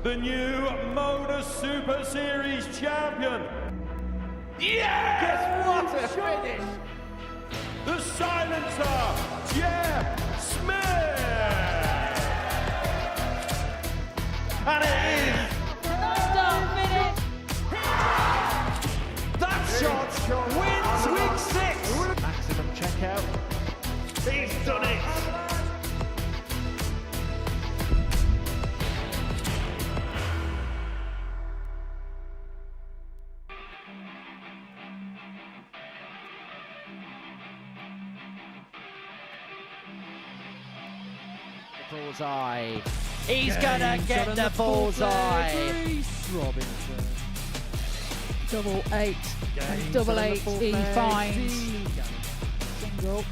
the new Modus Super Series champion. Yes! What a finish! The silencer, Jeff Smith! And it is that shot wins week 6. Maximum checkout. He's done it. Bullseye. He's gonna get the bullseye. Robinson. Double 8. And double 8 he finds. Single.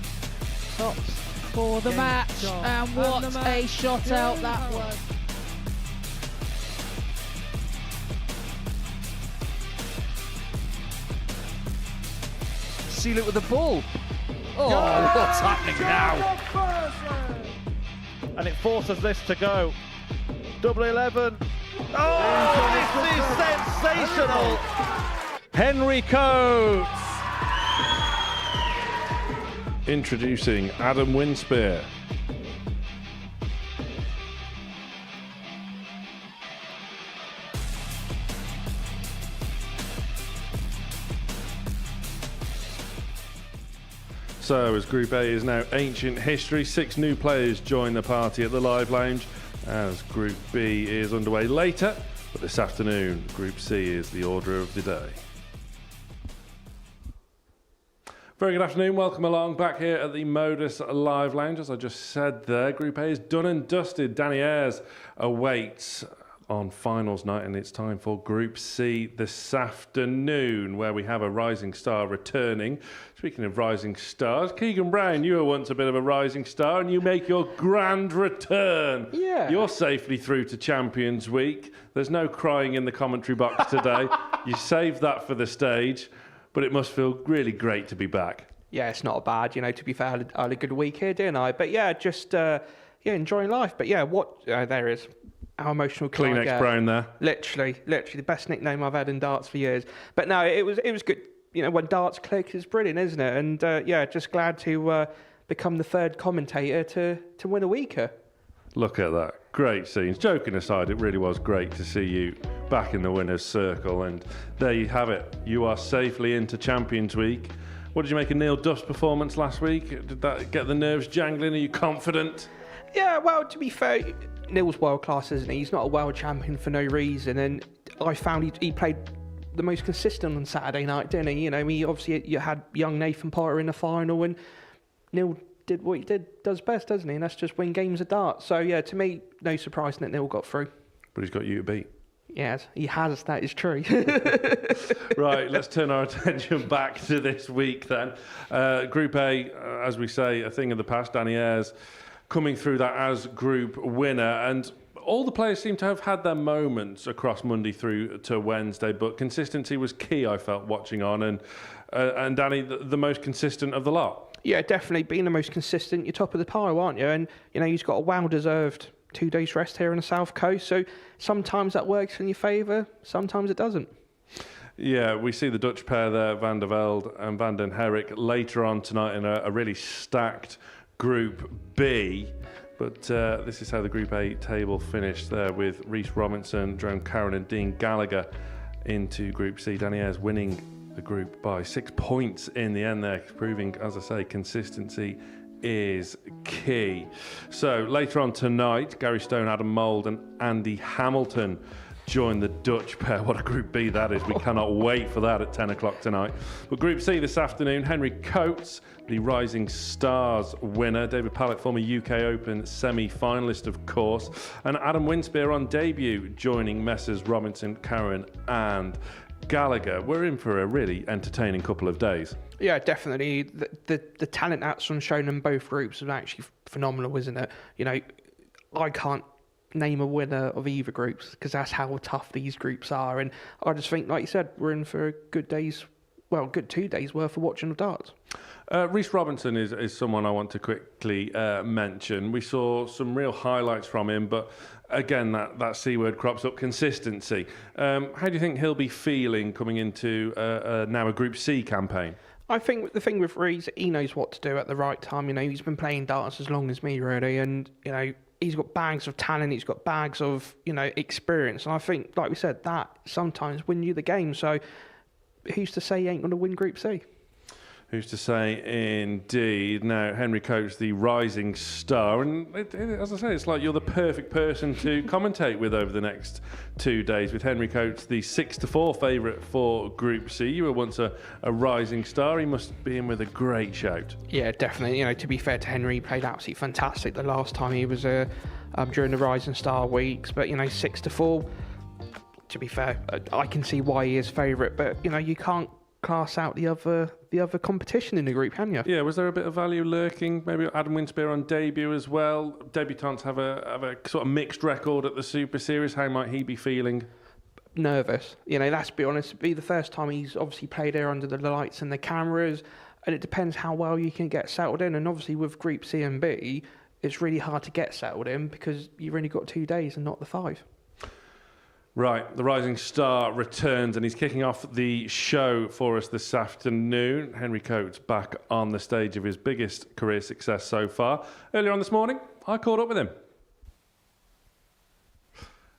Tops for the match. And what a shot out that was. Seal it with the ball. Oh, what's happening now? And it forces this to go. Double 11. Oh, this is sensational. Henry Coates. Introducing Adam Winspear. So, as Group A is now ancient history, 6 new players join the party at the Live Lounge as Group B is underway later. But this afternoon, Group C is the order of the day. Very good afternoon, welcome along back here at the Modus Live Lounge. As I just said there, Group A is done and dusted. Danny Ayres awaits on finals night, and it's time for Group C this afternoon, where we have a rising star returning. Speaking of rising stars, Keegan Brown, you were once a bit of a rising star, and you make your grand return. Yeah. You're safely through to Champions Week. There's no crying in the commentary box today. You saved that for the stage, but it must feel really great to be back. Yeah, it's not bad, to be fair. I had a good week here, didn't I? But yeah, just enjoying life. But yeah, there is. How emotional can I Kleenex get? Brown there. Literally the best nickname I've had in darts for years. But no, it was good. When darts click, it's brilliant, isn't it? And just glad to become the third commentator to win a weeker. Look at that. Great scenes. Joking aside, it really was great to see you back in the winner's circle. And there you have it. You are safely into Champions Week. What did you make of Neil Duff's performance last week? Did that get the nerves jangling? Are you confident? Yeah, well, to be fair, Neil's world class, isn't he? He's not a world champion for no reason. And I found he played the most consistent on Saturday night, didn't he? You had young Nathan Potter in the final, and Neil did what he does best, doesn't he? And that's just win games of darts. So yeah, to me, no surprise that Neil got through. But he's got you to beat. Yes, he has. That is true. Right, let's turn our attention back to this week then. Group A, as we say, a thing of the past. Danny Ayres coming through that as group winner, and all the players seem to have had their moments across Monday through to Wednesday, but consistency was key, I felt, watching on, and Danny, the most consistent of the lot. Yeah, definitely being the most consistent. You're top of the pile, aren't you? And he's got a well-deserved 2 days rest here on the South Coast, so sometimes that works in your favour, sometimes it doesn't. Yeah, we see the Dutch pair there, Van der Velde and Van den Herrik, later on tonight in a really stacked Group B. But this is how the Group A table finished there, with Rhys Robinson, Caron and Dean Gallagher into Group C. Danny Ayres winning the group by 6 points in the end there, proving, as I say, consistency is key. So later on tonight, Gary Stone, Adam Mould and Andy Hamilton join the Dutch pair. What a Group B that is. We cannot wait for that at 10 o'clock tonight. But Group C this afternoon, Henry Coates, the Rising Stars winner, David Pallet, former UK Open semi-finalist, of course, and Adam Winspear on debut, joining Messrs Robinson, Caron and Gallagher. We're in for a really entertaining couple of days. Yeah, definitely. The talent that's shown in both groups is actually phenomenal, isn't it? I can't name a winner of either groups because that's how tough these groups are. And I just think, like you said, we're in for a good 2 days worth of watching of darts. Rhys Robinson is someone I want to quickly mention. We saw some real highlights from him, but again, that C word crops up, consistency. How do you think he'll be feeling coming into now a Group C campaign? I think the thing with Reese, he knows what to do at the right time. You know, he's been playing darts as long as me, really, and you know, he's got bags of talent. He's got bags of experience, and I think, like we said, that sometimes win you the game. So, who's to say he ain't going to win Group C? Who's to say, indeed. Now, Henry Coates, the rising star, and as I say, it's like you're the perfect person to commentate with over the next 2 days. With Henry Coates, the 6-4 favourite for Group C. You were once a rising star. He must be in with a great shout. Yeah, definitely. You know, to be fair to Henry, he played absolutely fantastic the last time he was during the Rising Star weeks. But 6-4. To be fair, I can see why he is favourite, but you can't class out the other competition in the group, can you? Yeah, was there a bit of value lurking? Maybe Adam Winspear on debut as well. Debutants have a sort of mixed record at the Super Series. How might he be feeling? Nervous. Let's be honest. It'd be the first time he's obviously played there under the lights and the cameras, and it depends how well you can get settled in. And obviously with Group C and B, it's really hard to get settled in because you've only got 2 days and not the 5. Right, the Rising Star returns and he's kicking off the show for us this afternoon. Henry Coates back on the stage of his biggest career success so far. Earlier on this morning, I caught up with him.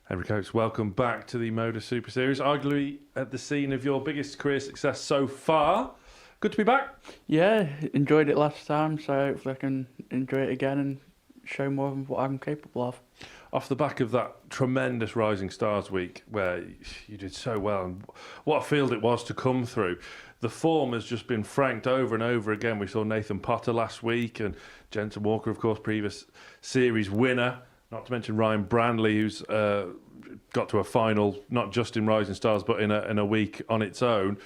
Henry Coates, welcome back to the Modus Super Series, arguably at the scene of your biggest career success so far. Good to be back. Yeah, enjoyed it last time, so hopefully I can enjoy it again and show more of what I'm capable of. Off the back of that tremendous Rising Stars week where you did so well, and what a field it was to come through. The form has just been franked over and over again. We saw Nathan Potter last week and Jensen Walker, of course, previous series winner. Not to mention Ryan Brandley, who's got to a final, not just in Rising Stars, but in a week on its own.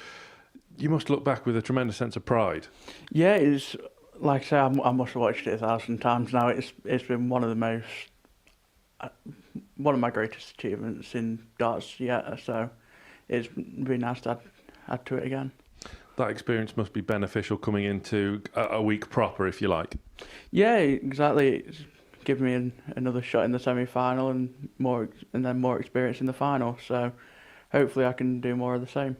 You must look back with a tremendous sense of pride. Yeah, it's like I say, I must have watched it 1,000 times now. It's been one of my greatest achievements in darts yet, so it's been nice to add to it again. That experience must be beneficial coming into a week proper, if you like. Yeah, exactly. It's given me another shot in the semi-final and then more experience in the final, so hopefully I can do more of the same.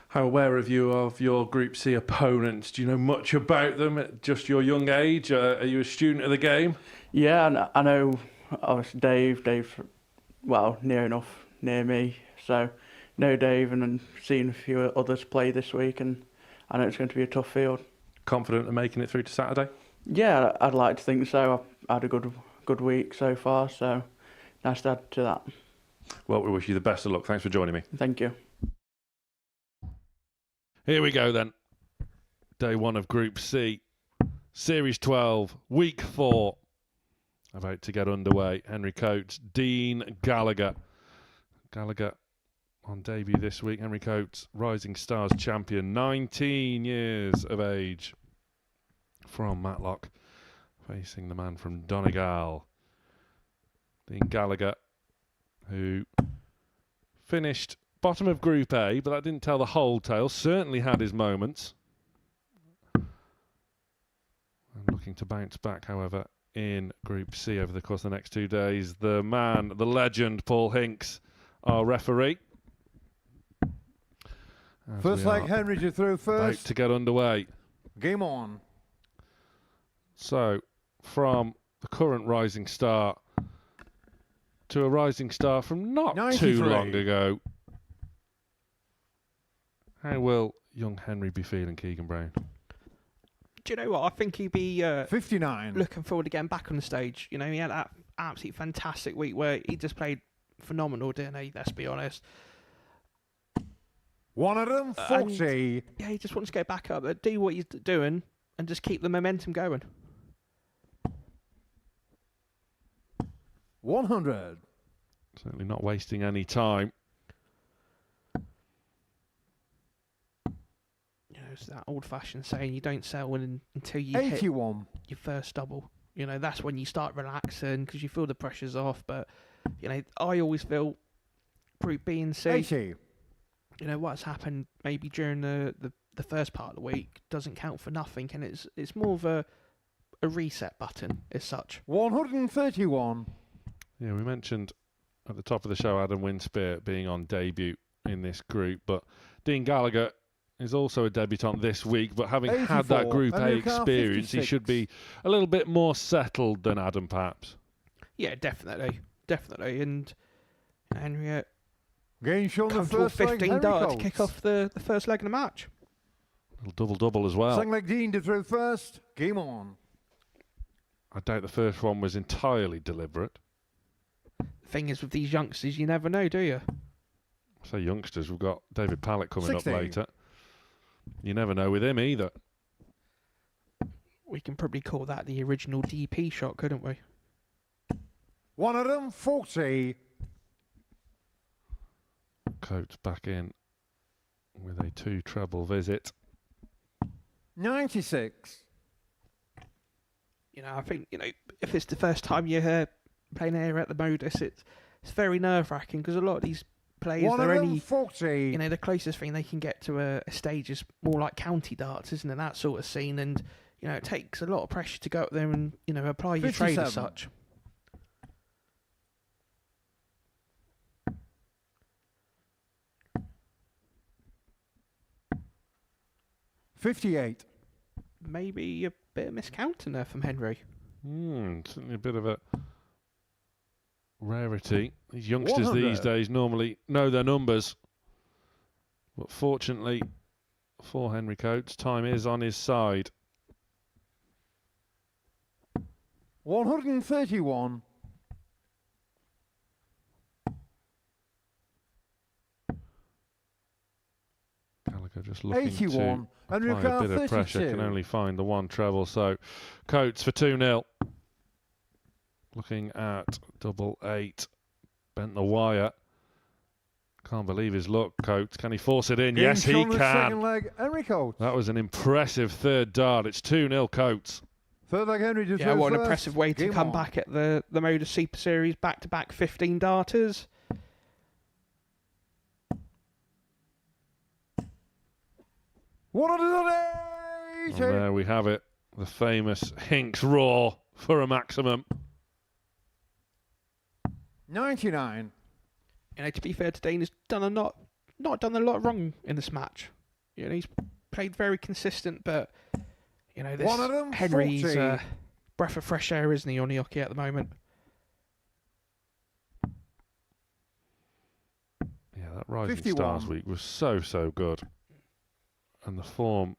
How aware are you of your Group C opponents? Do you know much about them at just your young age? Are you a student of the game? Yeah, I know. Obviously Dave's well, near me, so know Dave and then seen a few others play this week, and I know it's going to be a tough field. Confident of making it through to Saturday? Yeah, I'd like to think so. I've had a good week so far, so nice to add to that. Well, we wish you the best of luck. Thanks for joining me. Thank you. Here we go then. Day 1 of Group C. Series 12, Week 4. About to get underway. Henry Coates, Dean Gallagher. Gallagher on debut this week. Henry Coates, Rising Stars champion, 19 years of age. From Matlock, facing the man from Donegal. Dean Gallagher, who finished bottom of Group A, but that didn't tell the whole tale. Certainly had his moments. And looking to bounce back, however, in Group C over the course of the next 2 days. The man, the legend, Paul Hinks, our referee. First leg, Henry to throw first. About to get underway. Game on. So, from the current Rising Star to a Rising Star from not 93. too long ago. How will young Henry be feeling, Keegan Brown? Do you know what? I think he'd be 59. looking forward to getting back on the stage. He had that absolutely fantastic week where he just played phenomenal, didn't he? Let's be honest. 140. Yeah, he just wants to go back up, do what he's doing, and just keep the momentum going. 100. Certainly not wasting any time. It's that old-fashioned saying, you don't settle until you 81. hit your first double. That's when you start relaxing because you feel the pressure's off. But, I always feel Group B and C. 80. What's happened maybe during the the first part of the week doesn't count for nothing, and it's more of a reset button as such. 131. Yeah, we mentioned at the top of the show Adam Winspear being on debut in this group, but Dean Gallagher is also a debutant this week, but having had that 84, Group A and Lucar experience, he 56. should be a little bit more settled than Adam, perhaps. Yeah, definitely. And Henry Gain shown the comfortable first leg, 15 Henry dart to Coates. kick off the first leg of the match. A little double-double as well. Second leg, Dean to throw first. Game on. I doubt the first one was entirely deliberate. The thing is, with these youngsters, you never know, do you? I say youngsters, we've got David Pallet coming 16. up later. You never know with him either. We can probably call that the original DP shot, couldn't we? 140. Coates back in with a 2 treble visit. 96. I think, if it's the first time you're playing here at the Modus, it's very nerve-wracking because a lot of these players, they're only, 140. the closest thing they can get to a stage is more like county darts, isn't it? That sort of scene, and it takes a lot of pressure to go up there and apply your trade as 57. such. $58. Maybe a bit of miscounting there from Henry. Certainly a bit of a rarity. These youngsters 100. these days normally know their numbers. But fortunately for Henry Coates, time is on his side. 131. Gallagher just looking 81. And to apply a bit of pressure. 32. Can only find the 1 treble. So Coates for 2-0. Looking at double 8. Bent the wire. Can't believe his luck, Coates. Can he force it in? Gain Yes, he shown the second can. leg, Henry Coates. That was an impressive third dart. It's 2-0 Coates. Third leg, Henry to Yeah, throw what an first. impressive way to Game come on. back at the Modus Super Series, back-to-back 15 darters. And there we have it. The famous Hinks roar for a maximum. 99. To be fair to Dane, he's not done a lot wrong in this match. He's played very consistent, but this 140. Henry's breath of fresh air, isn't he, on the hockey at the moment? Yeah, that Rising 51. Stars week was so good. And the form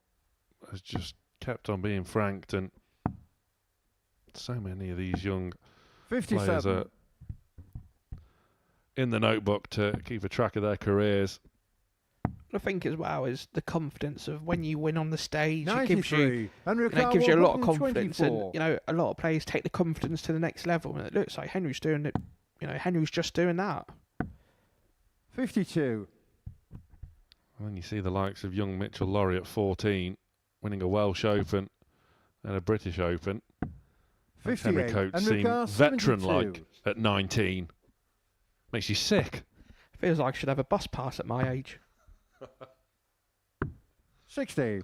has just kept on being franked, and so many of these young players 57. are in the notebook to keep a track of their careers. I think as well is the confidence of when you win on the stage. It gives you 93. Henry it gives you a lot of confidence, 124. and a lot of players take the confidence to the next level, and it looks like Henry's doing it. Henry's just doing that. 52. And then you see the likes of young Mitchell Laurie at 14, winning a Welsh Open and a British Open. Makes Henry 58. Coates Henry seem Carr, veteran-like 72. at 19. Makes you sick. Feels like I should have a bus pass at my age. 60. A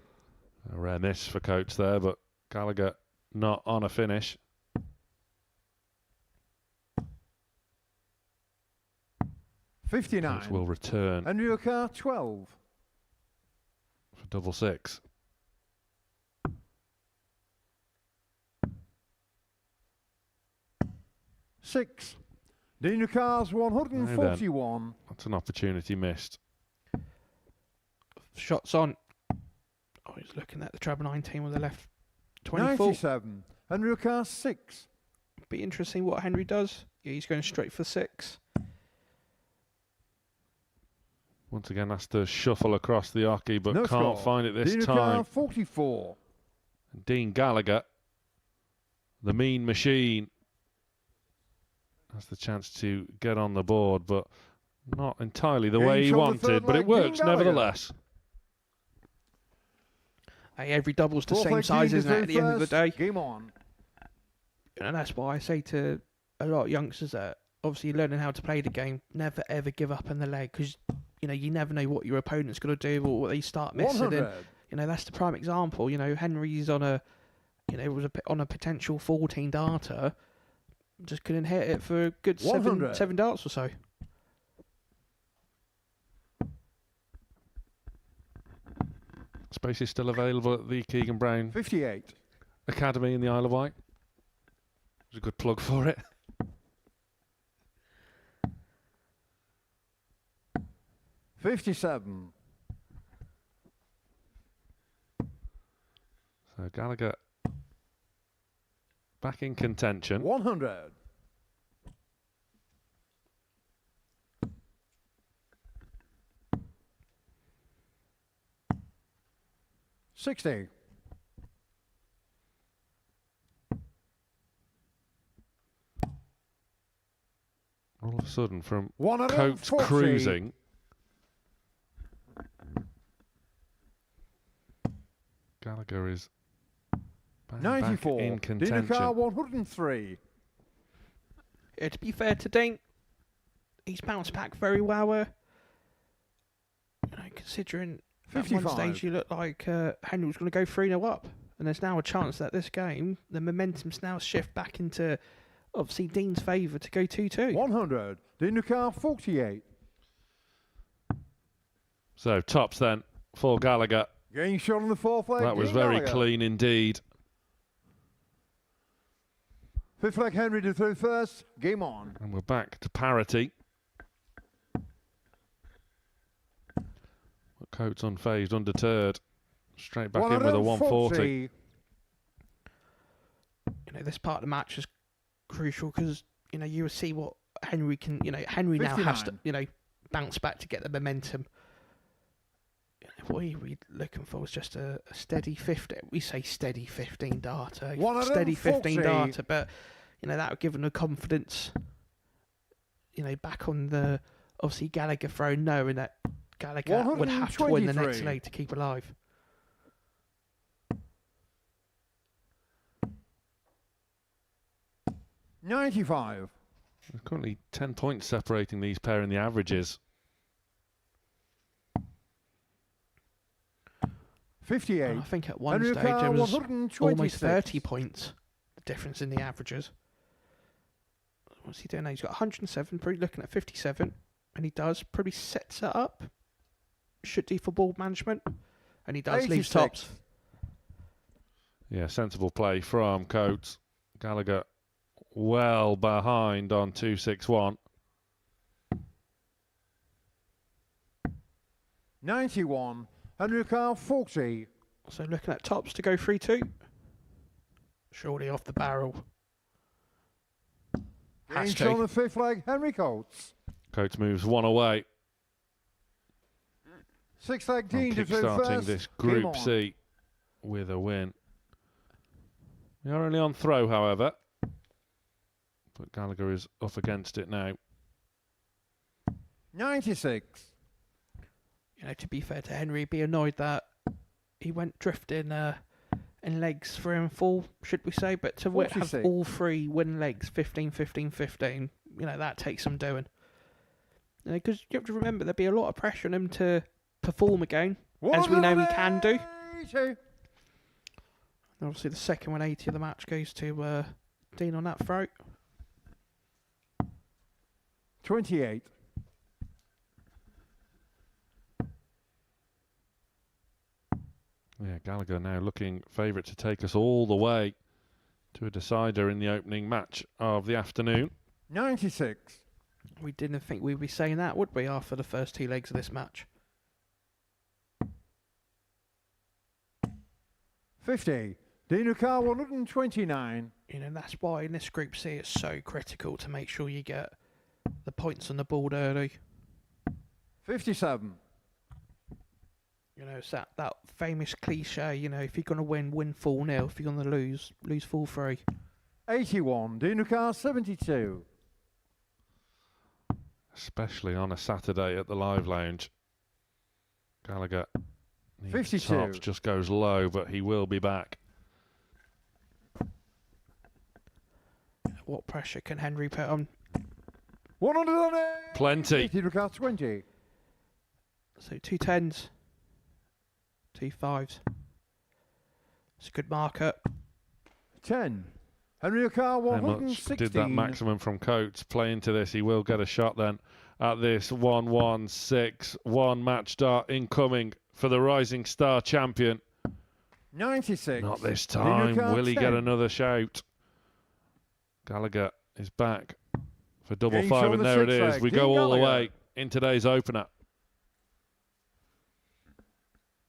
rare miss for Coates there, but Gallagher not on a finish. Coates 59. will return Henry Carr 12. for double 6. Six. Dean Carr's 141. That's an opportunity missed. Shots on. Oh, he's looking at the treble 19 with the left 24. 97. Henry Carr 6. Be interesting what Henry does. Yeah, he's going straight for 6. Once again, has to shuffle across the hockey, but No can't score. find it this Dean Carr time. 44. Dean Gallagher, the mean machine, has the chance to get on the board, but not entirely the way he Gains on the wanted, third but it leg, works Dean Gallagher. nevertheless. Hey, every double's the Fourth same leg, size, Dean isn't it, at the end of the day? Game on. And that's why I say to a lot of youngsters that obviously learning how to play the game, never ever give up on the leg, because you never know what your opponent's going to do or what they start missing. 100. You know, that's the prime example. You know, Henry's on a, you know, was on a potential 14 darter, just couldn't hit it for a good seven darts or so. Space is still available at the Keegan Brown 58. Academy in the Isle of Wight. There's a good plug for it. $57. So Gallagher back in contention. 100. $60. All of a sudden, from 140. Coates cruising, Gallagher is back 94. in contention. Dinakar 103. Yeah, to be fair to Dean, he's bounced back very well. You know, considering at one 55. stage you looked like Henry was going to go 3-0 up, and there's now a chance that this game, the momentum's now shift back into obviously Dean's favour to go 2-2. 100. Dinakar 48. So tops then for Gallagher. Getting shot on the fourth leg. That was Dean very Gallagher. clean indeed. Fifth leg Henry to throw first. Game on. And we're back to parity. Coates unfazed, undeterred. Straight back in with a 140. You know, this part of the match is crucial because, you know, you will see what Henry can, you know, Henry now has to, 59. you know, bounce back to get the momentum. You know, what we're looking for was just a steady 15. We say steady 15 darter. Steady 15 darter, but, you know, that would give him the confidence, you know, back on the, obviously, Gallagher throne, knowing that Gallagher would have to win the next 123. leg to keep alive. $95. There's currently 10 points separating these pair in the averages. 58. I think at one Henry stage there Carr, was 126. almost 30 points, the difference in the averages. What's he doing now? He's got 107, probably looking at 57, and he does, probably sets it up. Should do for ball management, and he does leave 86. tops. Yeah, sensible play from Coates. Gallagher well behind on 261. 91. Henry Carr 40. So looking at tops to go 3-2. Surely off the barrel. Has Getting on to. the fifth leg Henry Coates. Coates moves one away. Sixth leg On Dean to throw kick-starting first. this Game Group on. C with a win. We are only on throw, however. But Gallagher is up against it now. 96. You know, to be fair to Henry, be annoyed that he went drifting in legs 3 and 4, should we say? But to have 46. all 3 win legs, 15, 15, 15, you know, that takes some doing. Because you have to remember, there'll be a lot of pressure on him to perform again, as we know he can do. 182. And obviously, the second 180 of the match goes to Dean on that throat. 28. Yeah, Gallagher now looking favourite to take us all the way to a decider in the opening match of the afternoon. 96. We didn't think we'd be saying that, would we, after the first 2 legs of this match? 50. Dinakar 129. You know, that's why in this Group C it's so critical to make sure you get the points on the board early. 57. You know, it's that famous cliche, you know, if you're going to win 4-0. If you're going to lose 4-3. 81. Dinakar 72. Especially on a Saturday at the Live Lounge. Gallagher needs 52. tops, just goes low, but he will be back. What pressure can Henry put on? 108. Plenty. Dinakar 20. So 2 10s. 2 5s. It's a good marker. 10. Henry O'Carr, How much 116. did that maximum from Coates play into this? He will get a shot then at this 1-1-6-1 match start incoming for the Rising Star champion. 96. Not this Henry time. O'Carr, Will he 10. get another shout? Gallagher is back for double Game 5, shoulder and there it six is. leg. We Dean go all the Gallagher. way in today's opener.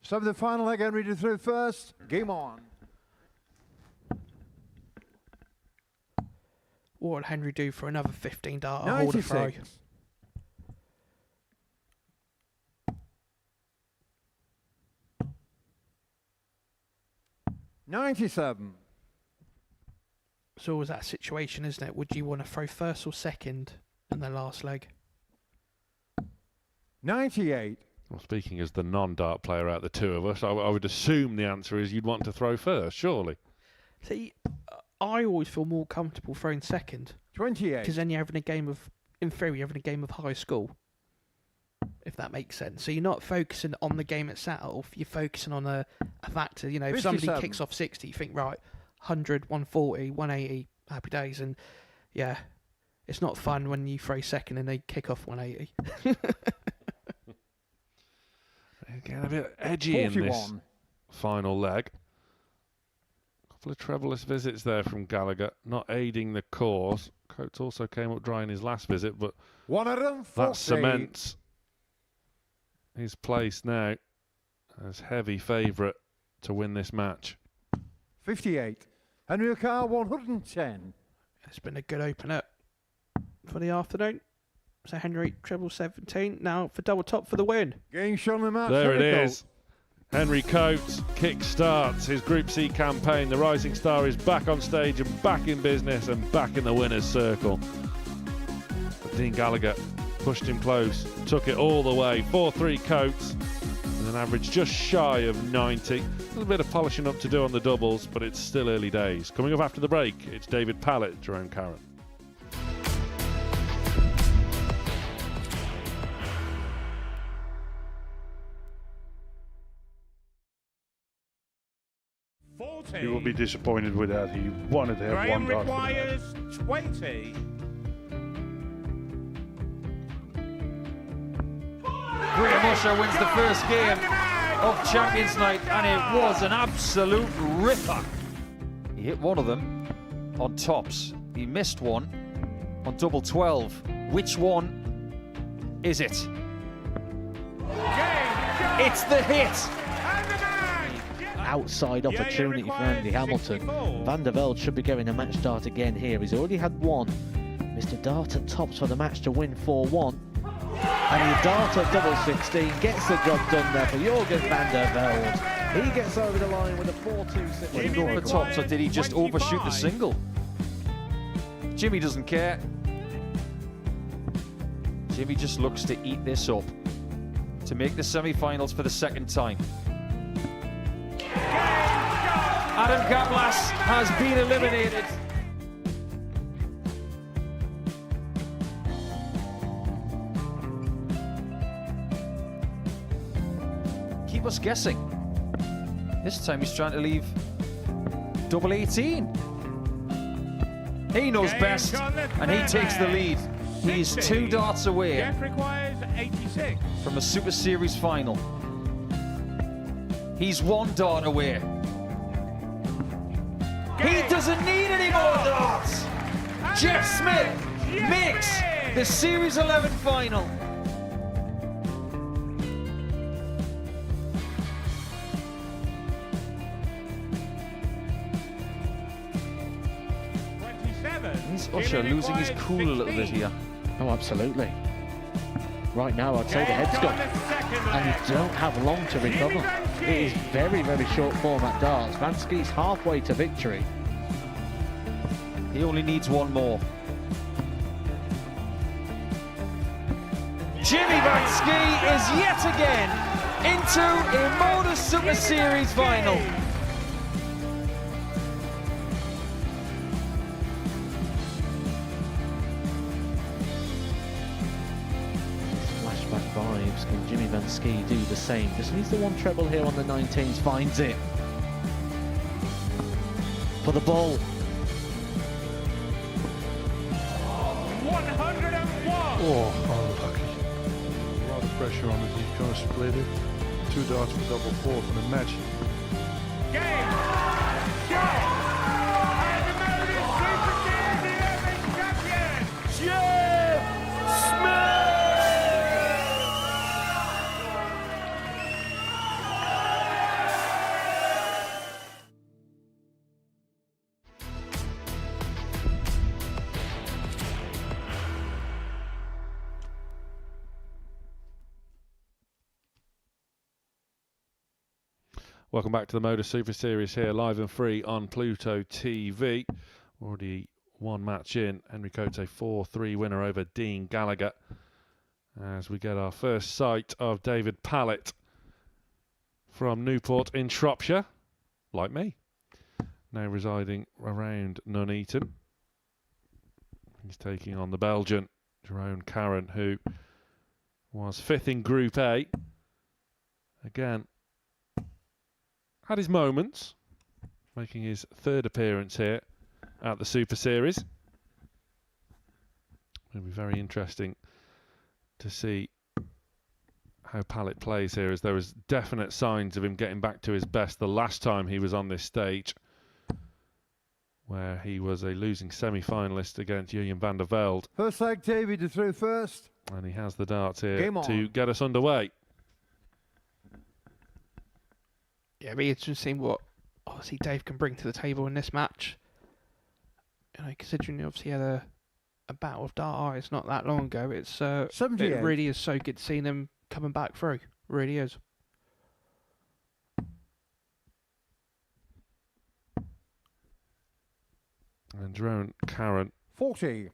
So the final leg, Henry to through first. Game on. What would Henry do for another 15 dart holder throw? 96. $97. It's always that situation, isn't it? Would you want to throw first or second in the last leg? 98. Well, speaking as the non-dart player out of the two of us, I would assume the answer is you'd want to throw first, surely. See, I always feel more comfortable throwing second 28. because then you're having a game of, in theory, you're having a game of high school, if that makes sense. So you're not focusing on the game itself, you're focusing on a factor. You know, if somebody 57. kicks off 60, you think, right, 100, 140, 180, happy days. And yeah, it's not fun when you throw second and they kick off 180. Getting a bit edgy in this 41. final leg. Couple of trebleless visits there from Gallagher, not aiding the cause. Coates also came up dry in his last visit, but 140. that cements his place now as heavy favourite to win this match. 58. Henry O'Carr, 110. It's been a good opener for the afternoon. So Henry, treble 17. Now for double top for the win. Game shown the match. There it Henry is. Henry Coates kick-starts his Group C campaign. The Rising Star is back on stage and back in business and back in the winner's circle. But Dean Gallagher pushed him close, took it all the way. 4-3 Coates with an average just shy of 90. A little bit of polishing up to do on the doubles, but it's still early days. Coming up after the break, it's David Pallet, Jerome Caron. He will be disappointed with that. He wanted to have Graham one dart. requires 20. Graham Usher wins the first game of Champions Night, and it was an absolute ripper. He hit one of them on tops. He missed one on double 12. Which one is it? It's the hit. Outside opportunity for Andy Hamilton. Van der Velde should be getting a match start again here. He's already had one. Mr. Dart at tops for the match to win 4-1. And he Dart at double 16 gets the job done there for Jurgen van der Velde. He gets over the line with a 4-2-6. Did he go for tops, or did he just overshoot the single? Jimmy doesn't care. Jimmy just looks to eat this up to make the semi-finals for the second time. Adam Gablas has been eliminated. Keep us guessing. This time he's trying to leave double 18. He knows best, and he takes the lead. He's 2 darts away Jeff requires 86. from a Super Series final. He's 1 dart away. He doesn't need any more darts. Jeff Smith makes the Series 11 final. Is Usher losing his cool a little bit here? Oh, absolutely. Right now, I'd say the head's gone. And you don't have long to recover. It is very, very short format darts. Vansky's halfway to victory. He only needs 1 more. Jimmy Vansky is yet again into a Modus Super Series final. Flashback vibes Can Jimmy Van Ski do the same? Just needs the one treble here on the 19s, finds it. For the ball. 101. Oh, unlucky. A lot of pressure on it. He's going to split it. 2 darts for double four for the match. Game. Go. And the Modus Super Series 11 champion, Jeff Smith. Welcome back to the Modus Super Series here, live and free on Pluto TV. Already one match in. Henry Coates, a 4-3 winner over Dean Gallagher. As we get our first sight of David Pallet from Newport in Shropshire, like me, now residing around Nuneaton. He's taking on the Belgian, Jerome Caron, who was 5th in Group A. Again, had his moments, making his 3rd appearance here at the Super Series. It'll be very interesting to see how Pallet plays here, as there was definite signs of him getting back to his best the last time he was on this stage, where he was a losing semi-finalist against Julian van der Velde. First leg, Davey to throw first. And he has the darts here Game on. to get us underway. Yeah, it'll be interesting to see what obviously Dave can bring to the table in this match. You know, considering he obviously had a battle of dart eyes not that long ago, it 78. really is so good seeing him coming back through. Really is. And Jerome Caron, 40.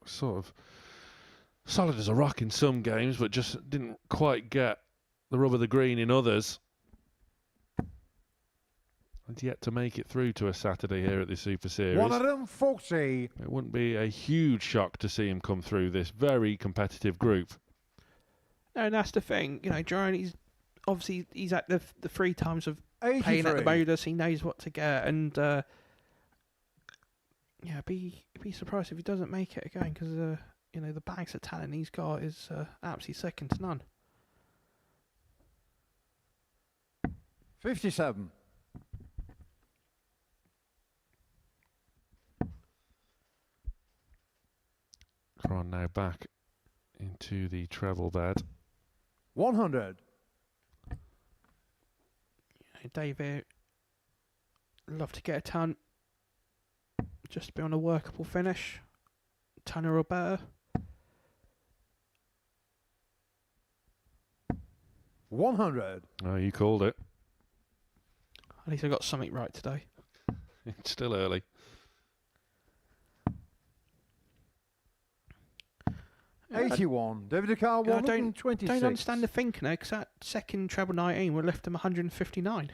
sort of solid as a rock in some games, but just didn't quite get the rub of the green in others. And yet to make it through to a Saturday here at the Super Series. 140. It wouldn't be a huge shock to see him come through this very competitive group. No, and that's the thing. You know, Jerome, he's at the 3 times of 83. playing at the Modus. He knows what to get, and yeah, be surprised if he doesn't make it again, because you know, the bags of talent he's got is absolutely second to none. 57. Caron now back into the treble bed. 100. Dave here, love to get a ton, just to be on a workable finish. Tanner or better. 100. Oh, you called it. At least I got something right today. It's still early. Yeah, 81. David Carr, I 126. don't understand the thinking there, because that second treble 19 would have left him 159.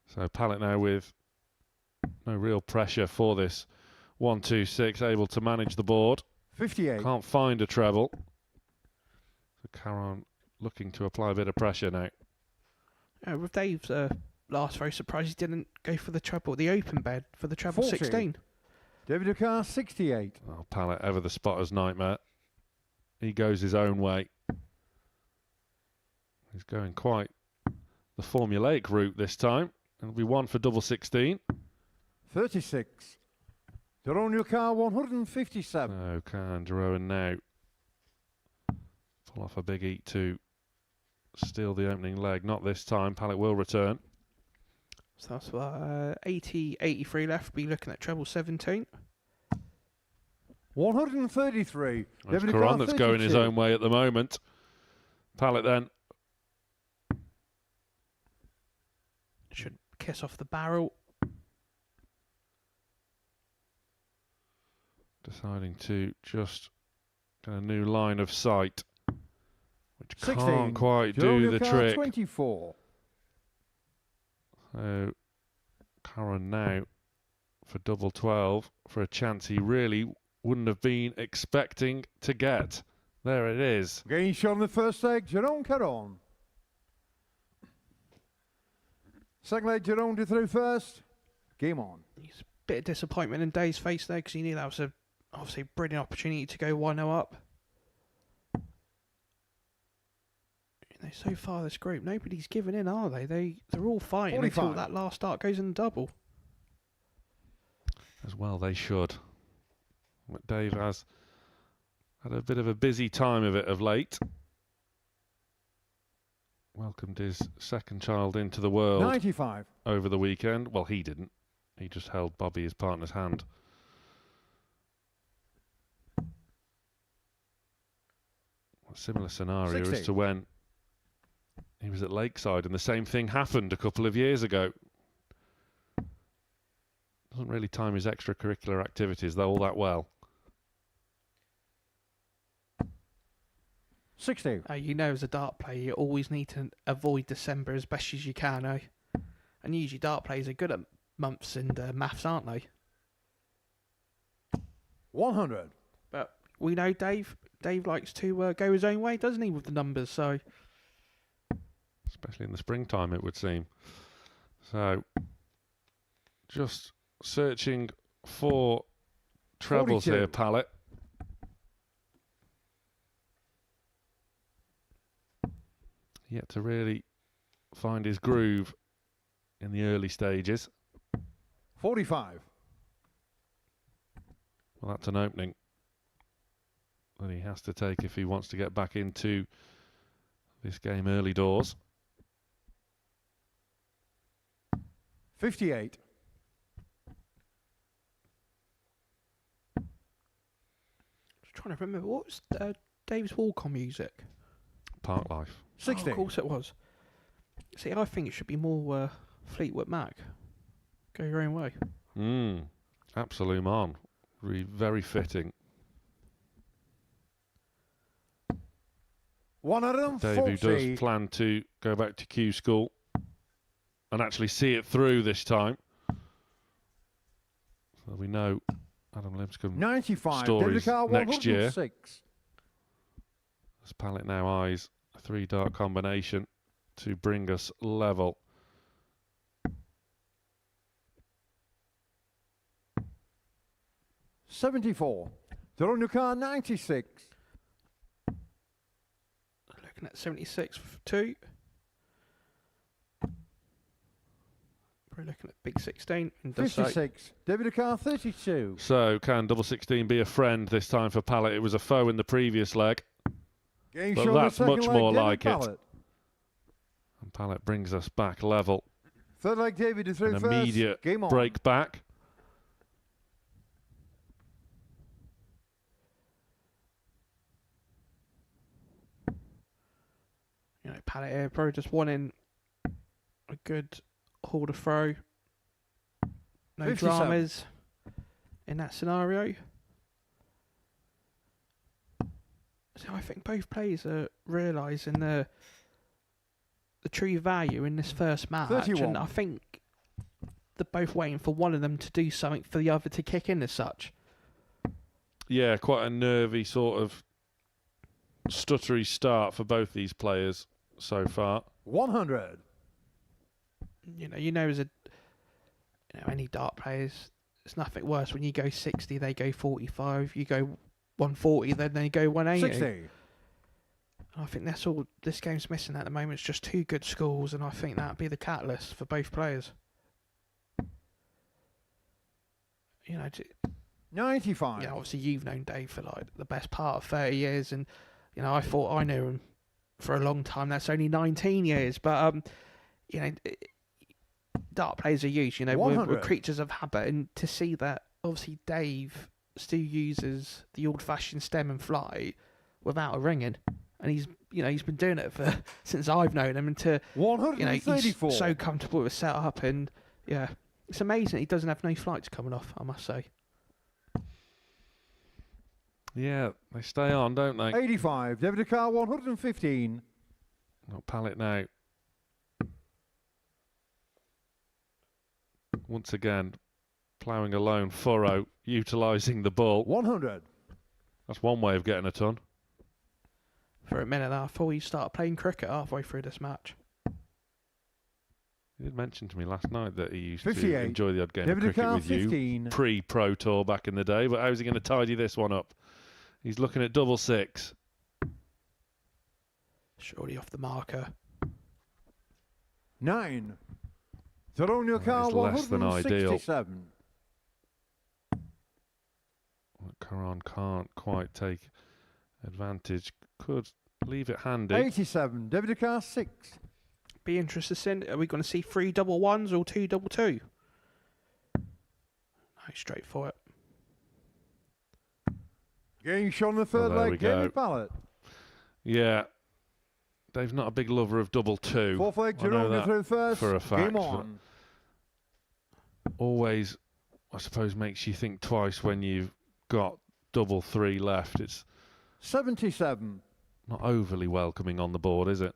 So Pallet now with no real pressure for this 1-2-6, able to manage the board. 58. Can't find a treble. So Caron looking to apply a bit of pressure now. With Dave's last very surprised he didn't go for the treble, the open bed for the treble 40. 16. David Carr, 68. Oh, Pallet, ever the spotter's nightmare. He goes his own way. He's going quite the formulaic route this time. It'll be 1 for double 16. 36. Jerome Carr, 157. Oh, can Jeroen now pull off a big eat to steal the opening leg? Not this time. Pallet will return. So that's 83 left. Be looking at treble 17. 133. It's David Caron Carr, that's going his 32. own way at the moment. Pallet then Should kiss off the barrel. deciding to just get a new line of sight, which 16. can't quite do Jerome the Carr, trick. 24. So Caron now for double 12 for a chance he really wouldn't have been expecting to get. There it is. Game shot in the first leg, Caron. Second leg, Caron through first. Game on. It's a bit of disappointment in Dave's face there because he knew that was obviously a brilliant opportunity to go 1-0 up. So far this group, nobody's given in, are they? They're all fighting 45. until that last start goes in double. As well they should. But Dave has had a bit of a busy time of it of late. Welcomed his second child into the world 95. over the weekend. Well, he didn't. He just held Bobby, his partner's, hand. A similar scenario 60. as to when he was at Lakeside and the same thing happened a couple of years ago. Doesn't really time his extracurricular activities all that well. 60. You know, as a dart player, you always need to avoid December as best as you can, eh? And usually dart players are good at months and maths, aren't they? 100. But we know Dave likes to go his own way, doesn't he, with the numbers, so... Especially in the springtime, it would seem. So, just searching for trebles 42. here, Pallet. Yet to really find his groove in the early stages. 45. Well, that's an opening that he has to take if he wants to get back into this game early doors. 58. Just trying to remember, what was Dave's walk-on music? Park Life. 60. Oh, of course it was. See, I think it should be more Fleetwood Mac. Go your own way. Absolute man. Very fitting. 140. Dave, who does plan to go back to Q school and actually see it through this time. So we know Adam Lipscomb 95. stories next year. 106. As Pallet now eyes a 3-dart combination to bring us level. $74. They're on your car, 96. Looking at 76 for 2. We're looking at big 16. And does so. 56. David Carr, 32. So can double 16 be a friend this time for Pallet? It was a foe in the previous leg. Game But shot that's the second much leg, more David like it. Pallet. And Pallet brings us back level. Third leg, David is through An first. immediate Game on. break back. You know, Pallet here probably just wanting a good hold of throw. No 57. dramas in that scenario. So I think both players are realising the true value in this first match. 31. And I think they're both waiting for one of them to do something for the other to kick in as such. Yeah, quite a nervy sort of stuttery start for both these players so far. 100. You know, as any dart players, it's nothing worse when you go 60, they go 45, you go 140, then they go 180. 60. I think that's all this game's missing at the moment. It's just two good scores, and I think that'd be the catalyst for both players. You know, 95. you know, obviously you've known Dave for like the best part of 30 years, and you know, I thought I knew him for a long time. That's only 19 years, but you know, dart players are used. You know, we're creatures of habit, and to see that obviously Dave still uses the old-fashioned stem and fly without a ringing, and he's been doing it for since I've known him, and to 134. he's so comfortable with setup, and yeah, it's amazing he doesn't have no flights coming off, I must say. Yeah, they stay on, don't they? 85. David Carr, 115. Not Pallet now. Once again, ploughing a lone furrow, utilising the bull. 100. That's one way of getting a ton. For a minute, I thought he started playing cricket halfway through this match. He did mention to me last night that he used 58. to enjoy the odd game of David cricket Carr, with you, 15. pre-Pro Tour back in the day, but how's he going to tidy this one up? He's looking at double six. Surely off the marker. 9. Tyrone your car, That is less than ideal. 167. Caron can't quite take advantage. Could leave it handy. 87. David Carr, 6. Be interested in, are we going to see 3 double ones or 2 double 2? No, straight for it. Game shot on the third there we leg, go. Jamie Pallet. Yeah. Dave's not a big lover of double 2. Fourth leg, I know Jerome that through first. for a fact. Game on. Always, I suppose, makes you think twice when you've got double 3 left. It's 77. not overly welcoming on the board, is it?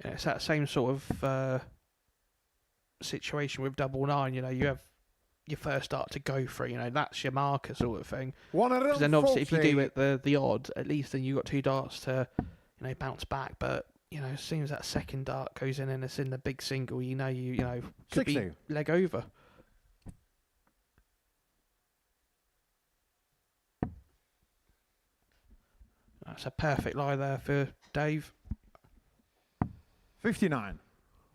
Yeah, it's that same sort of situation with double 9. You know, you have your first dart to go for, you know, that's your marker sort of thing. Because then obviously if you do it the odd, at least then you've got 2 darts to, you know, bounce back. But, you know, as soon as that second dart goes in and it's in the big single, you know, you know, could 60. be leg over. That's a perfect lie there for Dave. 59.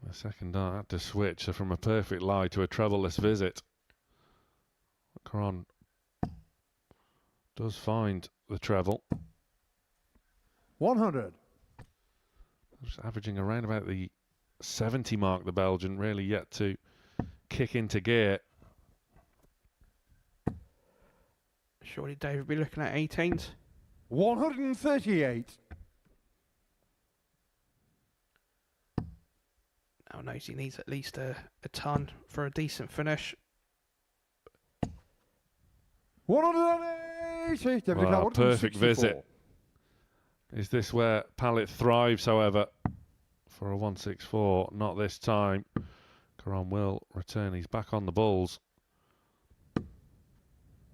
The second dart had to switch from a perfect lie to a trebleless visit. Caron does find the treble. 100. Just averaging around about the 70 mark, the Belgian, really yet to kick into gear. Surely Dave would be looking at 18s. 138. Now knows he needs at least a ton for a decent finish. 180. Wow, perfect visit. Is this where Pallet thrives, however, for a 164? Not this time. Caron will return. He's back on the bulls.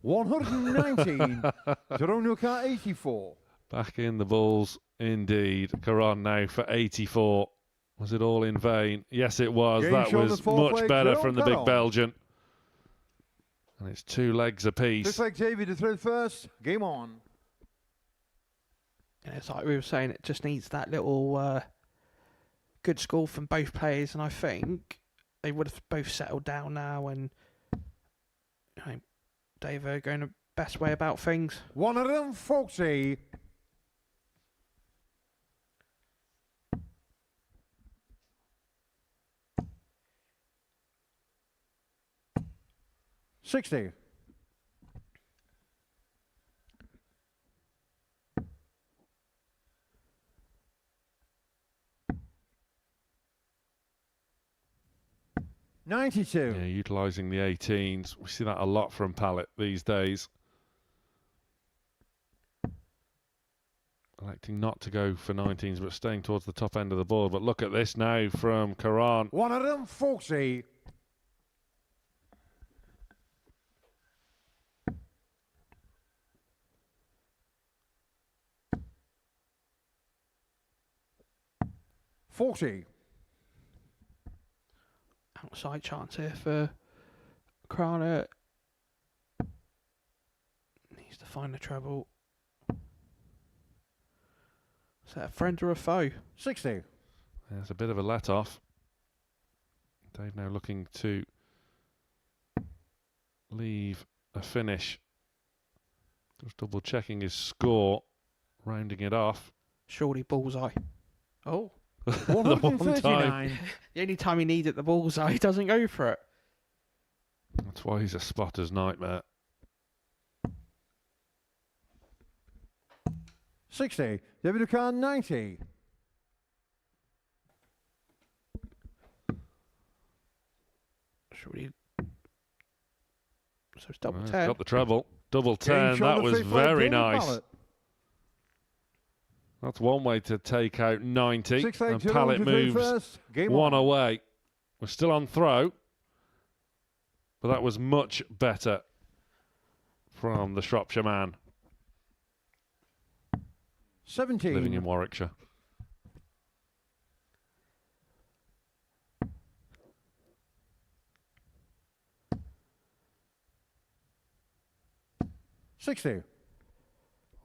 119. Jerome your car, 84. Back in the bulls, indeed. Caron now for 84. Was it all in vain? Yes, it was. Game That shot was the fourth much leg, better Caron, from the Caron. big Belgian. And it's 2 legs apiece. Just like Xavier to throw first. Game on. And it's like we were saying, it just needs that little good score from both players, and I think they would have both settled down now, and you know, Dave are going the best way about things. 140. $60. $92. Yeah, utilising the 18s. We see that a lot from Pallet these days. Electing not to go for 19s, but staying towards the top end of the board. But look at this now from Caron. 140. $40. Outside chance here for Crana. Needs to find the treble. Is that a friend or a foe? 60. There's a bit of a let-off. Dave now looking to leave a finish. Just double-checking his score, rounding it off. Surely bullseye. Oh. The one time. 139. The only time he needs it, the bullseye, he doesn't go for it. That's why he's a spotter's nightmare. 60. David Khan, 90. Surely. So it's double He's 10. got the treble. Double Game 10. shot That on the was fifth leg, very Jamie nice. Pallet. That's one way to take out 90. Six leg, And Jerome, Pallet to throw moves first. Game one on. away. We're still on throw. But that was much better from the Shropshire man 17. living in Warwickshire. $60.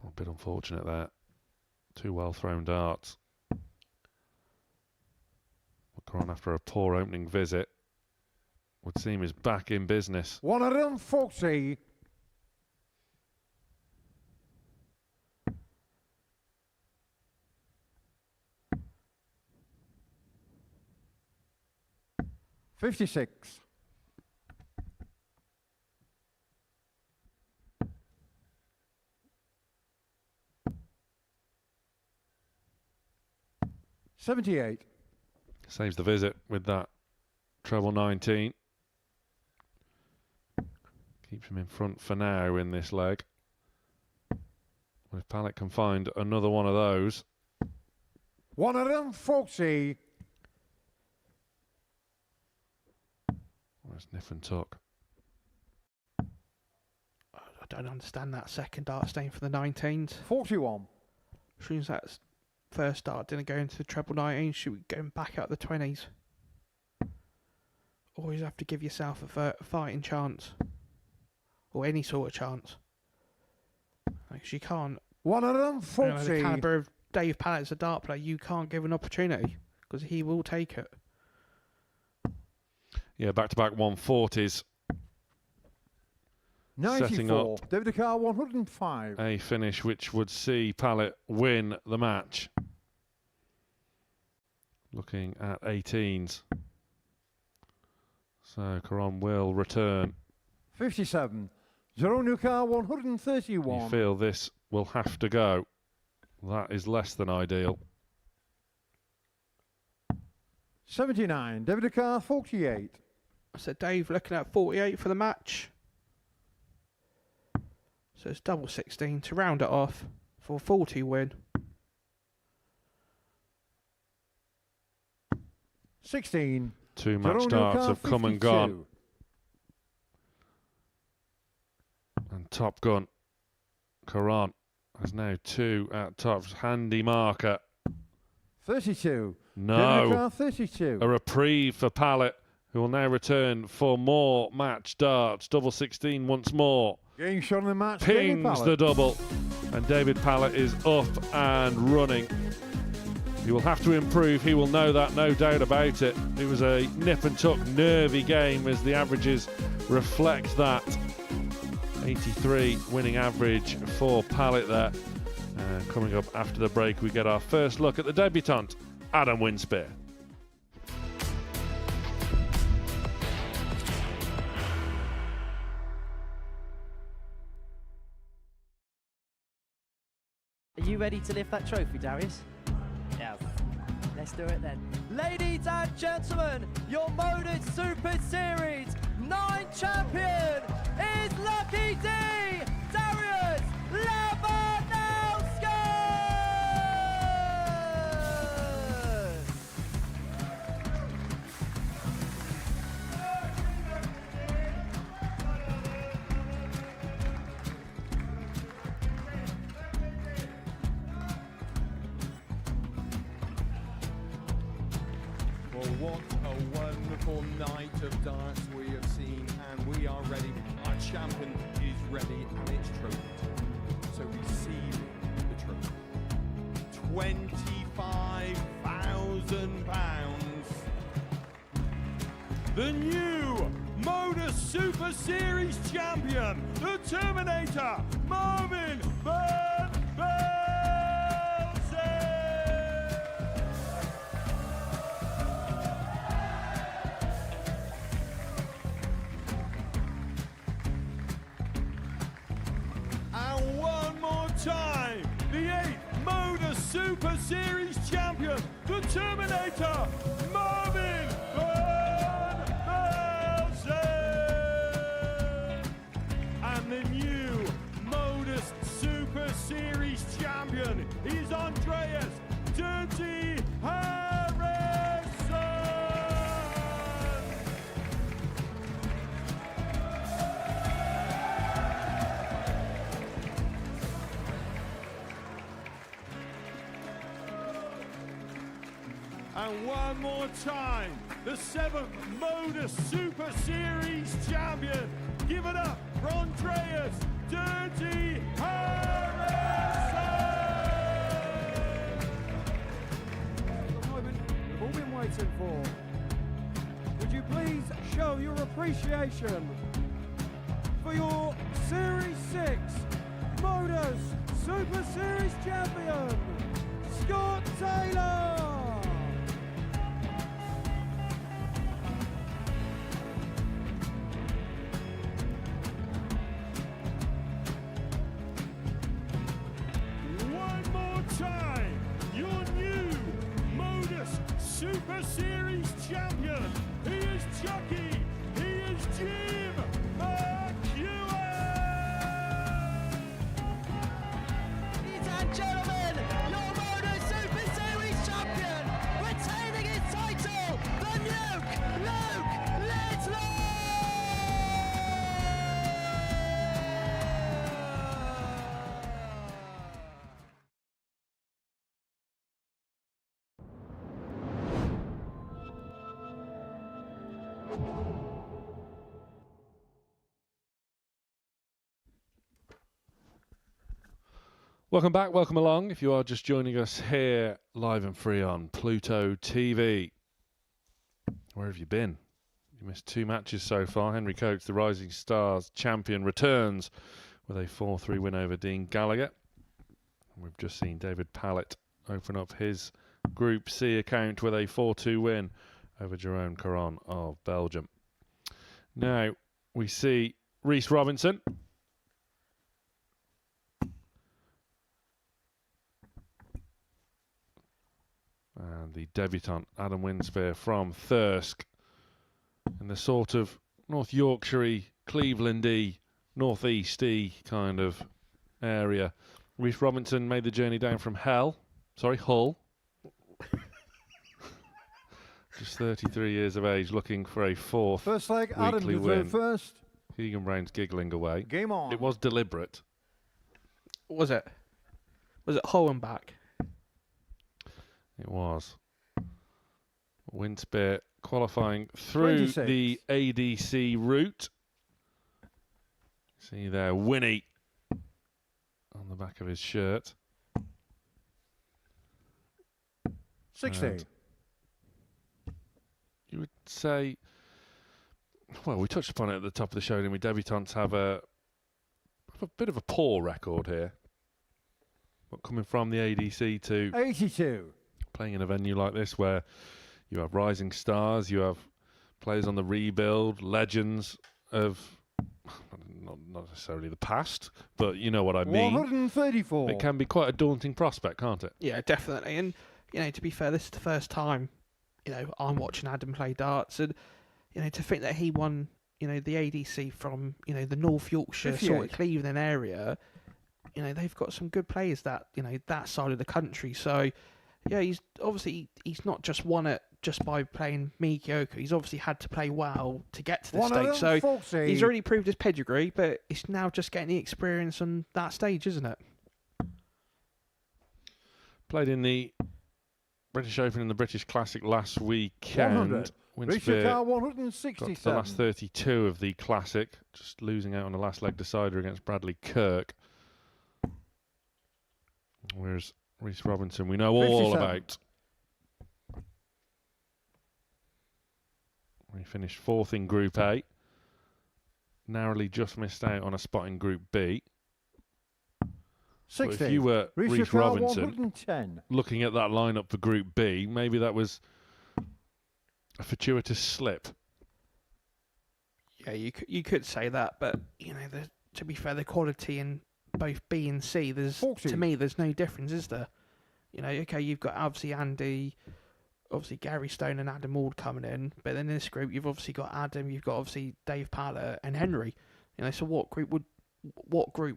A bit unfortunate there. 2 well thrown darts. Caron, after a poor opening visit, would seem is back in business. 140. $56. $78. Saves the visit with that treble 19. Keeps him in front for now in this leg. Well, if Pallet can find another one of those. 140. Where's Niff and Tuck? I don't understand that second dart staying for the 19s. 41. Seems that first dart didn't go into the treble 19, should be going back out the 20s. Always have to give yourself a fighting chance. Or any sort of chance. Because you can't. 140. You know, the calibre of Dave Pallet as a dart player, you can't give an opportunity. Because he will take it. Yeah, back-to-back 140s. 94. Setting up David Carr 105. a finish which would see Pallet win the match. Looking at 18s. So Caron will return. 57. Jerome Carr 131. You feel this will have to go. That is less than ideal. 79. David Carr 48. So Dave looking at 48 for the match. So it's double 16 to round it off for a 40 win. 16. 2 match darts have come and gone. And Top Gun, Caron, has now 2 at tops. Handy marker. 32. No. David Carr 32. A reprieve for Pallet, who will now return for more match darts. Double 16 once more. Getting shot in the match. Pings the double. And David Pallet is up and running. He will have to improve. He will know that, no doubt about it. It was a nip and tuck, nervy game as the averages reflect that. 83 winning average for Pallet there. Coming up after the break, we get our first look at the debutant, Adam Winspear. Are you ready to lift that trophy, Darius? Yes. Let's do it then. Ladies and gentlemen, your Modus Super Series 9 champion is Lucky D, Darius Labanowski! Well, what a wonderful night of darts we have seen, and we are ready. Our champion is ready, and it's trophy time. So receive the trophy. £25,000. The new Modus Super Series champion, the Terminator, Marvin Van Velzen. And one more time, the 8th Modus Super Series champion, the Terminator, Marvin Van Velzen. And the new Modus Super Series champion is Andreas Dirty Harrison. And one more time, the 7th Modus Super Series champion. Give it up for Andreas Dirty Harrison! The moment we've all been waiting for. Would you please show your appreciation for your Series 6 Modus Super Series champion, Scott Taylor! One more time, your new Modus Super Series champion. He is Chucky. He is Jim McEwen. Ladies and gentlemen, your Modus Super Series champion, retaining his title, the Nuke, Luke Littler! Welcome back, welcome along. If you are just joining us here live and free on Pluto TV. Where have you been? You missed 2 matches so far. Henry Coates, the Rising Stars champion, returns with a 4-3 win over Dean Gallagher. And we've just seen David Pallet open up his Group C account with a 4-2 win over Jerome Caron of Belgium. Now we see Rhys Robinson. And the debutant, Adam Winspear from Thirsk, in the sort of North Yorkshire-y, Cleveland-y, northeast-y kind of area. Rhys Robinson made the journey down from Hull. Just 33 years of age, looking for a 4th First leg, Adam weekly to win. throw first. Keegan Brown's giggling away. Game on. It was deliberate. Was it? Was it Hull and back? It was. Winspear qualifying through 26. the ADC route. See there, Winnie on the back of his shirt. 60. And you would say, well, we touched upon it at the top of the show, didn't we? Debutants have a bit of a poor record here. But coming from the ADC to 82. playing in a venue like this where you have rising stars, you have players on the rebuild, legends of not necessarily the past, but you know what I mean. 134. It can be quite a daunting prospect, can't it? Yeah, definitely. And, to be fair, this is the first time, I'm watching Adam play darts. And, to think that he won, the ADC from, the North Yorkshire 58. sort of Cleveland area, they've got some good players that, that side of the country. So, yeah, he's not just won it just by playing mediocre. He's obviously had to play well to get to the stage. So 140. he's already proved his pedigree, but it's now just getting the experience on that stage, isn't it? Played in the British Open and the British Classic last weekend. 100. Winspear got 167. to the last 32 of the Classic, just losing out on the last leg decider against Bradley Kirk. Whereas Rhys Robinson, we know all 57. about. He finished 4th in Group A. Narrowly just missed out on a spot in Group B. 60. But if you were Rhys Robinson, 110. looking at that lineup for Group B, maybe that was a fortuitous slip. Yeah, you could say that, but to be fair, the quality in both B and C, there's 40. to me there's no difference, is there? Okay, you've got obviously Andy, obviously Gary Stone and Adam Ward coming in, but then in this group you've obviously got Adam, you've got obviously Dave Pallet and Henry. So what group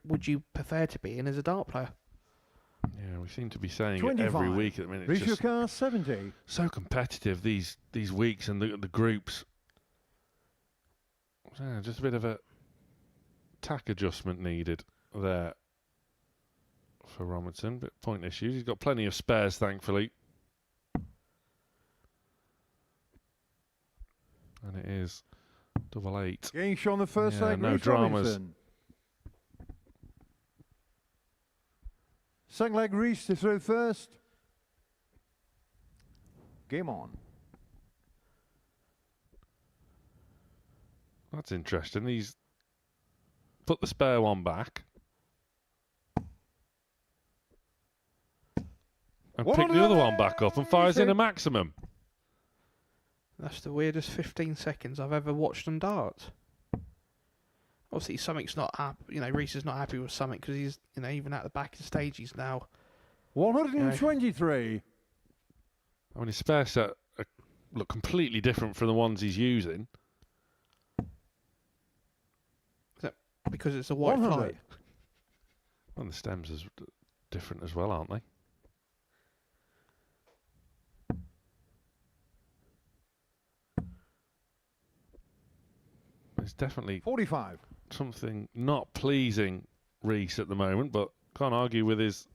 would you prefer to be in as a dart player? Yeah, we seem to be saying 25. it every week at the minute. Reach It's your just car 70. so competitive these weeks and the groups. Yeah, just a bit of a tack adjustment needed there for Robinson. But point issues. He's got plenty of spares, thankfully. And it is 8-8. Getting shown the first leg, no Reece dramas. Robinson. Second leg, Reece to throw first. Game on. That's interesting. He's put the spare one back. And picked the other one back up and fires in a maximum. That's the weirdest 15 seconds I've ever watched on darts. Obviously, something's not happy. You know, Reece is not happy with something because he's, you know, even at the back of the stage, he's now 123. I mean, his spare set look completely different from the ones he's using. Is that because it's a white flight? Well, the stems are different as well, aren't they? It's definitely 45. Something not pleasing Reece at the moment, but can't argue with his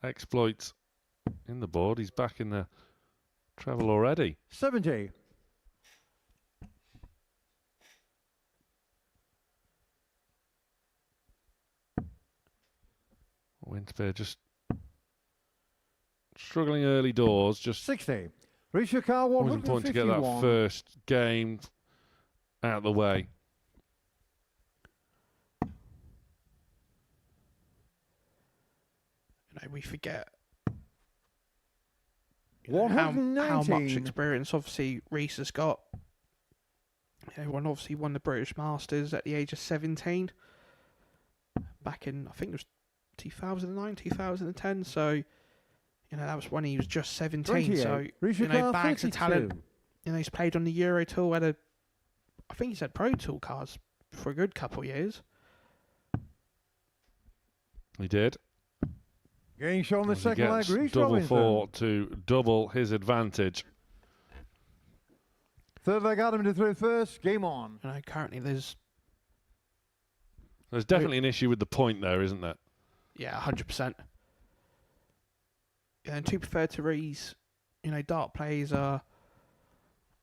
exploits in the board. He's back in the treble already. 70. Winspear just struggling early doors. Just 60. Reece your car, wasn't important to get that first game out of the way. You know, we forget how much experience obviously Reece has got. Everyone obviously won the British Masters at the age of 17 back in, I think it was 2009, 2010. So, you know, that was when he was just 17. So, you know, bags of talent. You know, he's played on the Euro Tour, I think he's had Pro Tour cards for a good couple of years. He did. Getting shown the second leg, Reece double Robinson. 4 to double his advantage. Third leg, Adam to throw first. Game on. You know, currently there's definitely an issue with the point there, isn't there? Yeah, 100%. Yeah, and to be fair to Reece, you know, dart players are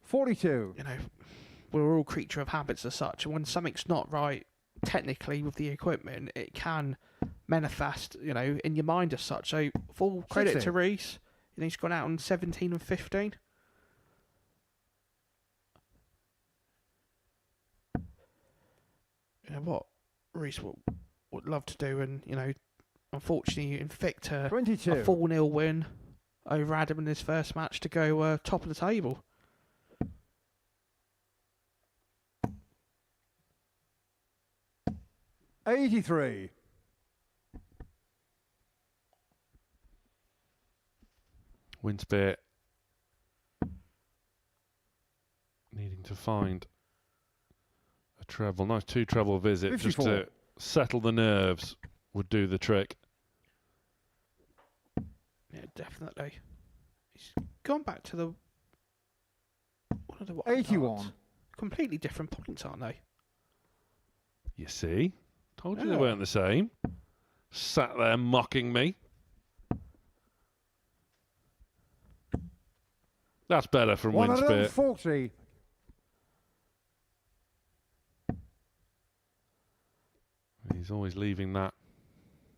42. You know, we're all creature of habits as such, and when something's not right technically with the equipment, it can manifest, you know, in your mind as such. So full credit 60. to Reece. You know, he's gone out on 17 and 15. You know what Reece would love to do, and you know, unfortunately inflict a 4-0 win over Adam in his first match to go top of the table. $83. Winspear needing to find a treble. Nice 2 treble visit 54. just to settle the nerves would do the trick. Yeah, definitely. He's gone back to the... What are the 81. cards? Completely different points, aren't they? You see? Told you they weren't the same. Sat there mocking me. That's better from Winspear. 140. He's always leaving that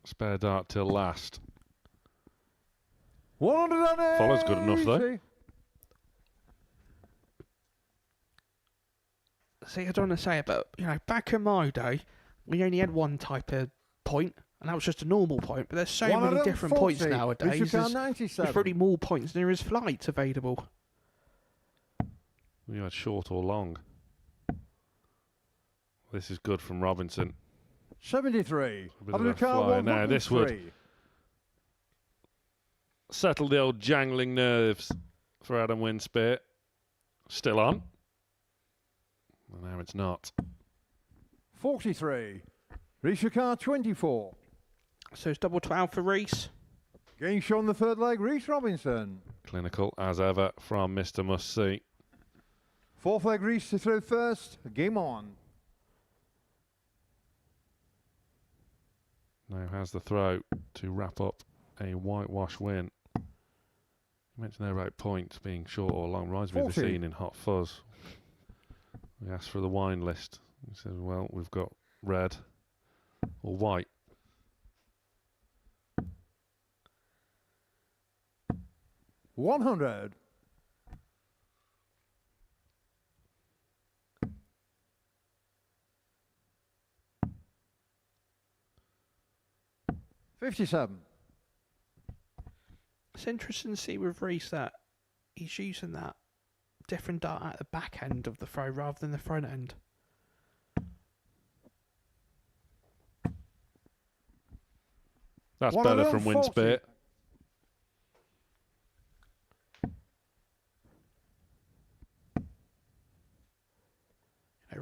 spare dart till last. 180. Follow's good enough though. See, I don't want to say it, but you know, back in my day, we only had one type of point, and that was just a normal point. But there's so many different points nowadays. There's probably more points than there is flights available. You had short or long. This is good from Robinson. 73. A bit of a flyer. Now this would settle the old jangling nerves for Adam Winspear. Still on. Well, now it's not. 43. Reece your car, 24. So it's double 12 for Reece. Getting shown the third leg, Reece Robinson. Clinical as ever from Mr. Must See. Fourth leg, Reece to throw first. Game on. Now has the throw to wrap up a whitewash win. mentioned there about points being short or long. Reminds me of the 40. scene in Hot Fuzz. We asked for the wine list. He said, well, we've got red or white. $100. $57. It's interesting to see with Reese that he's using that different dart at the back end of the throw rather than the front end. That's better from Winspear.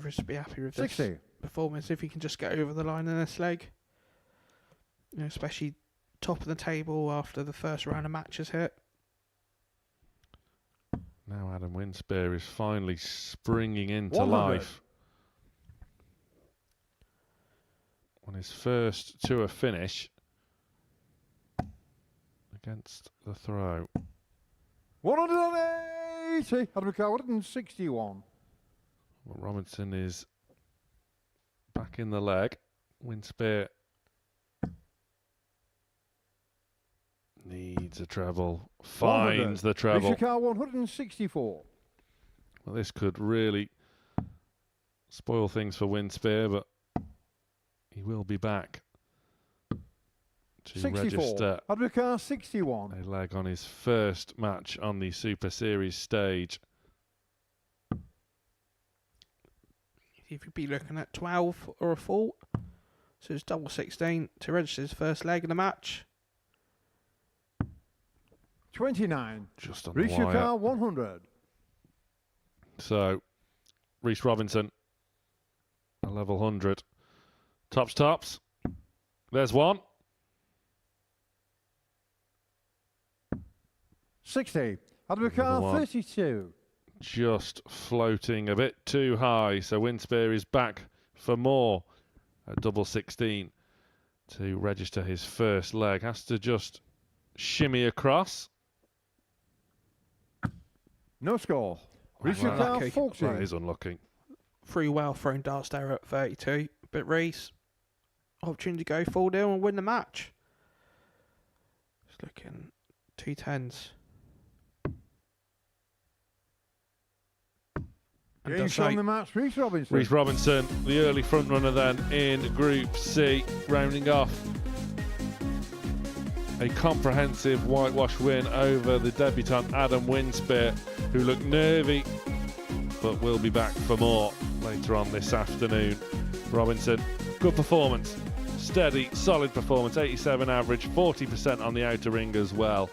Just be happy with 60. this performance if he can just get over the line in this leg. You know, especially top of the table after the first round of matches hit. Now Adam Winspear is finally springing into 100. life. On his first tour finish against the throw. 180. Adam Car 161. Well, Robinson is back in the leg. Winspear needs a treble. Finds the treble. Car 164. Well, this could really spoil things for Winspear, but he will be back to 64. register Adam Car 61. a leg on his first match on the Super Series stage. If you'd be looking at 12 or a fault, so it's double 16 to register his first leg in the match. 29. Just on the Reese wire. Car 100. So, Reese Robinson, a level 100. Tops. There's one. 60. Adam Car one. 32. Just floating a bit too high. So Winspear is back for more at double 16 to register his first leg. Has to just shimmy across. No score. Reese Well, Car unlucky. 40. That is unlucky. 3 well thrown darts there at 32. But Reese, opportunity to go full deal and win the match. Just looking 2 10s. And Games does on so. the match. Reese Robinson. Reese Robinson, the early front runner then in Group C, rounding off a comprehensive whitewash win over the debutant Adam Winspear, who looked nervy but will be back for more later on this afternoon. Robinson, good performance, steady, solid performance, 87 average, 40% on the outer ring as well.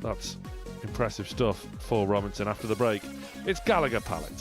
That's impressive stuff for Robinson. After the break, it's Gallagher Pallet.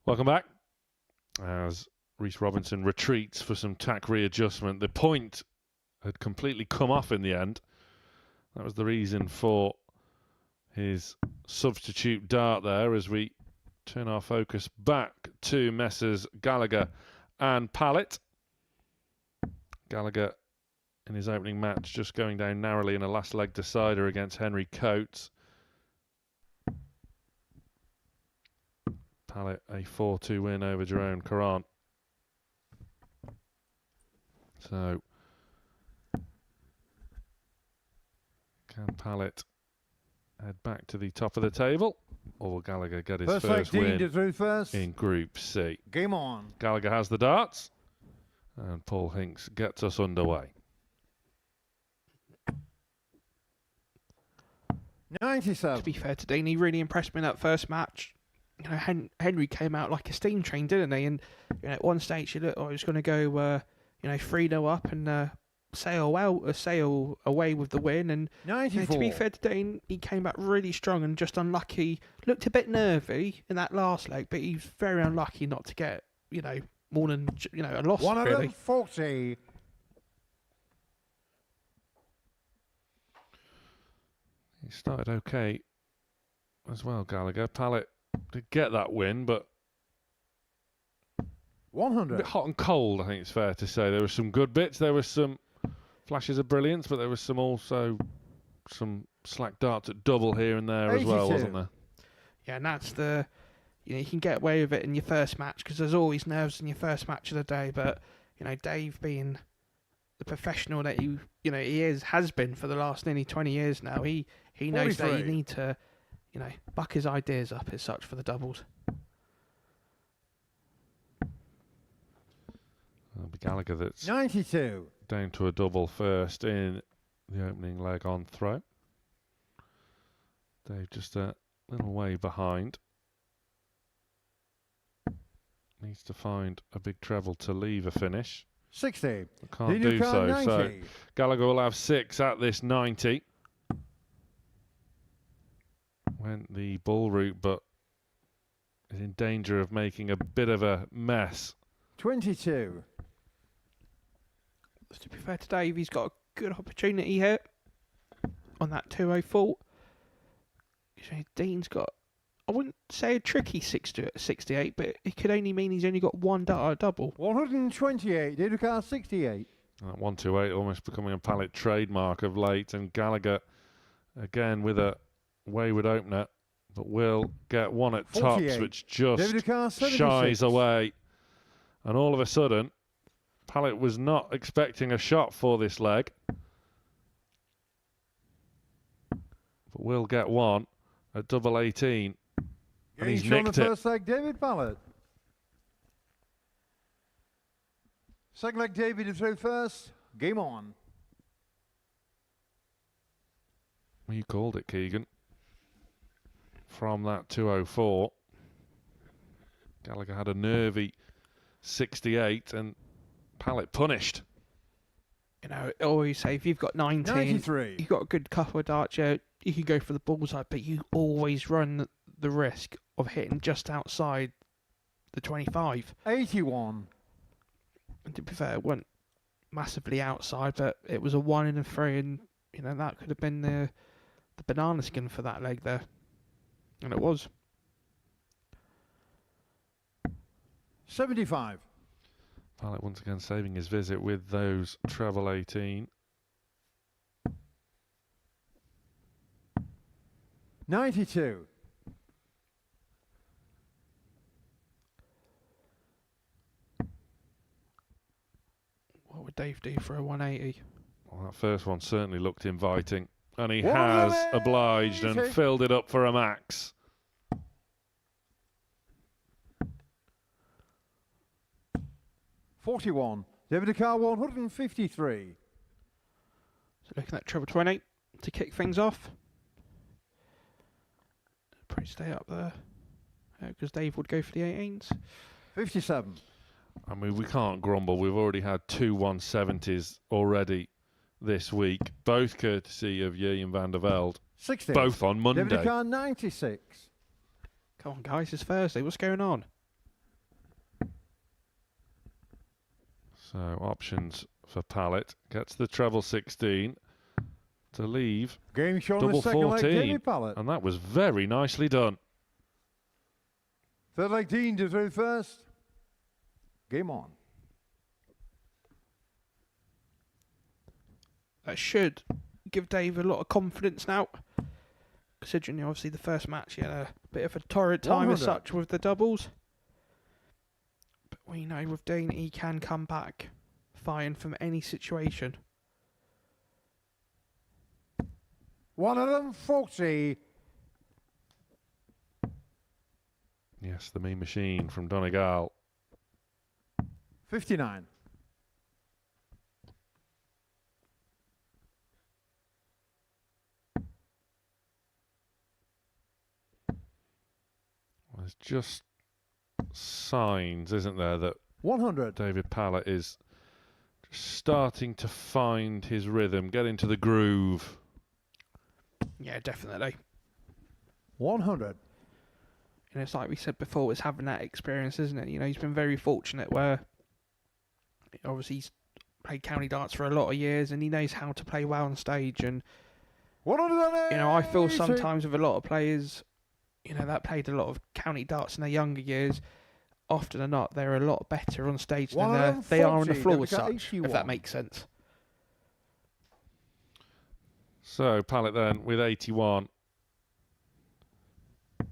Welcome back. As Reece Robinson retreats for some tack readjustment. The point had completely come off in the end. That was the reason for his substitute dart there as we turn our focus back to Messrs Gallagher and Pallet. Gallagher in his opening match just going down narrowly in a last leg decider against Henry Coates. Pallet a 4-2 win over Jerome Caron. So can Pallet head back to the top of the table, or will Gallagher get his first win in Group C? Game on. Gallagher has the darts, and Paul Hinks gets us underway. 97. To be fair to Dean, he really impressed me in that first match. You know, Henry came out like a steam train, didn't he? And you know, at one stage, he looked like he was going to go, 3-0 up and sail away with the win. And 94. To be fair to Dean, he came back really strong and just unlucky. Looked a bit nervy in that last leg, but he's very unlucky not to get, more than a loss. 140. Really. He started okay as well, Gallagher. Pallet did get that win, but 100. a bit hot and cold, I think it's fair to say. There were some good bits, there were some flashes of brilliance, but there was also some slack darts at double here and there 82. as well, wasn't there? Yeah, and that's you can get away with it in your first match because there's always nerves in your first match of the day. But Dave, being the professional that he has been for the last nearly 20 years now, he knows that you need to buck his ideas up as such for the doubles. It'll be Gallagher that's 92. down to a double first in the opening leg on throw. Dave just a little way behind. Needs to find a big treble to leave a finish. 60. Can't do so. So Gallagher will have 6 at this 90. Went the ball route, but is in danger of making a bit of a mess. 22. To be fair to Dave, he's got a good opportunity here on that 204. Dean's got, I wouldn't say a tricky 68, but it could only mean he's only got one dart at double. 128. Did car 68. That 128 almost becoming a Pallet trademark of late, and Gallagher again with a wayward opener, but will get one at tops, which just shies away. And all of a sudden, Pallet was not expecting a shot for this leg, but will get one at double 18, and he's nicked on the it. first leg, David Pallet. Second leg, David through first. Game on. You called it, Keegan. From that 204, Gallagher had a nervy 68, and Pallet punished. I always say if you've got 19, 93. you've got a good couple of darts, you can go for the bullseye, but you always run the risk of hitting just outside the 25. 81. And to be fair, it went massively outside, but it was a 1 in a 3, and that could have been the banana skin for that leg there. And it was. 75. Pallet once again saving his visit with those treble 18. 92. What would Dave do for a 180? Well, that first one certainly looked inviting, and he has obliged and filled it up for a max. $41. David Carr 153. So looking at treble 20 to kick things off. Probably stay up there because Dave would go for the 18s. 57. I mean, we can't grumble. We've already had 2 170s already this week, both courtesy of Jurjen van der Velde. 60. Both on Monday. David Carr 96. Come on, guys, it's Thursday. What's going on? So options for Pallet. Gets the treble 16 to leave Game shown double the second 14. leg, David Pallet. And that was very nicely done. Third leg, Dean to throw first. Game on. That should give Dave a lot of confidence now, considering obviously the first match he had a bit of a torrid time as 100. such with the doubles. But we know with Dean he can come back fine from any situation. 140. Yes, the mean machine from Donegal. 59. There's just signs, isn't there, that 100. David Pallet is starting to find his rhythm, get into the groove. Yeah, definitely. 100. And it's like we said before, it's having that experience, isn't it? You know, he's been very fortunate where obviously he's played county darts for a lot of years and he knows how to play well on stage. And, 180. you know, I feel sometimes with a lot of players, you know, that played a lot of county darts in their younger years, often or not, they're a lot better on stage than they are on the floor as such, if that makes sense. So Pallet then with 81. Oh,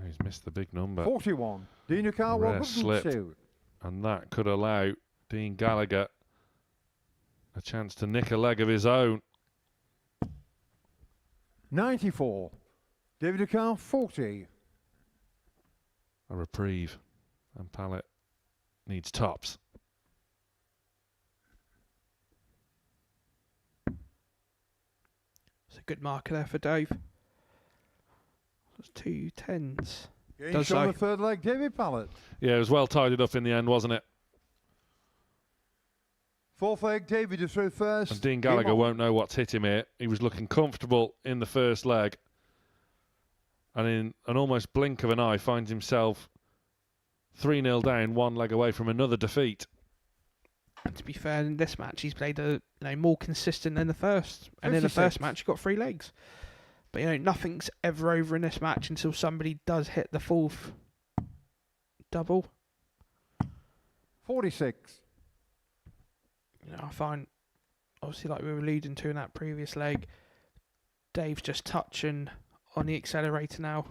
he's missed the big number. 41. Dean Car Rare slip. 102. And that could allow Dean Gallagher a chance to nick a leg of his own. 94. David Car 40. A reprieve. And Pallet needs tops. It's a good marker there for Dave. That's 2 10s. Game shown the third leg, David Pallet. Yeah, it was well tidied up in the end, wasn't it? Fourth leg, David to throw first. And Dean Gallagher won't know what's hit him here. He was looking comfortable in the first leg. And in an almost blink of an eye, finds himself 3-0 down, one leg away from another defeat. And to be fair, in this match, he's played more consistent than the first. And in the first match, he got 3 legs. But, you know, nothing's ever over in this match until somebody does hit the fourth double. 46. You know, I find, obviously, like we were alluding to in that previous leg, Dave's just touching on the accelerator now.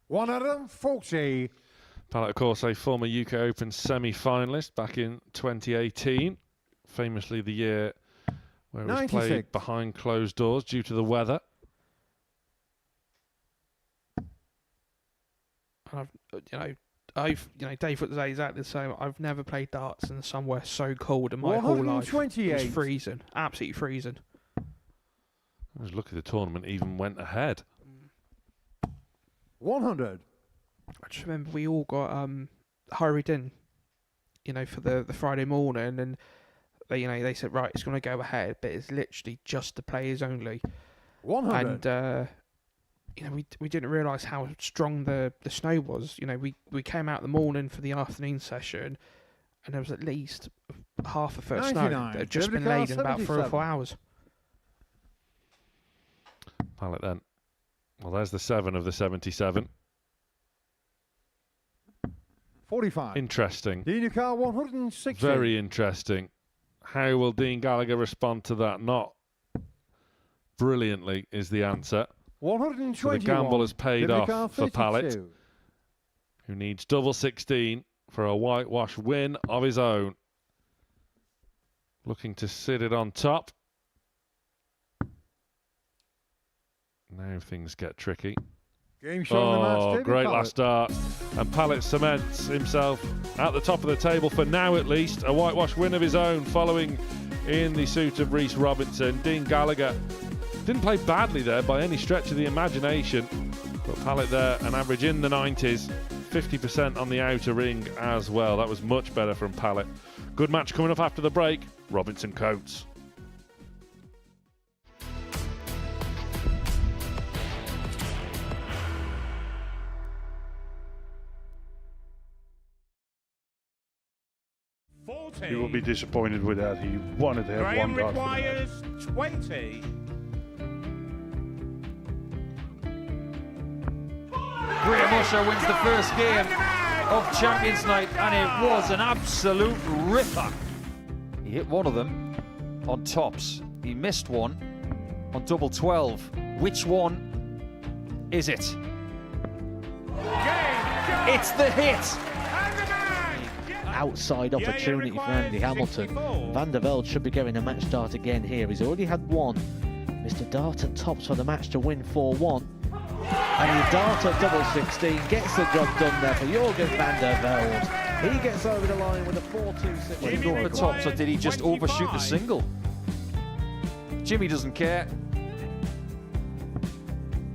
140. Pallet, of course, a former UK Open semi-finalist back in 2018. Famously the year where it was 96. played behind closed doors due to the weather. And Dave would say exactly the same. I've never played darts in somewhere so cold in my whole life. It was freezing, absolutely freezing. I was lucky the tournament even went ahead. 100. I just remember we all got hurried in, you know, for the Friday morning, and they said, right, it's going to go ahead, but it's literally just the players only. 100. And you know, we didn't realise how strong the snow was. You know, we came out the morning for the afternoon session, and there was at least half a foot of snow that had just been laid in about 3 or 4 hours. Pallet then. Well, there's the 7 of the 77. 45. Interesting. Dean Car 160. Very interesting. How will Dean Gallagher respond to that? Not brilliantly is the answer. 121. So the gamble has paid David off Car for 52. Pallet, who needs double 16 for a whitewash win of his own. Looking to sit it on top. Now things get tricky. Game shown the match, David great Pallet. last start. And Pallet cements himself at the top of the table for now at least. A whitewash win of his own following in the suit of Rhys Robinson. Dean Gallagher didn't play badly there by any stretch of the imagination. But Pallet there, an average in the 90s. 50% on the outer ring as well. That was much better from Pallet. Good match coming up after the break. Robinson Coates. He will be disappointed with that. He wanted to have one dart. requires 20. Graham Usher wins the first game of Champions Night, and it was an absolute ripper. He hit one of them on tops. He missed one on double 12. Which one is it? It's the hit! Outside opportunity for Andy Hamilton. Van der Velde should be getting a match start again here. He's already had one. Mr. Dart at tops for the match to win 4-1. And the Dart at double 16 gets the job done there for Jurgen van der Velde. He gets over the line with a 4-2-6. Did he go for tops, or did he just overshoot the single? Jimmy doesn't care.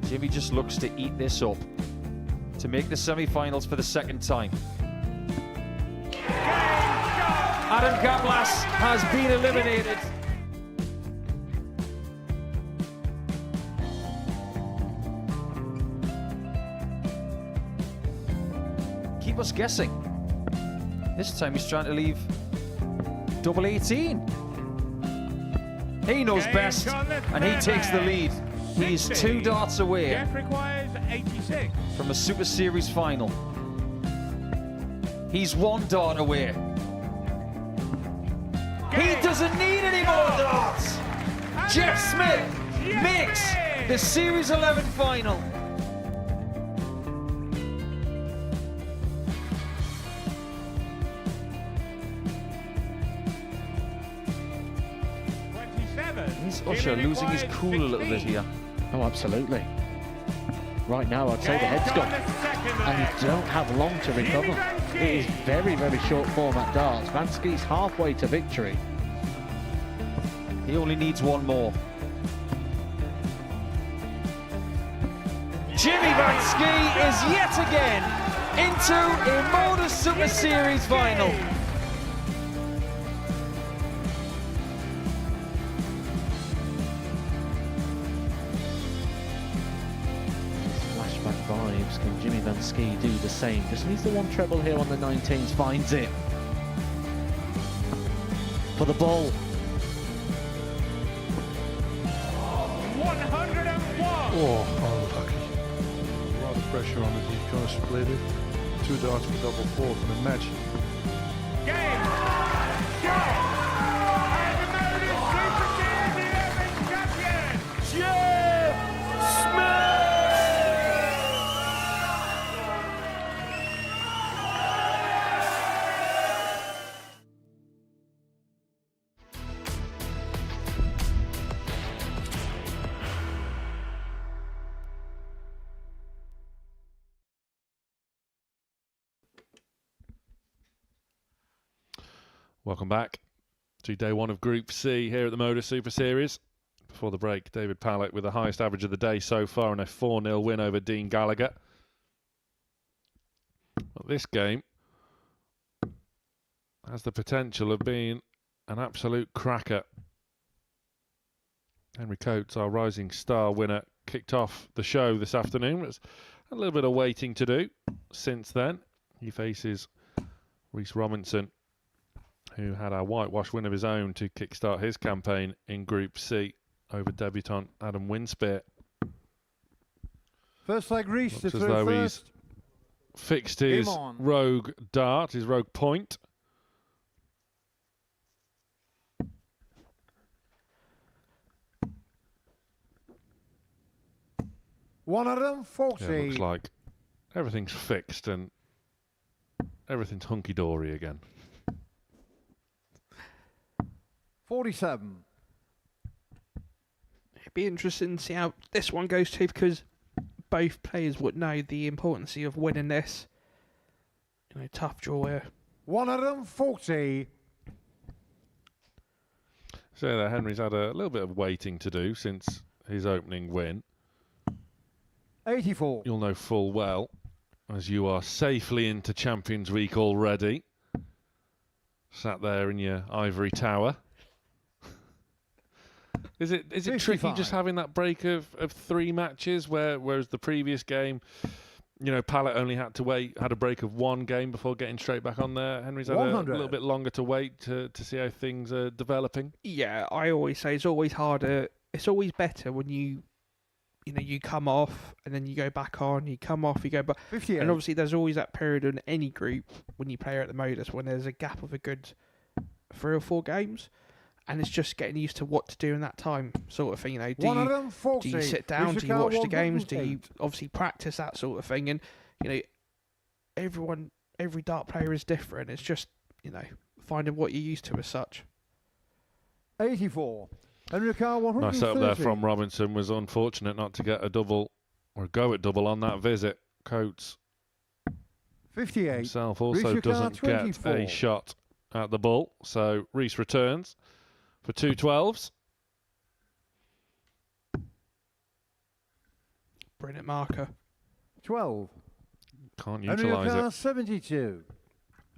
Jimmy just looks to eat this up to make the semi-finals for the second time. Adam Gablas has been eliminated. Keep us guessing. This time he's trying to leave double 18. He knows best, and he takes the lead. He's 2 darts away requires 86. from a Super Series final. He's 1 dart away. He doesn't need any more darts. Jeff Smith makes the Series 11 final. Is Usher losing his cool a little bit here? Oh, absolutely. Right now, I'd say the head's gone. And you don't have long to recover. It is very, very short format darts. Vansky's halfway to victory. He only needs one more. Jimmy Vansky is yet again into a Modus Super Series final. Flashback vibes. Can Jimmy Vansky do the same? Just needs the one treble here on the 19s. Finds it. For the ball. 101. Oh, unlucky. A lot of pressure on it. He's going to split it. 2 darts for double 4 for the match. Game. Go. And the Modus Super Series 11 champion, Jeff Smith. Welcome back to day 1 of Group C here at the Modus Super Series. Before the break, David Pallet with the highest average of the day so far and a 4-0 win over Dean Gallagher. Well, this game has the potential of being an absolute cracker. Henry Coates, our rising star winner, kicked off the show this afternoon. There's a little bit of waiting to do since then. He faces Rhys Robinson, who had a whitewash win of his own to kickstart his campaign in Group C over debutant Adam Winspear. First leg, Rhys. Looks as though he's fixed his rogue dart, his rogue point. One of them, 40. Yeah, looks like everything's fixed and everything's hunky-dory again. 47. It'd be interesting to see how this one goes too, because both players would know the importance of winning this. You know, tough draw here. One of them, 40. So there, Henry's had a little bit of waiting to do since his opening win. 84. You'll know full well, as you are safely into Champions Week already, sat there in your ivory tower. Is it 55. tricky just having that break of 3 matches, whereas the previous game you know, Pallet only had a break of one game before getting straight back on there. Henry's had a 100. little bit longer to wait to see how things are developing. Yeah, I always say it's always harder. It's always better when you come off and then you go back on. You come off, you go back. 58. And obviously, there's always that period in any group when you play at the Modus when there's a gap of a good 3 or 4 games, and it's just getting used to what to do in that time, sort of thing. You know, do you sit down? Do you watch the games? Do you obviously practice that sort of thing? And you know, every dart player is different. It's just, you know, finding what you're used to as such. 84. Henry Carr, 130. Nice up there from Robinson. Was unfortunate not to get a double or a go at double on that visit. Coates 58. himself also Reece doesn't Ricard, get 24. a shot at the ball. So Reece returns for 2 12s. Brilliant marker. 12. Can't Henry utilise Carr, it. 72.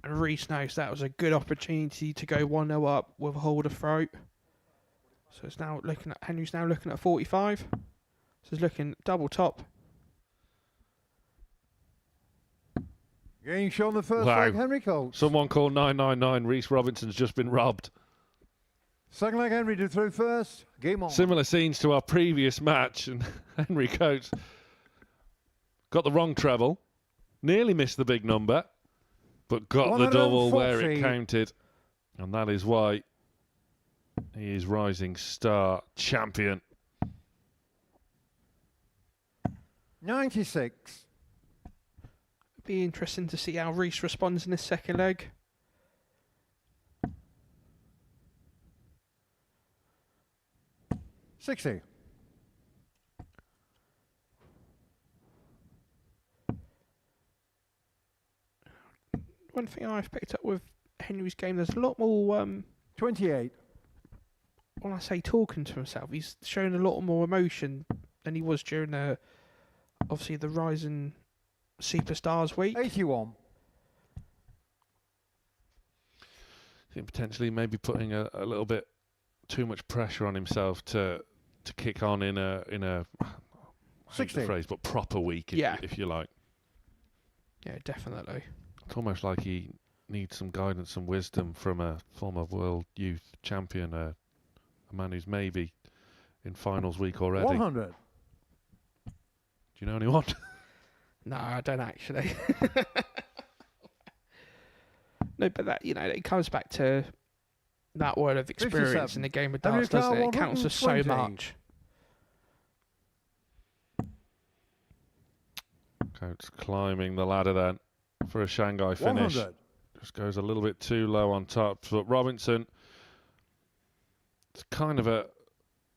And Reece knows that was a good opportunity to go 1-0 up with a hold of throat. So it's now looking at Henry's now looking at 45. So he's looking double top. Getting shown the first Wow. leg, Henry Coates. Someone called 999. Reece Robinson's just been robbed. Second leg, Henry did through first. Game on. Similar scenes to our previous match, and Henry Coates got the wrong treble, nearly missed the big number, but got the double where it 140. counted, and that is why he is Rising Star champion. 96. Be interesting to see how Reece responds in his second leg. $60. One thing I've picked up with Henry's game, there's a lot more 28. when I say talking to himself, he's shown a lot more emotion than he was during obviously the Rising Superstars week. 81. I think potentially maybe putting a little bit too much pressure on himself to kick on in a I hate 60. the phrase, but proper week, if you like. Yeah, definitely. It's almost like he needs some guidance and wisdom from a former world youth champion, a man who's maybe in finals week already. 100. Do you know anyone? No, I don't actually. No, but that, you know, it comes back to that word of experience 57. in the game of Henry darts, doesn't Carr, it? It counts for so 120. much. Coates climbing the ladder then for a Shanghai finish. 100. Just goes a little bit too low on top. But Robinson, it's kind of a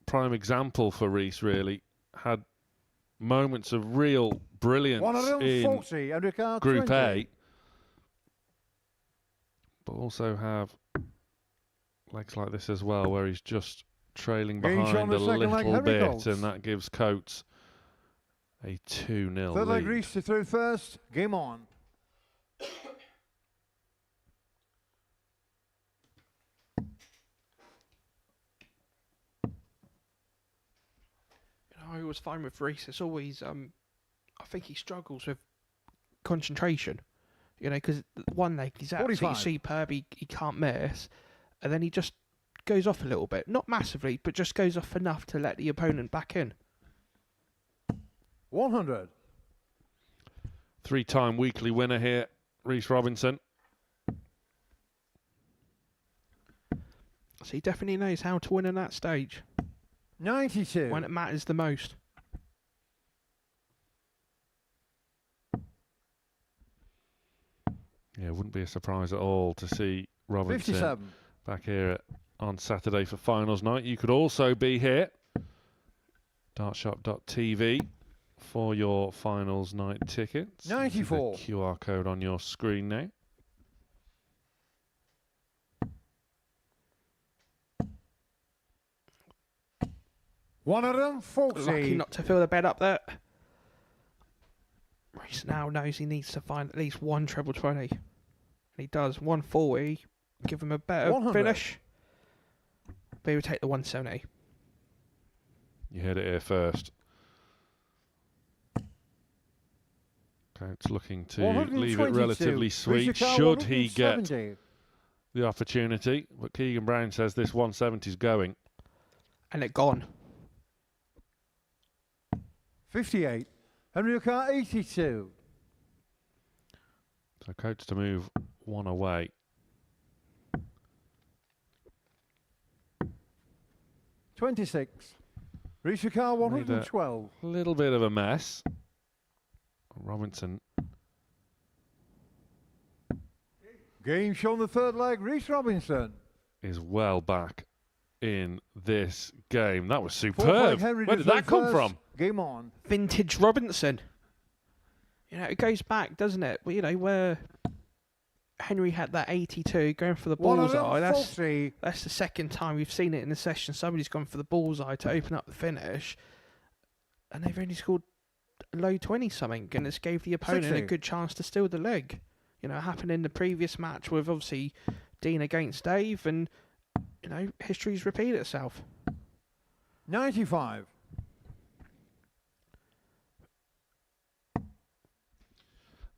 prime example for Reece, really. Had moments of real brilliance in 140. Henry Carr, Group 20. A, but also have legs like this as well, where he's just trailing Getting shown behind a the second leg, little Henry bit, Coates. and that gives Coates a 2-0 Third leg, lead. Reece through first. Game on. I always find with Reece, it's always, I think he struggles with concentration. You know, because one leg he's absolutely 45. superb, he can't miss, and then he just goes off a little bit. Not massively, but just goes off enough to let the opponent back in. 100. 3-time weekly winner here, Reece Robinson. So he definitely knows how to win in that stage 92. when it matters the most. Yeah, it wouldn't be a surprise at all to see Robinson 57. back here on Saturday for finals night. You could also be here, dartshop.tv, for your finals night tickets. 94. The QR code on your screen now. Lucky not to fill the bed up there. Reece now knows he needs to find at least one treble 20. And he does. 140. Give him a better 100. finish. But he would take the 170. You heard it here first. Coates looking to 122. leave it relatively sweet Rishikar, should he get 170. the opportunity. But Keegan Brown says this 170 is going. And it gone. 58. Henry O'Carr, 82. So Coates to move one away. $26. Rishikar, 112. A little bit of a mess. Robinson. Game shown the third leg. Reece Robinson Is well back in this game. That was Fourth leg, superb. Henry Where did that come first. from? Game on. Vintage Robinson. You know, it goes back, doesn't it? Well, you know, where Henry had that 82 going for the bullseye. That's the second time we've seen it in the session. Somebody's gone for the bullseye to open up the finish, and they've only scored a low 20 something, and it's gave the opponent 60. a good chance to steal the leg. You know, it happened in the previous match with obviously Dean against Dave, and you know, history's repeated itself. 95.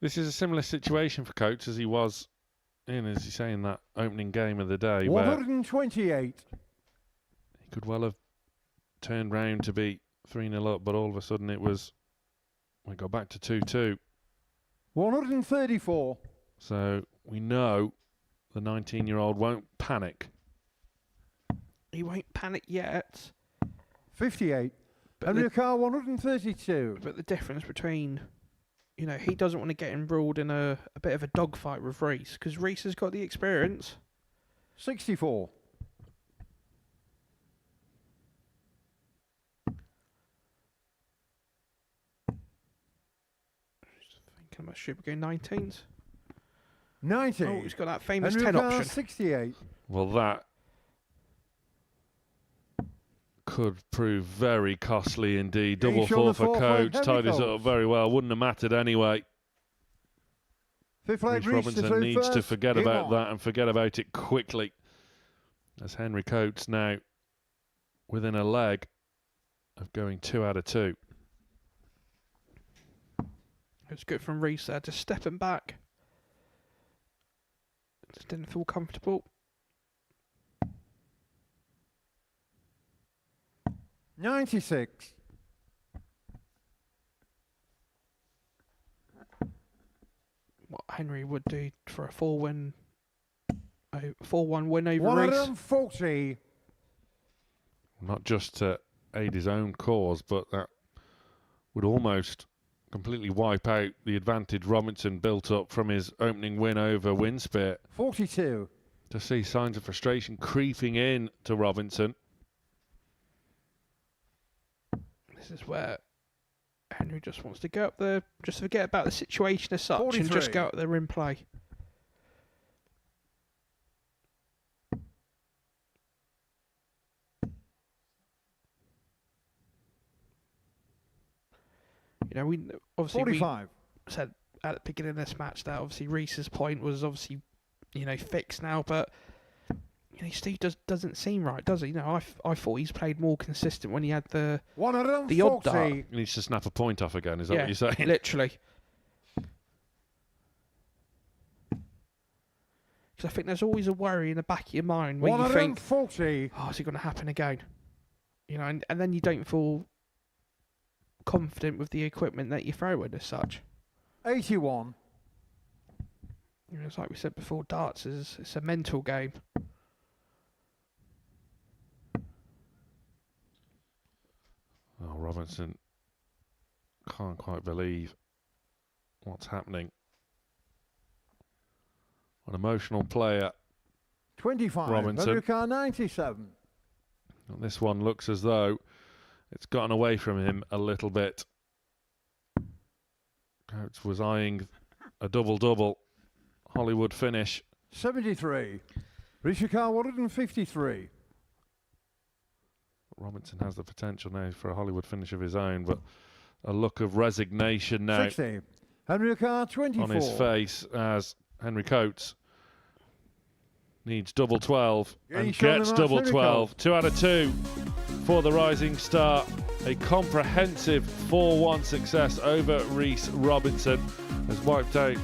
This is a similar situation for Coates as he was in, as you say, in that opening game of the day, where 128. he could well have turned round to be 3-0 up, but all of a sudden we got back to 2-2. 134. So we know the 19-year-old won't panic. He won't panic yet. 58. But Henry the- O'Carr, 132. But the difference between, you know, he doesn't want to get embroiled in a bit of a dogfight with Reece, because Reece has got the experience. 64. Thinking about should we go 19s? 90. Oh, he's got that famous Henry 10 O'Carr, option. 68. Well, that could prove very costly indeed. Yeah, Double he's shown four the for fourth Coates. leg, Tied Henry us up Coates. very well. Wouldn't have mattered anyway. Fifth leg, Reece Reece Robinson through needs to first. forget Game about on. that and forget about it quickly. As Henry Coates now within a leg of going 2 out of 2. It's good from Reece there, just stepping back. Just didn't feel comfortable. 96. What Henry would do for a 4-1 win over Reece. 140. Not just to aid his own cause, but that would almost completely wipe out the advantage Robinson built up from his opening win over Winspear. 42. To see signs of frustration creeping in to Robinson. This is where Henry just wants to go up there, just forget about the situation as such, and just 43. go up there and play. You know, we obviously 45. we said at the beginning of this match that obviously Reece's point was obviously, you know, fixed now, but you know, Steve doesn't seem right, does he? You know, I thought he's played more consistent when he had the odd dart. 140. He needs to snap a point off again, is that Yeah, what you're saying? literally. Because I think there's always a worry in the back of your mind where you think, 140. oh, is it going to happen again? You know, and then you don't feel confident with the equipment that you throw in as such. 81. You know, it's like we said before, darts it's a mental game. Oh, Robinson can't quite believe what's happening. An emotional player. 25. Robinson. Henry O'Carr, 97. And this one looks as though it's gotten away from him a little bit. Coates was eyeing a double-double Hollywood finish. 73. Rishikar, 153. Robinson has the potential now for a Hollywood finish of his own, but a look of resignation now 60. Henry O'Carr, 24. on his face as Henry Coates needs double 12 Yeah, and he's shown gets him double out, 12. 2 out of 2 for the rising star. a comprehensive 4-1 success over Reese Robinson. Has wiped out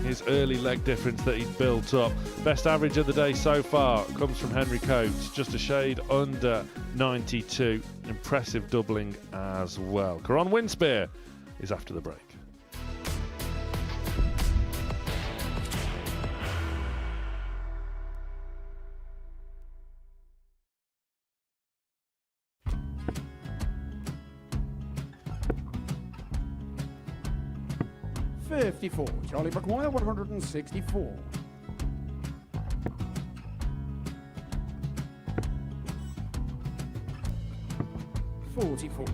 his early leg difference that he'd built up. Best average of the day so far comes from Henry Coates, just a shade under 92. Impressive doubling as well. Caron Winspear is after the break. $54. Charlie McGuire, 164. $44.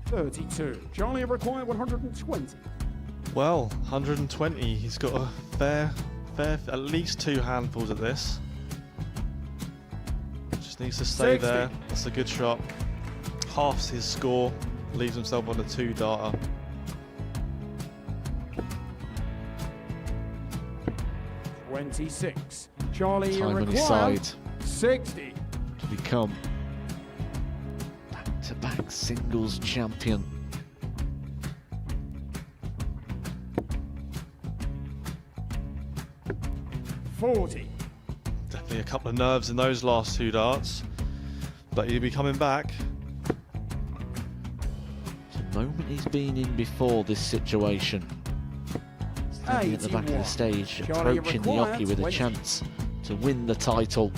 $32. Charlie McGuire, 120. Well, 120. He's got a fair, at least 2 handfuls at this. Just needs to stay 60. there. That's a good shot. Halves his score. Leaves himself on a 2-darter. $26. Charlie Time on his McGuire, side 60. to become back-to-back singles champion. $40. Definitely a couple of nerves in those last 2 darts. But he'll be coming back. The moment he's been in before this situation. Standing at the back of the 81. stage, Charlie approaching the McGuire, Oki with a 20. chance to win the title.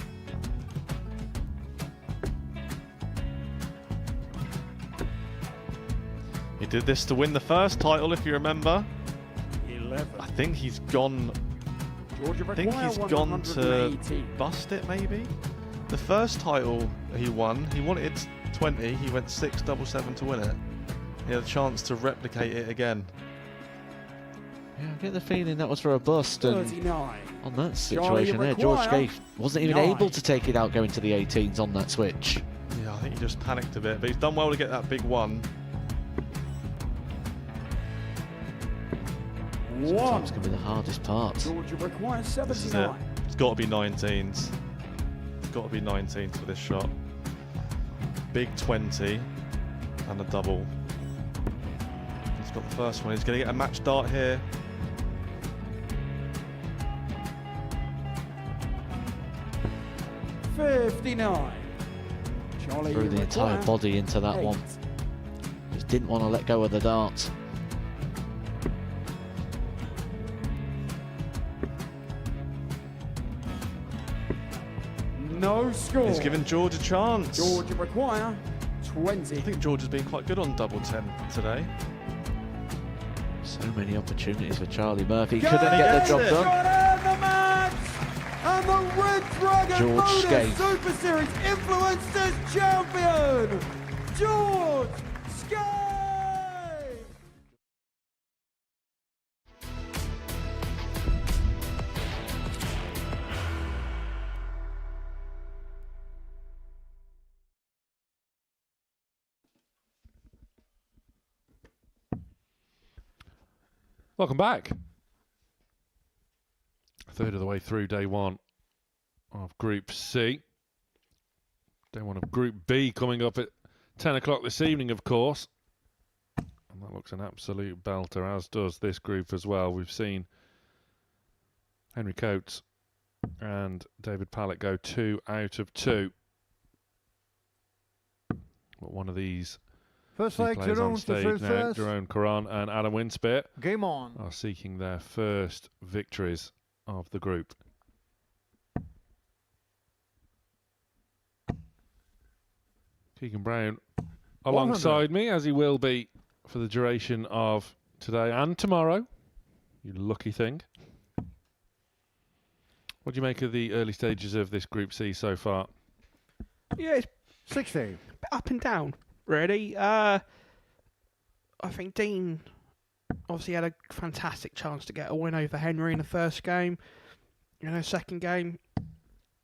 He did this to win the first title, if you remember. 11. I think he's gone. Georgia I think McGuire, he's gone to 118. bust it, maybe. The first title he won, he wanted 20. He went 6-7-7 to win it. He had a chance to replicate it again. Yeah, I get the feeling that was for a bust, and 39. on that situation there, George McGuire, Gay wasn't even 9. able to take it out going to the 18s on that switch. Yeah, I think he just panicked a bit, but he's done well to get that big one. Sometimes can be the hardest part. Georgia McGuire, This is it. 79. It's got to be 19s. It's got to be 19s for this shot. Big 20 and a double. He's got the first one. He's going to get a match dart here. $59. Charlie Threw the entire McGuire, body into that 8. one. Just didn't want to let go of the dart. No score. He's given George a chance. Georgia McGuire, 20. I think George has been quite good on double 10 today. So many opportunities for Charlie Murphy. Gallagher Couldn't get the job got done. out of the match, and the Red Dragon George Modus Skate. Super Series Influencers Champion, George Skate. Welcome back. A third of the way through day 1 of Group C. Day 1 of Group B coming up at 10 o'clock this evening, of course. And that looks an absolute belter, as does this group as well. We've seen Henry Coates and David Pallet go 2 out of 2. But one of these First two leg, players Caron on to stage throw now, first. Jerome Caron and Adam Winspear, Game on. are seeking their first victories of the group. Keegan Brown alongside me, as he will be for the duration of today and tomorrow. You lucky thing. What do you make of the early stages of this Group C so far? Yeah, it's 60. a bit up and down, really. I think Dean obviously had a fantastic chance to get a win over Henry in the first game. You know, second game,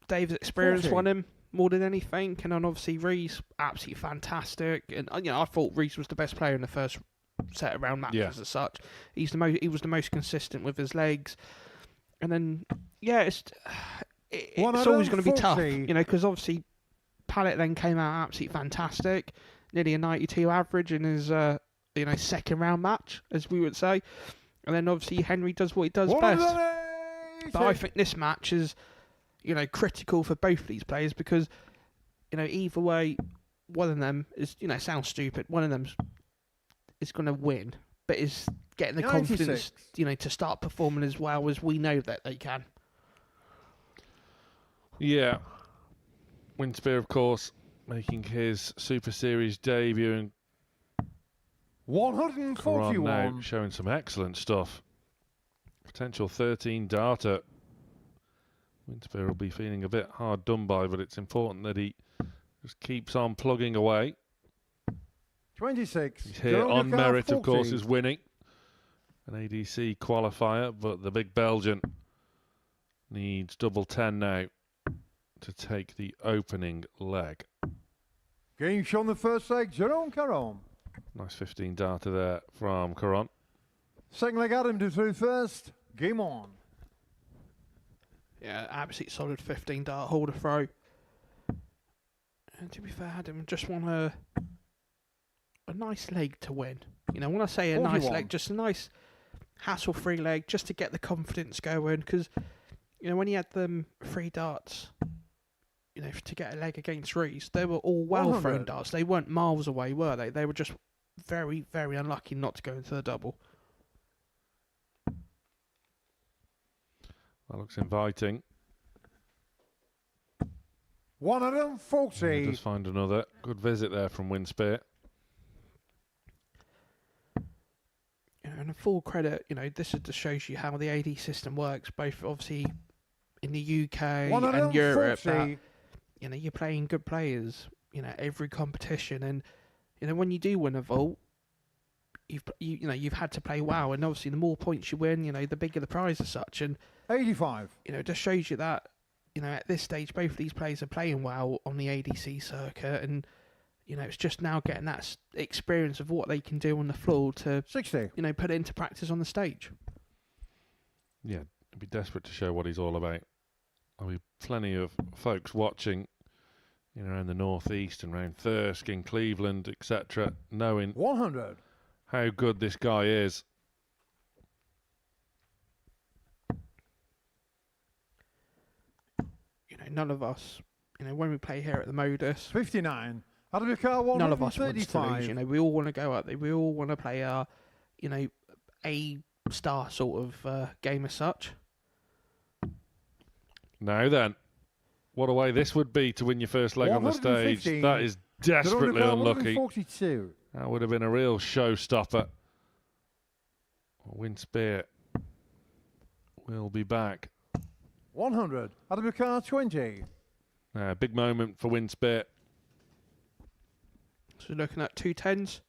Dave's experience 40. won him more than anything. And then obviously Reese, absolutely fantastic. And, you know, I thought Reese was the best player in the first set around matches as such. He was the most consistent with his legs, and then it's always going to be tough, because obviously Pallet then came out absolutely fantastic, nearly a 92 average in his second round match, as we would say, and then obviously Henry does what he does best. But I think this match is critical for both of these players, because either way, one of them is sounds stupid, one of them is going to win, but is getting the 96. confidence to start performing as well as we know that they can. Yeah. Winspear, of course, making his Super Series debut, and 141. now showing some excellent stuff. Potential 13 darter. Winspear will be feeling a bit hard done by, but it's important that he just keeps on plugging away. 26. He's here on merit, of course, is winning an ADC qualifier, but the big Belgian needs double 10 now to take the opening leg. Game shown the first leg, Caron. Nice 15 darter there from Caron. Second leg, Adam to through first. Game on. Yeah, absolute solid 15 dart holder throw. And to be fair, Adam just want a nice leg to win. When I say a nice leg, just a nice hassle-free leg, just to get the confidence going. Because when he had them 3 darts, to get a leg against Reese, they were all well-thrown darts. They weren't miles away, were they? They were just very, very unlucky not to go into the double. That looks inviting. 140. Just find another good visit there from Winspear. And a full credit, this just shows you how the AD system works, both obviously in the UK and Europe. That, you're playing good players, every competition, and when you do win a vault, you've had to play well, and obviously the more points you win, the bigger the prize as such. And 85. It just shows you that at this stage both of these players are playing well on the ADC circuit, and it's just now getting that experience of what they can do on the floor to 60. Put it into practice on the stage. Yeah, he'd be desperate to show what he's all about. There'll be plenty of folks watching, around the northeast and around Thirsk in Cleveland, etc., knowing 100. How good this guy is. None of us, when we play here at the Modus, 59. Out of your car, none of us wants to lose. We all want to go up there. We all want to play our, A star sort of game as such. Now then, what a way this would be to win your first leg on the stage. That is desperately unlucky. 42. That would have been a real showstopper. Winspear will be back. 100. Out of your car, 20. Big moment for Winspear. So we're looking at 2 10s,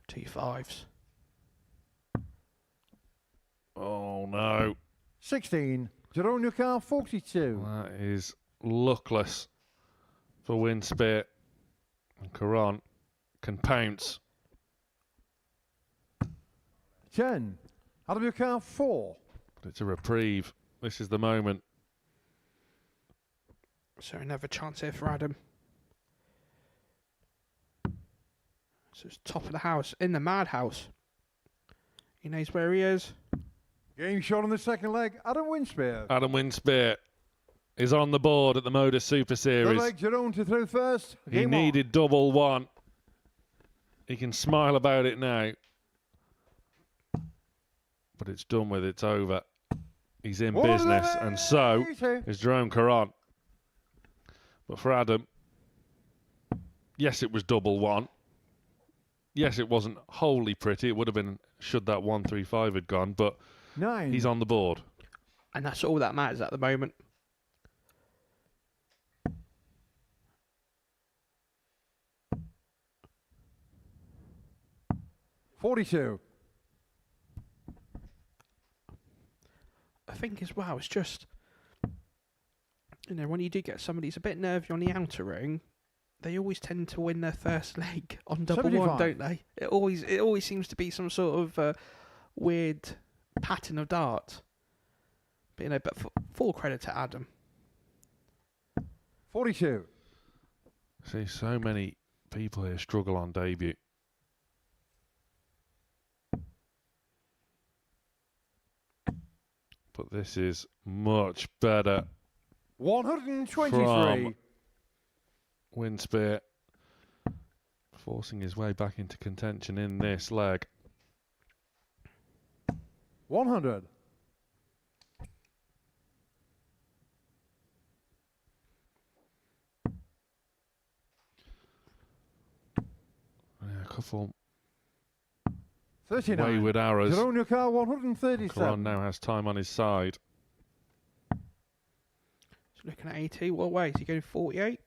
2 5s. Oh no. 16. Jerome your car, 42. That is luckless for Winspear. And Caron can pounce. 10. Out of your car, 4. But it's a reprieve. This is the moment. So another chance here for Adam. So it's top of the house, in the madhouse. He knows where he is. Game shot on the second leg, Adam Winspear. Adam Winspear is on the board at the Modus Super Series. The leg, Jerome to throw first. He needed double 1. He can smile about it now. But it's done with, it's over. He's in business, and so is Jerome Caron. But for Adam, yes, it was double 1. Yes, it wasn't wholly pretty. It would have been should that 135 had gone, but 9. He's on the board. And that's all that matters at the moment. $42. I think as well, it's just, when you do get somebody who's a bit nervy on the outer ring, they always tend to win their first leg on double 75. one, don't they? It always seems to be some sort of weird pattern of dart. But but full credit to Adam. 42. See, so many people here struggle on debut. But this is much better. 123. From Winspear, forcing his way back into contention in this leg. 100. A couple 39. wayward arrows. Jerome Car 137. Caron now has time on his side. So looking at 80, what way is he going? 48?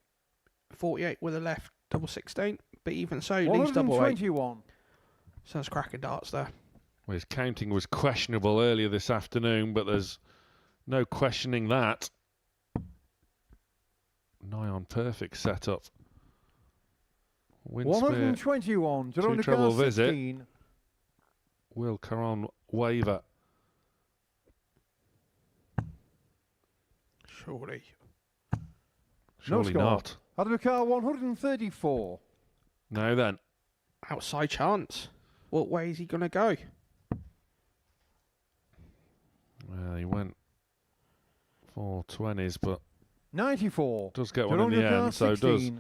48 with a left double 16, but even so, leaves double 8. 121. So that's cracking darts there. Well, his counting was questionable earlier this afternoon, but there's no questioning that. Nigh on perfect setup. Winspear, 121. two Jerome treble Car visit. 16. Will Caron waver? Surely. Surely score. not. Adam Car 134. No then. Outside chance. What way is he going to go? Well, he went 420s, but 94. does get one in the end, so does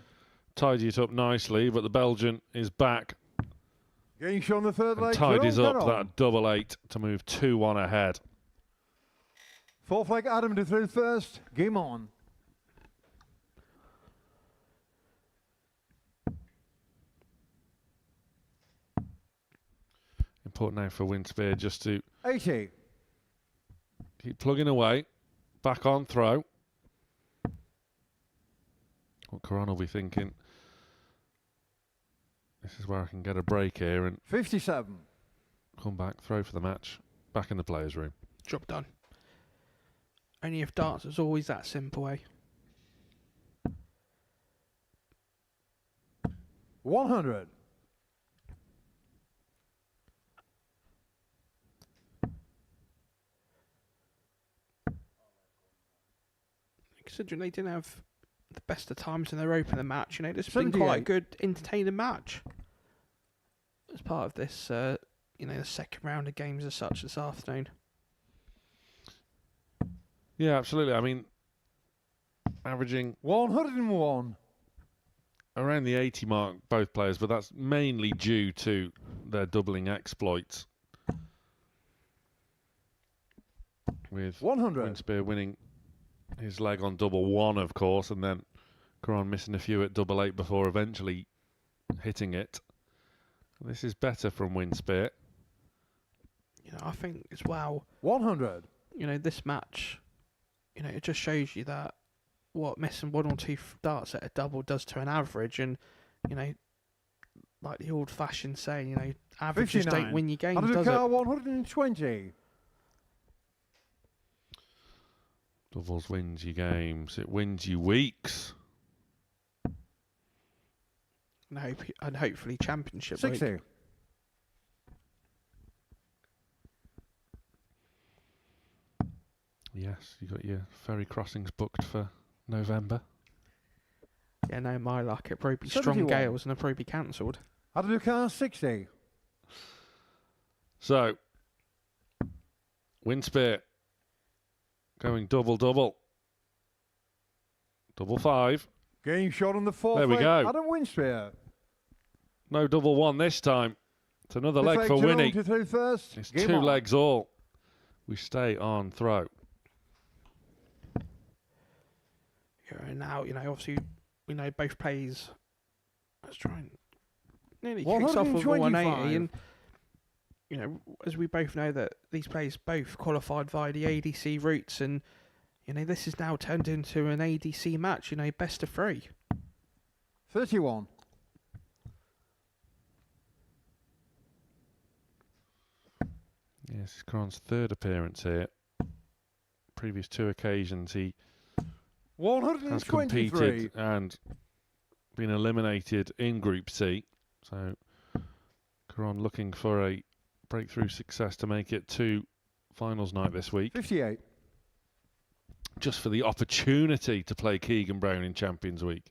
tidy it up nicely, but the Belgian is back Getting shown the third and leg. tidies Jerome up Caron. that double 8 to move 2-1 ahead. Fourth leg, Adam to throw first. Game on. Important now for Winspear just to 80. keep plugging away. Back on throw. What Caron will be thinking, this is where I can get a break here and 57. come back, throw for the match, back in the players' room. Job done. Only if darts is always that simple, eh? 100. Considering they didn't have the best of times in their opener match, it's been quite a 78. good, entertaining match as part of this, the second round of games as such this afternoon. Yeah, absolutely. I mean, averaging 101. around the 80 mark, both players, but that's mainly due to their doubling exploits. With 100. Winspear winning his leg on double 1, of course, and then Caron missing a few at double 8 before eventually hitting it. This is better from Winspear. I think as well, 100. This match, it just shows you that what missing one or two darts at a double does to an average, and like the old-fashioned saying, averages 59. don't win your games, Adam does Car it? 120. Doubles wins you games. It wins you weeks. And hopefully championship 60. week. Yes, you got your ferry crossings booked for November. Yeah, no, my luck. It'll probably be 71. strong gales and it'll probably be cancelled. Adam Car 60. So, Winspear going double. Double 5. Getting shot on the fourth There we leg. go. Adam Winspear. No double 1 this time. It's another leg for Jerome Winnie. to throw first. It's Game 2 on. legs all. We stay on throw. Yeah, now, obviously, we know both plays. Let's try and nearly kicks off with 180. And, as we both know that these players both qualified via the ADC routes, and, this is now turned into an ADC match, best of 3. 31. Yes, it's Caron's 3rd appearance here. Previous 2 occasions he has 123. competed and been eliminated in Group C. So Caron looking for a breakthrough success to make it to finals night this week. 58. Just for the opportunity to play Keegan Brown in Champions Week.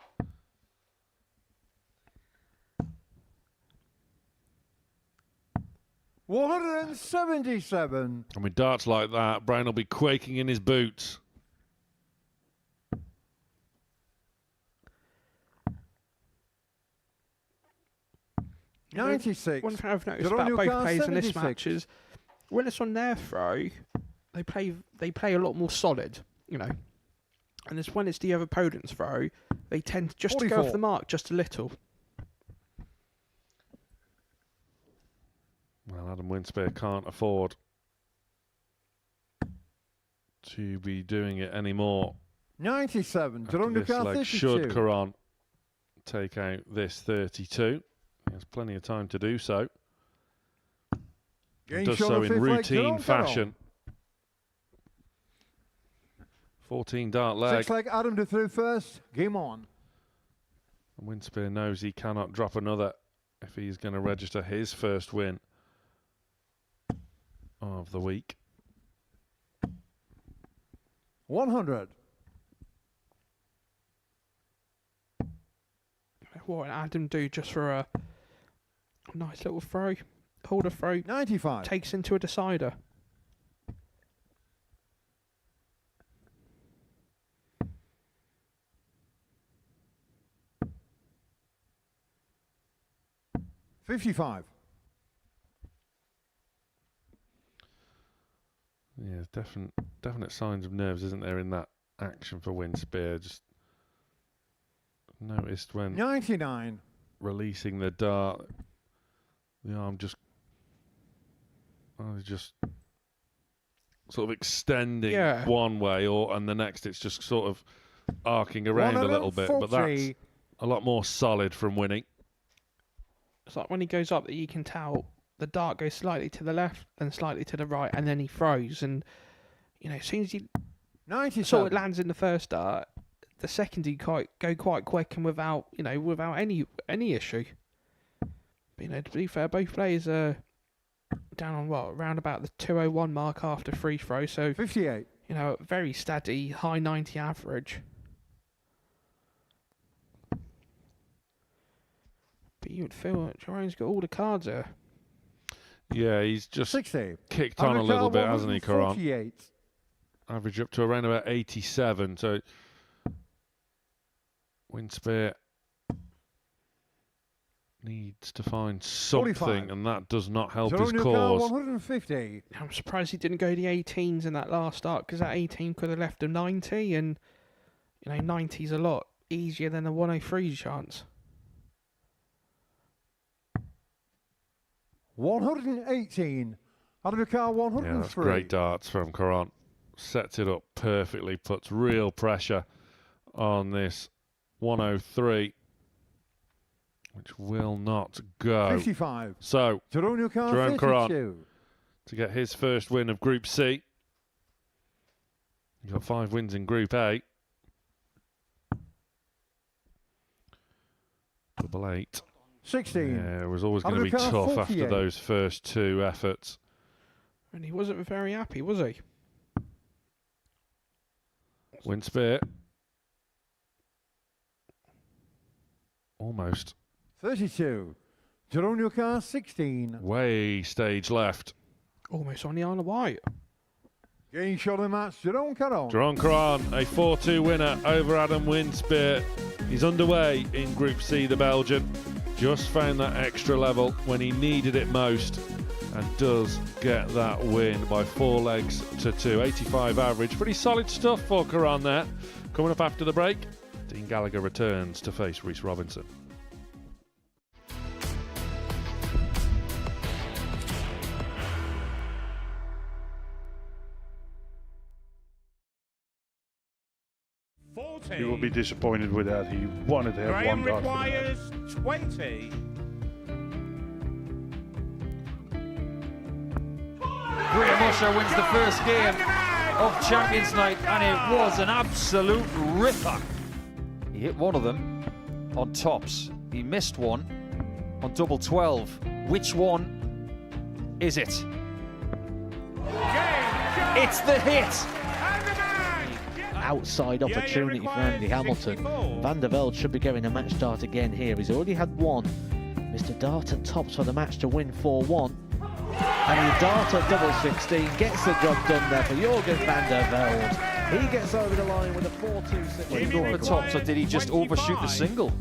$177. And with darts like that, Brown will be quaking in his boots. $96. One thing I've noticed about both players in this match is when it's on their throw, they play a lot more solid, you know. And it's when it's the other opponent's throw, they tend just to go off the mark just a little. Well, Adam Winspear can't afford to be doing it anymore. 97. This leg should Caron take out this 32. He has plenty of time to do so. He does so in routine fashion. 14 dart leg. 6 leg, Adam to through first. Game on. And Winspear knows he cannot drop another if he's going to register his first win of the week. 100. What did Adam do just for a nice little throw? Hold a throw. 95. Takes into a decider. $55. Yeah, definite signs of nerves, isn't there, in that action for Winspear? Just noticed when 99. Releasing the dart, the arm just sort of extending one way, and the next it's just sort of arcing around a little bit. But that's a lot more solid from Winnie. It's like when he goes up that you can tell the dart goes slightly to the left and slightly to the right, and then he throws. And you know, as soon as he sort of lands in the first dart, the second he go quite quick and without any issue. But, you know, to be fair, both players are down on around about the 201 mark after free throw. So 58. You know, very steady, high 90 average. But you would feel that Caron's got all the cards there. Yeah, he's just 60. Kicked on a little bit, hasn't he, Caron? 48. Average up to around about 87. So Winspear needs to find something, 45. and that does not help his cause. 150. I'm surprised he didn't go the 18s in that last start, because that 18 could have left him 90, and you know, 90's a lot easier than a 103 chance. 118. Out of car 103. Yeah, that's great darts from Caron. Sets it up perfectly, puts real pressure on this 103, which will not go. 55. So, Jerome Caron to get his first win of Group C. He got 5 wins in Group A. Double 8. 16. Yeah, it was always going to be tough 48. after those first 2 efforts. And he wasn't very happy, was he? Winspear. Almost. 32. Jerome Newcar 16. Way stage left. Almost on the Isle of Wight. Game shot of match, Jerome Caron. Jerome Caron, a 4-2 winner over Adam Winspear. He's underway in Group C, the Belgian. Just found that extra level when he needed it most, and does get that win by 4 legs to 2. 85 average. Pretty solid stuff for Caron there. Coming up after the break, Dean Gallagher returns to face Rhys Robinson. He will be disappointed with that. He wanted to have Graham one dart. requires 20. Graham Usher wins the first game of Champions Night, and it was an absolute ripper. He hit one of them on tops. He missed one on double 12. Which one is it? It's the hit! Outside opportunity for Andy Hamilton. Van der Velde should be getting a match start again here. He's already had one. Mr. Dart tops for the match to win 4-1. And the Dart at double 16 gets the job done there for Jurgen van der Velde. He gets over the line with a 4-2-6. Did he go for tops or did he just overshoot the single?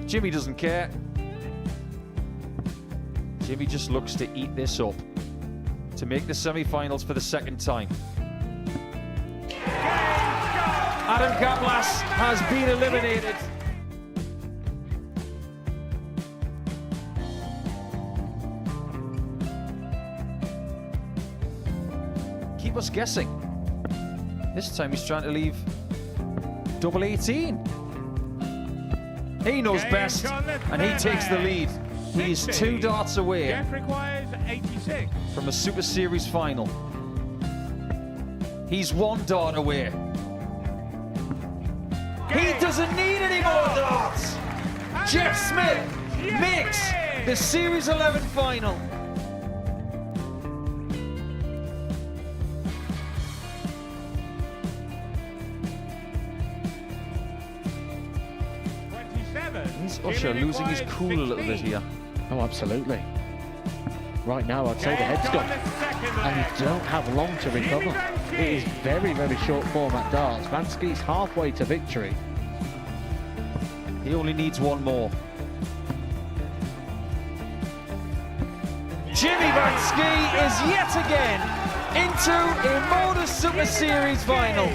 Jimmy doesn't care. Jimmy just looks to eat this up to make the semi-finals for the second time. Adam Kaplas has been eliminated. Keep us guessing. This time he's trying to leave double 18. He knows best, and he takes the lead. He is 2 darts away from a Super Series final. He's 1 dart away. He doesn't need any more darts. Jeff Smith makes the Series 11 final. Is Usher losing his cool a little bit here? Oh, absolutely. Right now, I'd say the head's gone. And you don't have long to recover. It is very, very short format darts. Vansky's halfway to victory. He only needs one more. Jimmy Vansky is yet again into a Modus Super Series final.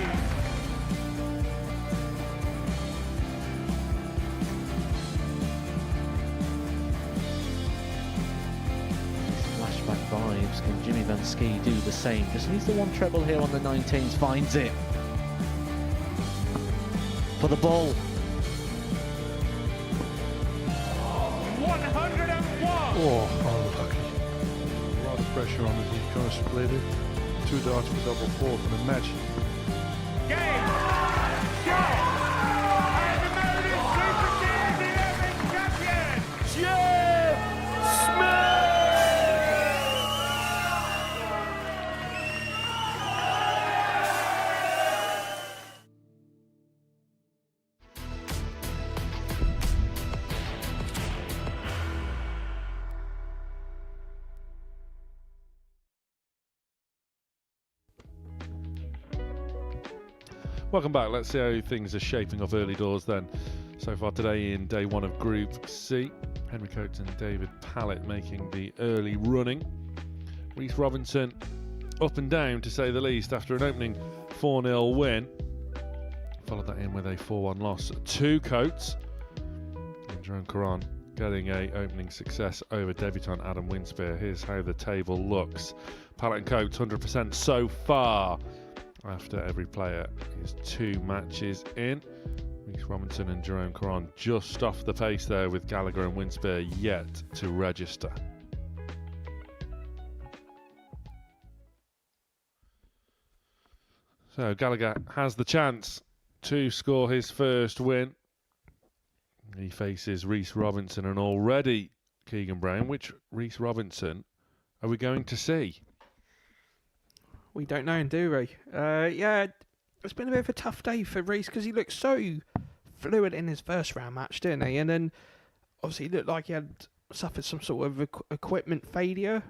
Flashback vibes. Can Jimmy Vansky do the same? Just needs the one treble here on the 19s. Finds it. For the ball. 101! Oh, unlucky. A lot of pressure on it. He's going to split it. 2 darts for double 4 for the match. Game! Go! And the Modus Super Series 11 champion, Jeff Smith! Welcome back. Let's see how things are shaping up early doors then. So far today in day 1 of Group C, Henry Coates and David Pallet making the early running. Reece Robinson up and down to say the least after an opening 4-0 win. Followed that in with a 4-1 loss to Coates. And Jerome Caron getting a opening success over debutant Adam Winspear. Here's how the table looks. Pallet and Coates 100% so far. After every player is 2 matches in. Reece Robinson and Jerome Caron just off the pace there with Gallagher and Winspear yet to register. So Gallagher has the chance to score his first win. He faces Reece Robinson and already Keegan Brown. Which Reece Robinson are we going to see? We don't know, do we? Yeah, it's been a bit of a tough day for Reece because he looked so fluid in his first round match, didn't he? And then obviously it looked like he had suffered some sort of equipment failure.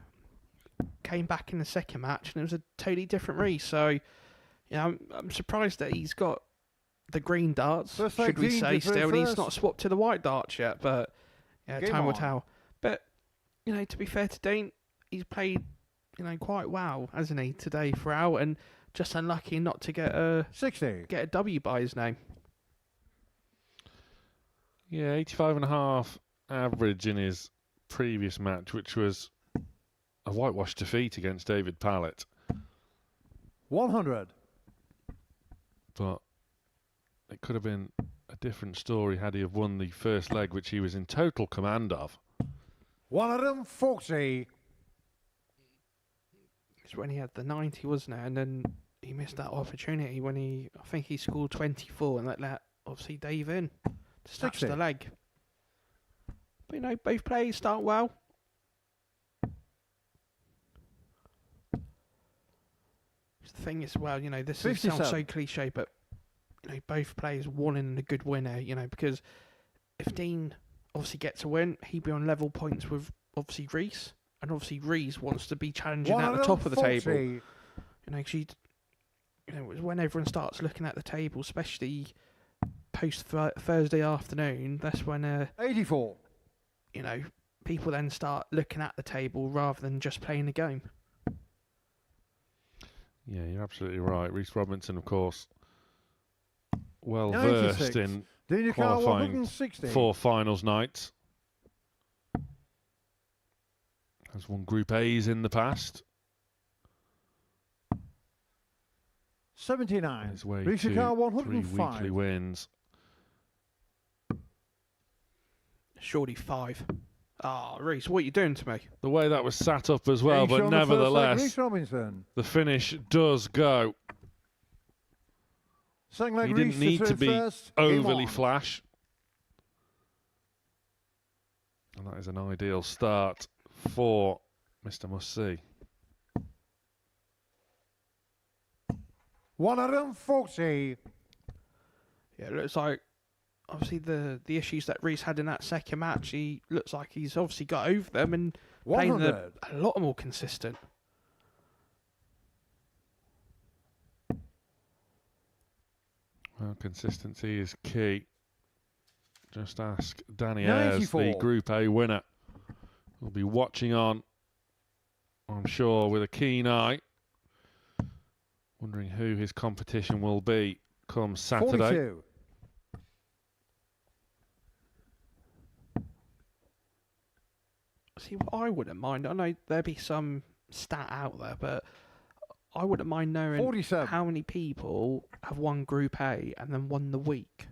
Came back in the second match and it was a totally different Reece. So, you know, I'm surprised that he's got the green darts, should we say, still. And he's not swapped to the white darts yet, but yeah, time will tell. But, you know, to be fair to Dane, he's played, you know, quite well, hasn't he, today throughout, and just unlucky not to get a 60. Get a W by his name. Yeah, 85.5 average in his previous match, which was a whitewash defeat against David Pallet. 100. But it could have been a different story had he have won the first leg, which he was in total command of. 140. It's when he had the 90, wasn't it? And then he missed that opportunity when I think he scored 24 and let obviously Dave in. Snaps the leg. But, you know, both players start well. The thing is, well, you know, this sounds so cliche, but, you know, both players wanting a good winner, you know, because if Dean obviously gets a win, he'd be on level points with, obviously, Reese. And obviously, Reese wants to be challenging at the top of the table. You know, because you know, when everyone starts looking at the table, especially post Thursday afternoon, that's when 84. You know, people then start looking at the table rather than just playing the game. Yeah, you're absolutely right. Reese Robinson, of course, well versed in qualifying for finals nights. Has won Group A's in the past. 79. His way Reese to 3 105. weekly wins. Surely 5. Ah, Reese, what are you doing to me? The way that was sat up as well, but nevertheless, the finish does go. He didn't need to be overly flash. And that is an ideal start for Mr. Must-See. 140. Yeah, it looks like obviously the issues that Reese had in that second match, he looks like he's obviously got over them and playing a lot more consistent. Well, consistency is key. Just ask Danny Ayres, the Group A winner. We'll be watching on, I'm sure, with a keen eye. Wondering who his competition will be come Saturday. 42. See, what I wouldn't mind, I know there'd be some stat out there, but I wouldn't mind knowing 47. how many people have won Group A and then won the week.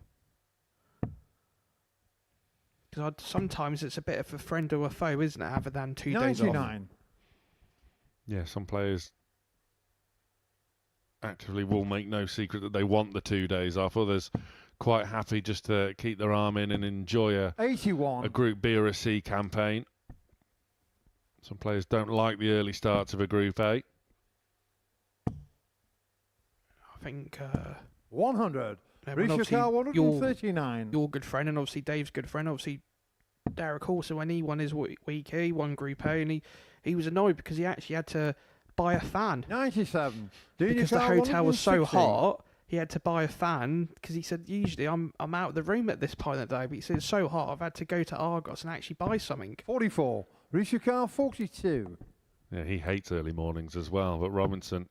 Because sometimes it's a bit of a friend or a foe, isn't it, other than 2 days off. 99. Yeah, some players actively will make no secret that they want the 2 days off. Others quite happy just to keep their arm in and enjoy a 81. A Group B or a C campaign. Some players don't like the early starts of a Group A. I think 100. Reese obviously 139. Your good friend, and obviously Dave's good friend, obviously Derek also, when he won his week, he won Group A, and he was annoyed because he actually had to buy a fan. 97. Because the hotel was so hot, he had to buy a fan because he said, usually I'm out of the room at this point of the day, but he said it's so hot I've had to go to Argos and actually buy something. 44. Reese 42. Yeah, he hates early mornings as well, but Robinson,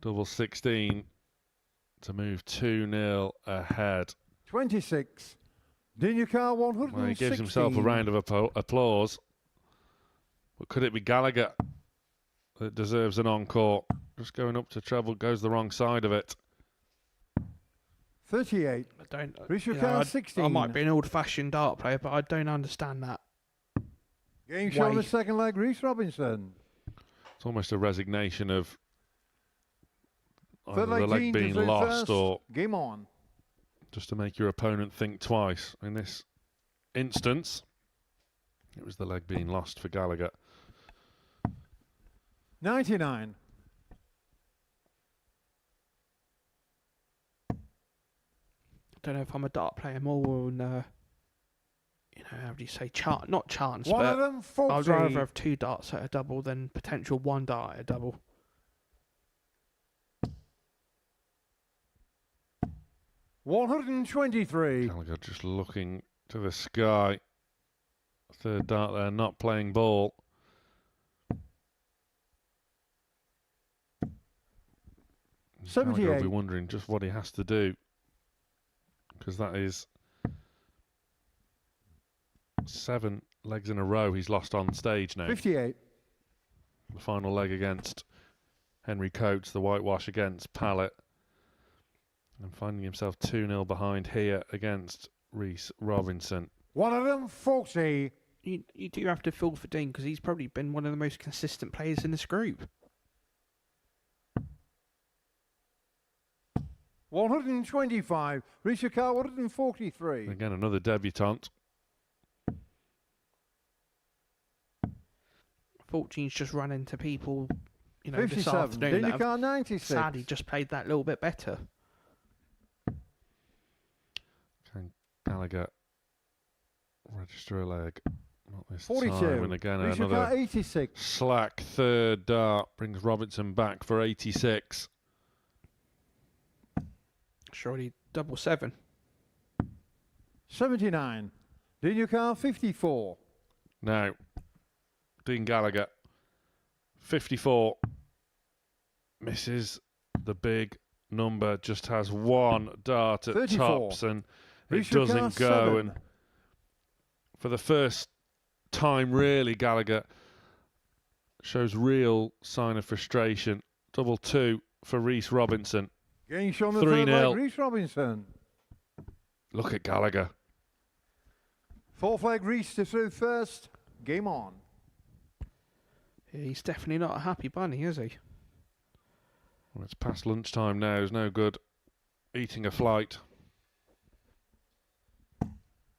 double 16 to move 2-0 ahead. 26. Dinyakar 116. Well, he gives himself a round of applause. But could it be Gallagher that deserves an encore? Just going up to treble, goes the wrong side of it. 38. I 16. I might be an old-fashioned dart player, but I don't understand that. Game show on the second leg, Reese Robinson. It's almost a resignation of Third either the leg being lost or game on. Just to make your opponent think twice. In this instance, it was the leg being lost for Gallagher. 99. I don't know if I'm a dart player more on, you know, how do you say, not chance, One but of them 40. I'd rather have 2 darts at a double than potential 1 dart at a double. 123. Gallagher just looking to the sky. Third dart there, not playing ball. Gallagher will be wondering just what he has to do, because that is 7 legs in a row he's lost on stage now. 58. The final leg against Henry Coates, the whitewash against Pallet. And finding himself 2-0 behind here against Reese Robinson. 140. You do have to feel for Dean because he's probably been one of the most consistent players in this group. 125. Risha Carr, 143. Again, another debutant. Fortune's just run into people, you know, this 57. afternoon. that Risha Carr, have 96. sadly just played that little bit better. Can Gallagher register a leg? Not this 42. time. And again, Risha another Carr, 86. slack third dart brings Robinson back for 86. Surely double 7. 79. Daniel Carr, 54. Now, Dean Gallagher, 54. Misses the big number, just has one dart at 34. tops, and it Risha doesn't Carr, go. 7. And for the first time, really, Gallagher shows real sign of frustration. Double 2 for Rhys Robinson. Getting shown the 3-0. third leg, Rhys Robinson. Look at Gallagher. Fourth leg, Rhys to through first. Game on. He's definitely not a happy bunny, is he? Well, it's past lunchtime now. It's no good eating a flight.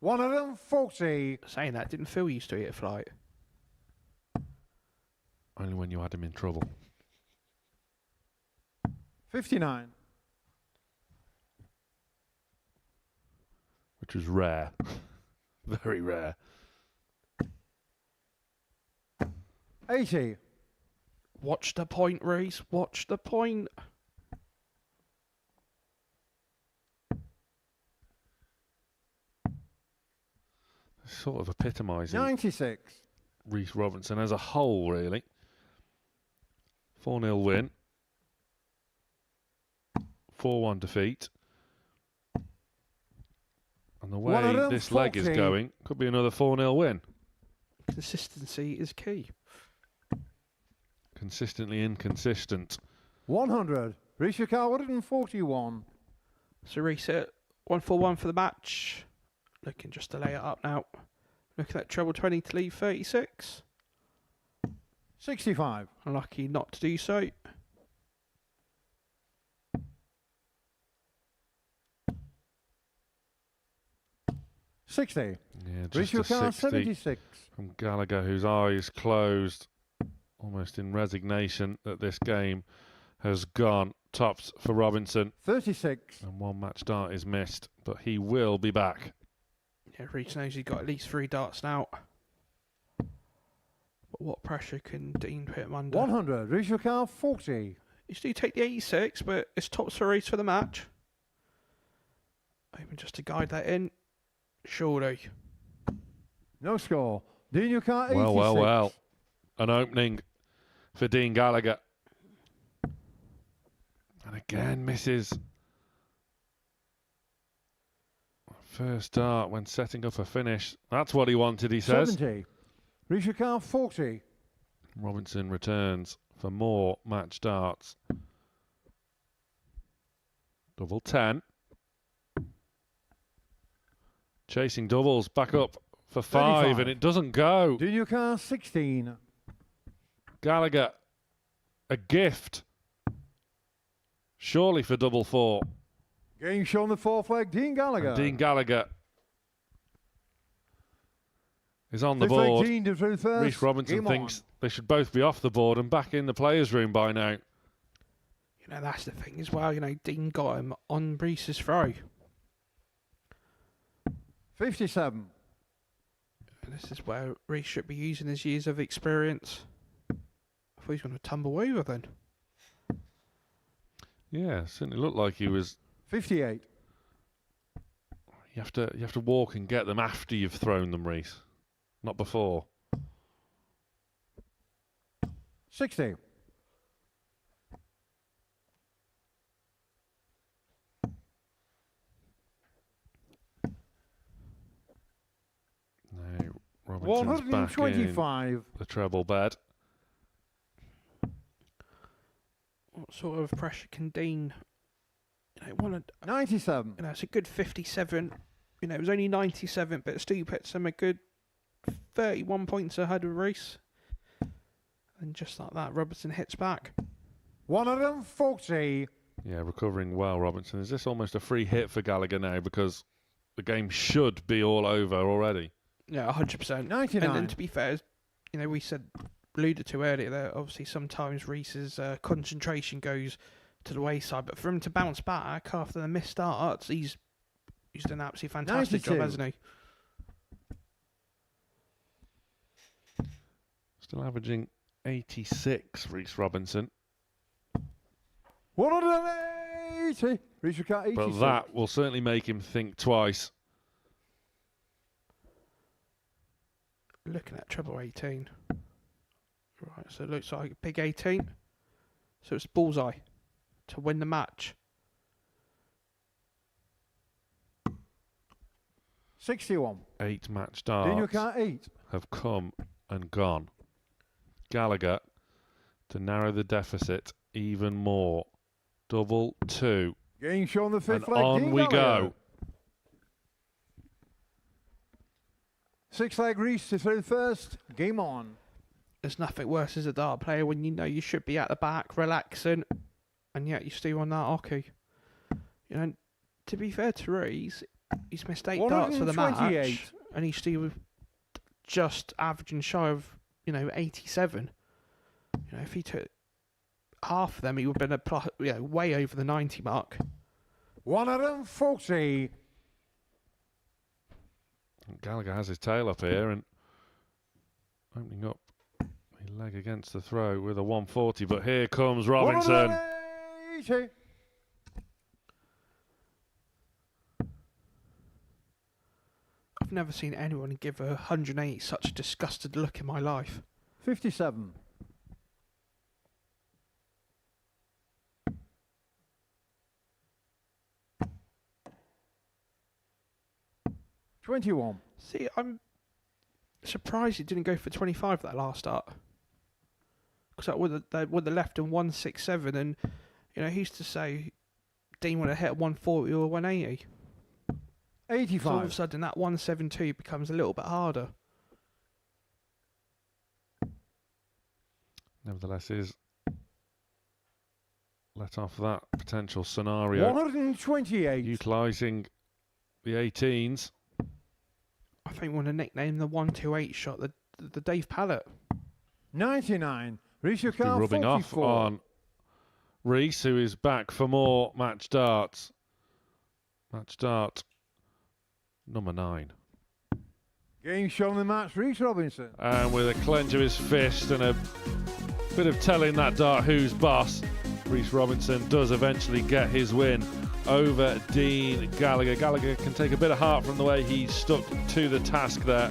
140. Saying that, didn't Phil used to eat a flight? Only when you had him in trouble. 59. Which was rare. Very rare. 80. Watch the point, Reese. Watch the point. Sort of epitomising 96. Rhys Robinson as a whole, really. 4-0 win. 4-1 defeat. And the way this leg is going, could be another 4-0 win. Consistency is key. Consistently inconsistent. 100. Risha Carr, 141. So Reese at 141 for the match. Looking just to lay it up now. Look at that treble 20 to leave 36. 65. Unlucky not to do so. Yeah, just Risha a Carr, 60 76. from Gallagher, whose eyes closed almost in resignation that this game has gone. Tops for Robinson. 36. And one match start is missed, but he will be back. Yeah, Reese knows he's got at least 3 darts now. But what pressure can Dean put him under? 100. Risha Carr, 40. You still take the 86, but it's tops for Reese for the match. Even just to guide that in. Surely. No score. Daniel Carr, 86. Well. An opening for Dean Gallagher. And again misses. First dart when setting up a finish. That's what he wanted, he says. 70. Risha Carr, 40. Robinson returns for more match darts. Double 10. Chasing doubles, back up for 5, 35. and it doesn't go. Daniel Carr, 16. Gallagher, a gift. Surely for double 4. Getting shown the fourth leg, Dean Gallagher. And Dean Gallagher is on the Fifth leg, board. Dean to through first. Rhys Robinson Game thinks on. they should both be off the board and back in the players' room by now. You know, that's the thing as well. You know, Dean got him on Reese's throw. 57. And this is where Reese should be using his years of experience. I thought he was going to tumble over then. Yeah, certainly looked like he was. 58. You have to walk and get them after you've thrown them, Rhys, not before. 60. No, Robinson's back in 125. the treble bed. What sort of pressure can Dean? You know, 97. You know, it's a good 57. You know, it was only 97, but it still puts him a good 31 points ahead of Reese. And just like that, Robertson hits back. 140. Yeah, recovering well, Robinson. Is this almost a free hit for Gallagher now because the game should be all over already? Yeah, 100%. 99. And to be fair, you know, we alluded to earlier that obviously sometimes Reese's concentration goes to the wayside, but for him to bounce back after the missed starts, he's done an absolutely fantastic 92. job, hasn't he? Still averaging 86, Reese Robinson. 180. Reese got 86. But that will certainly make him think twice. Looking at treble 18. Right, so it looks like big 18. So it's bullseye to win the match. 61. 8 match Daniel darts can't 8. have come and gone. Gallagher to narrow the deficit even more. Double 2. Game shown the And fifth leg. on Dean we Gallagher. go. 6 leg Reese to throw first. Game on. There's nothing worse as a dart player when you know you should be at the back relaxing, and yet you still on that hockey. You know, to be fair to Reese, he's missed 8 darts for the match, 128. and he's still just averaging shy of 87. You know, if he took half of them, he would have been way over the 90 mark. 140. Gallagher has his tail up here and opening up the leg against the throw with a 140. But here comes Robinson. 180. I've never seen anyone give a 180 such a disgusted look in my life. 57. $21. See, I'm surprised he didn't go for 25 that last start. Because that would have left him 167, and he used to say Dean would have hit 140 or 180. 85. So all of a sudden that 172 becomes a little bit harder. Nevertheless, is let off that potential scenario. 128. Utilising the 18s. I think we want to nickname the 128 shot the Dave Pallet. 99. Reese Be rubbing off on Reese, who is back for more match darts. Match dart number 9. Game shown the match. Reese Robinson. And with a clench of his fist and a bit of telling that dart who's boss, Reese Robinson does eventually get his win over Dean Gallagher. Gallagher can take a bit of heart from the way he stuck to the task there,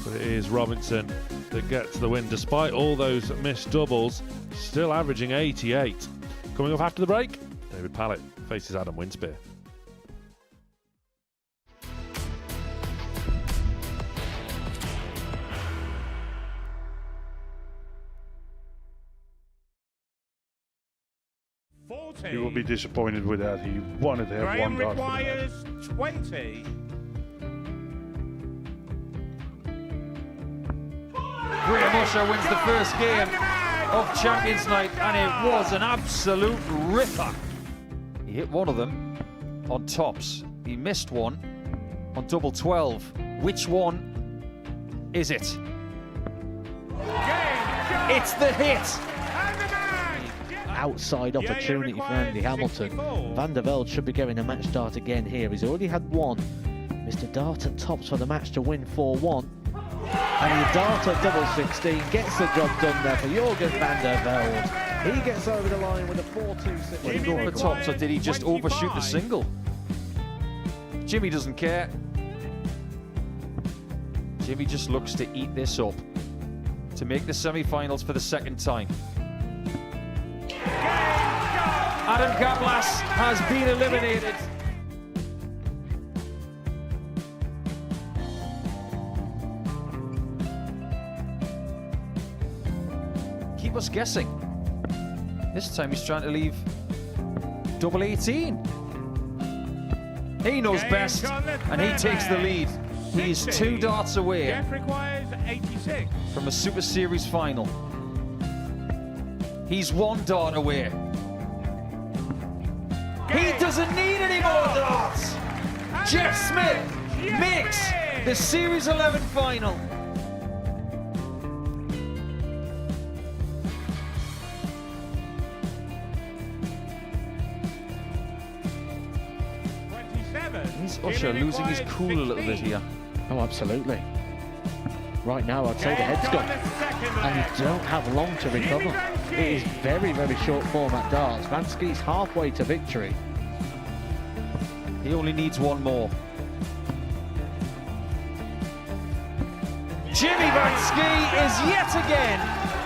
but it is Robinson that gets the win despite all those missed doubles, still averaging 88. Coming off after the break, David Pallet faces Adam Winspear. He will be disappointed with that. He wanted to have Graham one dart. requires 20. Graham Usher wins the first game of Champions Night, and it was an absolute ripper. He hit one of them on tops. He missed one on double 12. Which one is it? It's the hit. Outside opportunity for Andy Hamilton. Van der Velde should be getting a match start again here. He's already had one. Mr. Dart at tops for the match to win 4-1. And the Dart at double 16 gets the job done there for Jurgen van der Velde. He gets over the line with a 4-2-6. Did he go for tops, or did he just overshoot the single? Jimmy doesn't care. Jimmy just looks to eat this up to make the semi-finals for the second time. Adam Gablas has been eliminated. Keep us guessing. This time he's trying to leave double 18. He knows best, and he takes the lead. He's 2 darts away Jeff requires 86. from a Super Series final. He's 1 dart away. doesn't need any more darts. Jeff Smith makes the Series 11 final. Is Usher losing his cool a little bit here? Oh, absolutely. Right now, I'd say the head's gone. And you don't have long to recover. It is very, very short format darts. Vansky's halfway to victory. He only needs one more. Jimmy Vansky is yet again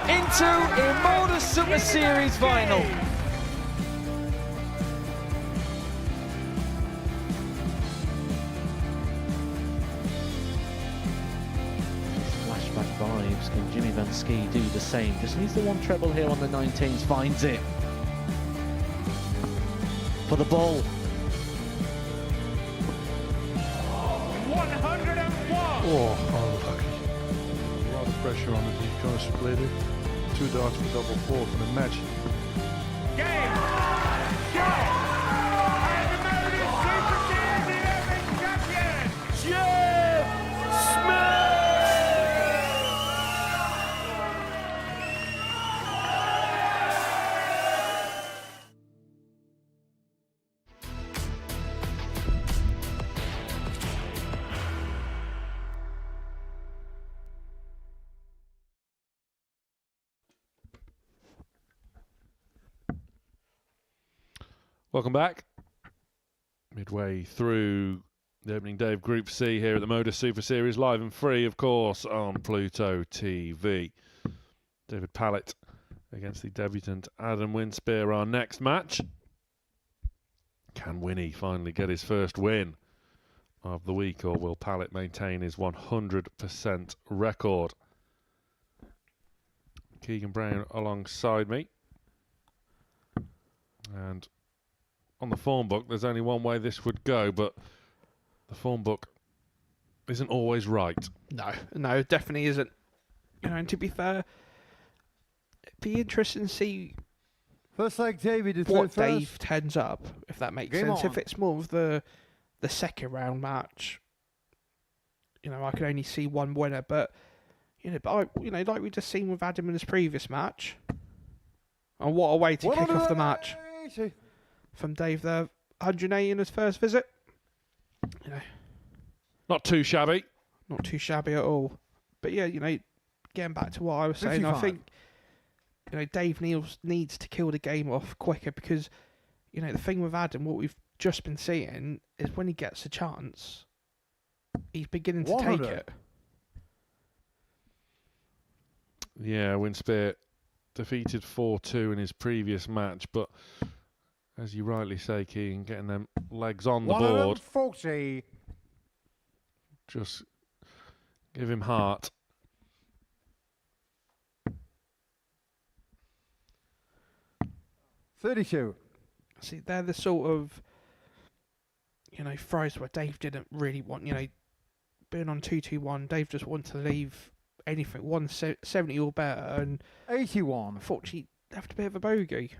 into a Modus Super Series final. Flashback vibes. Can Jimmy Vansky do the same? Just needs the one treble here on the 19s. Finds it. For the ball. 101! Oh, unlucky. A lot of pressure on it. He's going to split it. 2 darts for double fourth in the match. Game! Shot! And the Modus Super Series 11 champion! Jeff Smith! Welcome back. Midway through the opening day of Group C here at the Modus Super Series, live and free, of course, on Pluto TV. David Pallet against the debutant Adam Winspear, our next match. Can Winnie finally get his first win of the week, or will Pallet maintain his 100% record? Keegan Brown alongside me. And on the form book, there's only one way this would go, but the form book isn't always right. No, definitely isn't. You know, and to be fair, it'd be interesting to see First leg, David is what first. Dave turns up, if that makes Game sense. on. If it's more of the second round match, you know, I can only see one winner. But like we just seen with Adam in his previous match, and what a way to kick off the match from Dave there. 180 in his first visit. You know, not too shabby. Not too shabby at all. But yeah, you know, getting back to what I was saying, 55. I think, you know, Dave needs to kill the game off quicker because, you know, the thing with Adam, what we've just been seeing is when he gets a chance, he's beginning to take it. Yeah, Winspear defeated 4-2 in his previous match, but as you rightly say, Keegan, getting them legs on the board. 140. Just give him heart. $32. See, they're the sort of, you know, throws where Dave didn't really want, you know, being on 2-2-1, Dave just wanted to leave anything 170 or better, and 81. Unfortunately, left a bit of a bogey.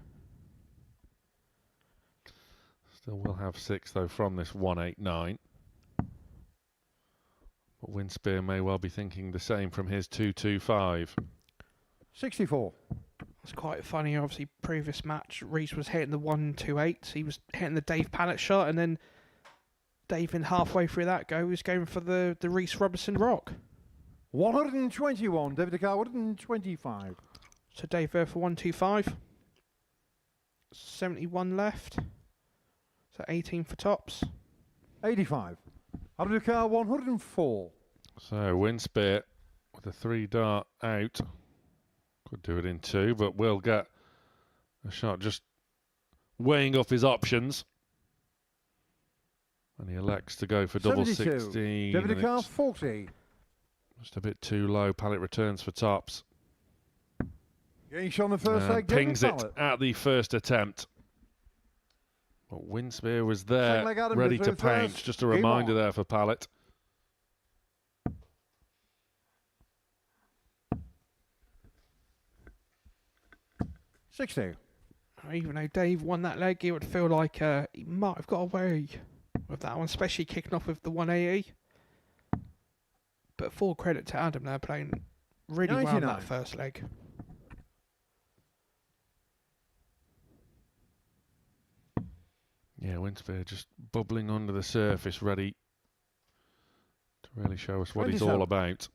Still will have 6 though from this 189. But Winspear may well be thinking the same from his 225. 64. It's quite funny. Obviously, previous match, Reese was hitting the 128. He was hitting the Dave Pallet shot, and then Dave, in halfway through that go, was going for the Reese Robertson rock. 121. David Carr, 125. So Dave there for 125. 71 left. So 18 for tops. 85. David Carr, 104. So Winspear with a 3-dart out. Could do it in 2, but will get a shot, just weighing up his options. And he elects to go for double 72. 16. David Carr, 40. Just a bit too low. Pallet returns for tops. Getting shot on the first leg. Pings it Pallet. at the first attempt. But Winspear was there, leg Adam ready to returns paint. first. Just a Game reminder on. there for Pallet. $60. Even though Dave won that leg, it would feel like he might have got away with that one, especially kicking off with the 180. But full credit to Adam, they're playing really well in that first leg. Yeah, Winspear just bubbling under the surface, ready to really show us what he's all about.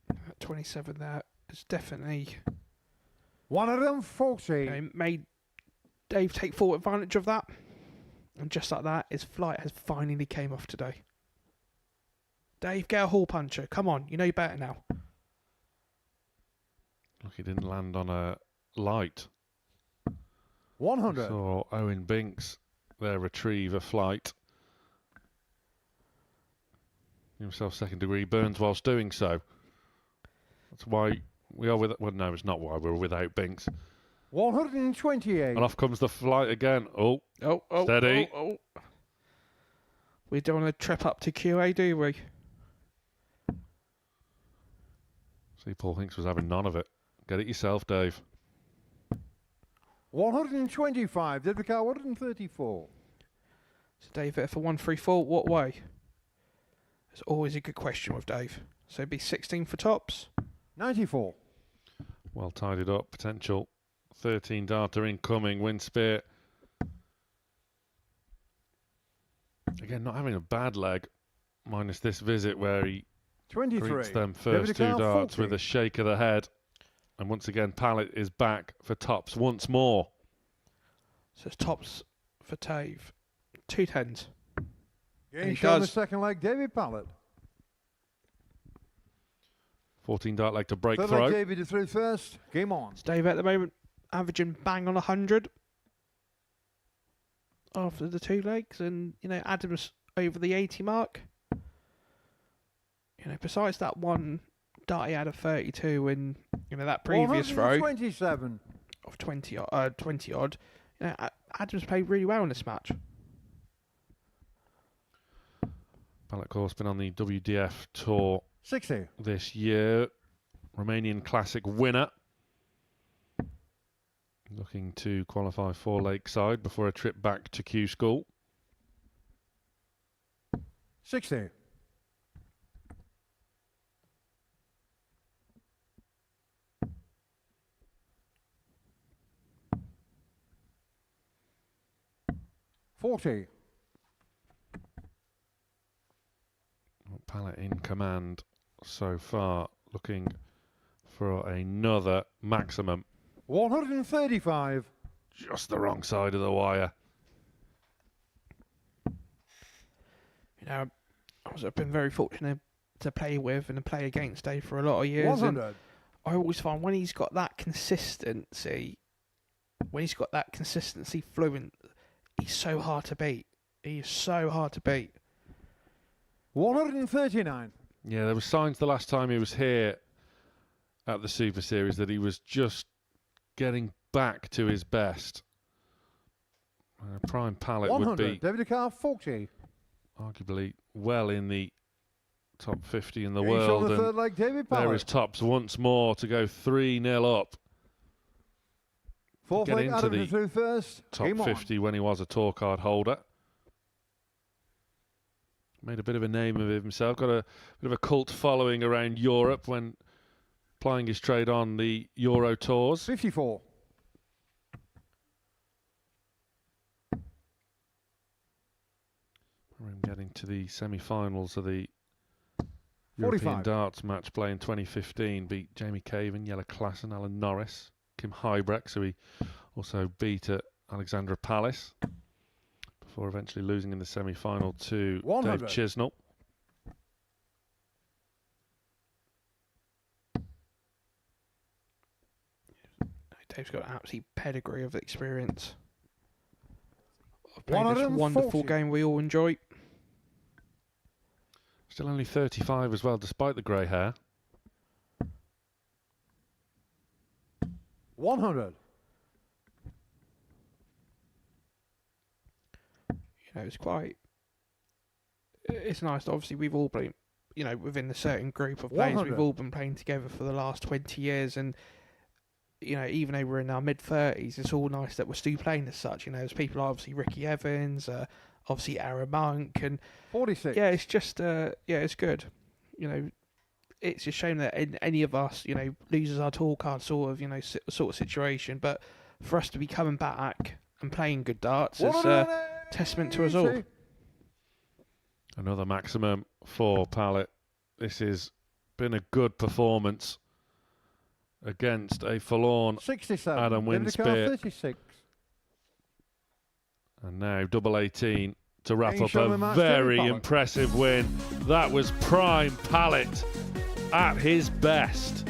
At 27 there is definitely 140. Made Dave take full advantage of that. And just like that, his flight has finally came off today. Dave, get a hall puncher. Come on, you know better now. Look, he didn't land on a light. 100. Saw Owen Binks there retrieve a flight. Himself second degree burns whilst doing so. That's why we are with. Well, no, it's not why we're without Binks. 128. And off comes the flight again. Oh, steady. We don't want to trip up to QA, do we? See, Paul Hinks was having none of it. Get it yourself, Dave. 125. David Carr, 134. So Dave, for 134, what way? It's always a good question with Dave. So it'd be 16 for tops. 94. Well tidied up. Potential 13 darter incoming. Winspear. Again, not having a bad leg, minus this visit where he 23. greets them first two darts with a shake of the head. And once again, Pallet is back for tops once more. So it's tops for Dave. 2 10s. Game shot on the second leg, David Pallet. 14 dart leg to break Third throw. leg, David is through first. Game on. So Dave at the moment averaging bang on 100 after the 2 legs, and Adam's over the 80 mark. Besides that one dart he had of 32 in that previous throw 127 of 20 odd, Adam's played really well in this match. Pallet, of course, been on the WDF tour 60 this year. Romanian Classic winner. Looking to qualify for Lakeside before a trip back to Q School. 60 40 Pallet in command so far, looking for another maximum. 135. Just the wrong side of the wire. I've been very fortunate to play with and to play against Dave for a lot of years. 100. I always find when he's got that consistency, fluent, he's so hard to beat. He's so hard to beat. 139. Yeah, there were signs the last time he was here at the Super Series that he was just getting back to his best. Prime Pallet 100. would be David Carr, 40. arguably well in the top 50 in the Game shot world. on the And third leg, David Pallet. there is tops once more to go 3-0 up. Fourth Get leg, into Adam the through first. top Game on. 50 when he was a tour card holder. Made a bit of a name of himself. Got a bit of a cult following around Europe when plying his trade on the Euro tours. 54. We're getting to the semi-finals of the 45. European Darts match play in 2015. Beat Jamie Caven, Jelle Klassen, Alan Norris, Kim Huybrechts, who he also beat at Alexandra Palace, before eventually losing in the semi-final to 100. Dave Chisnell. Dave's got an absolute pedigree of experience. I've played this 140. wonderful game we all enjoy. Still only 35 as well, despite the grey hair. 100. It's nice. Obviously, we've all you know, within a certain group of players. 100. We've all been playing together for the last 20 years, and you know, even though we're in our mid-30s, it's all nice that we're still playing as such. You know, there's people like obviously Ricky Evans, obviously Aaron Monk, and 46. yeah, it's just it's good. You know, it's a shame that any of us, you know, loses our tool card sort of situation. But for us to be coming back and playing good darts is a testament to us all. Another maximum for Pallet. This has been a good performance against a forlorn 67. Adam Winspear. 36. And now double 18 to wrap Ain't up showing a much, very Pallet. impressive win. That was prime Pallet at his best.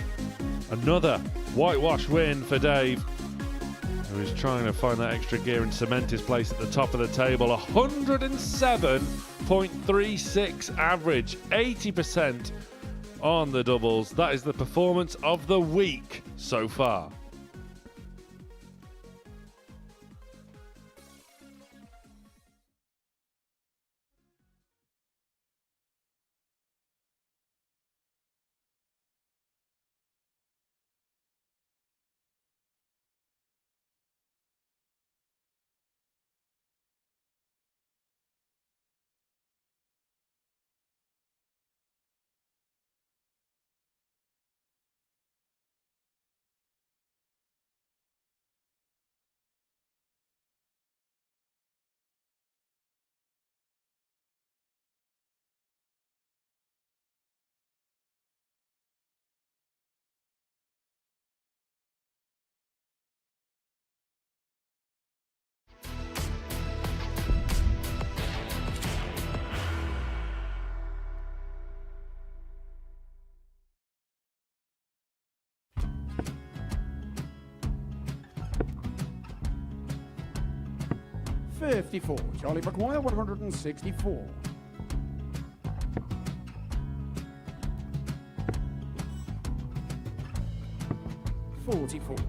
Another whitewash win for Dave, who is trying to find that extra gear and cement his place at the top of the table. 107.36 average, 80% on the doubles. That is the performance of the week so far. $54. Charlie McGuire, 164. $44.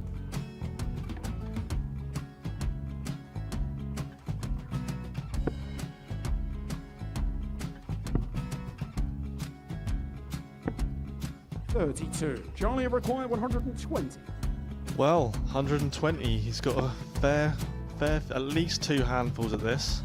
$32. Charlie required 120. Well, 120. He's got a fair, at least 2 handfuls at this.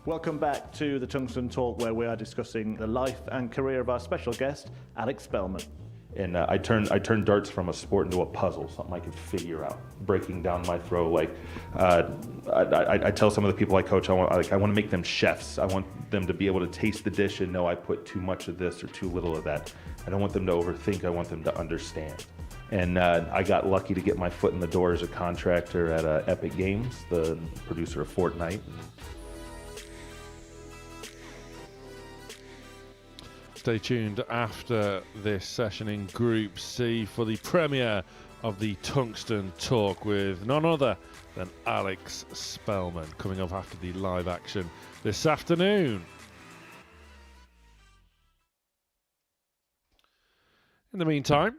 Welcome back to the Tungsten Talk, where we are discussing the life and career of our special guest, Alex Spellman. And I turned darts from a sport into a puzzle, something I could figure out, breaking down my throw. Like I tell some of the people I coach, I want to make them chefs. I want them to be able to taste the dish and know I put too much of this or too little of that. I don't want them to overthink. I want them to understand. And I got lucky to get my foot in the door as a contractor at Epic Games, the producer of Fortnite. Stay tuned after this session in Group C for the premiere of the Tungsten Talk with none other than Alex Spellman, coming up after the live action this afternoon. In the meantime,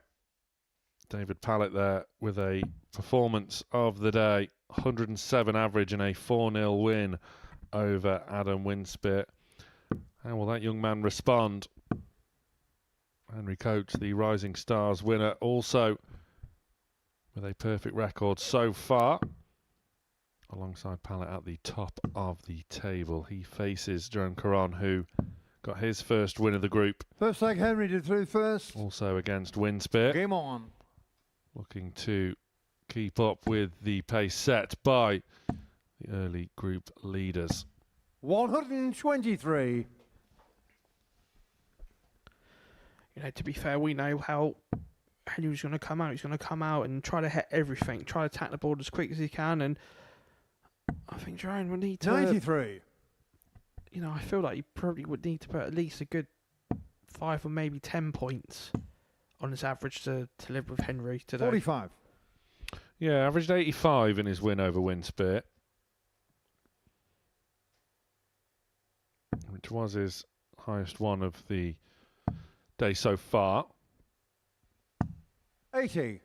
David Pallet there with a performance of the day, 107 average and a 4-0 win over Adam Winspear. How will that young man respond? Henry Coates, the Rising Stars winner, also with a perfect record so far, alongside Pallet at the top of the table. He faces Jerome Caron, who got his first win of the group. First leg, Henry did through first. Also against Winspear. Game on. Looking to keep up with the pace set by the early group leaders. 123. You know, to be fair, we know how Henry was going to come out. He's going to come out and try to hit everything, try to attack the board as quick as he can. And I think Jerome would need to... 93. You know, I feel like he probably would need to put at least a good 5 or maybe 10 points on his average to live with Henry today. 45. Yeah, averaged 85 in his win over Winspear, which was his highest one of the day so far. 80.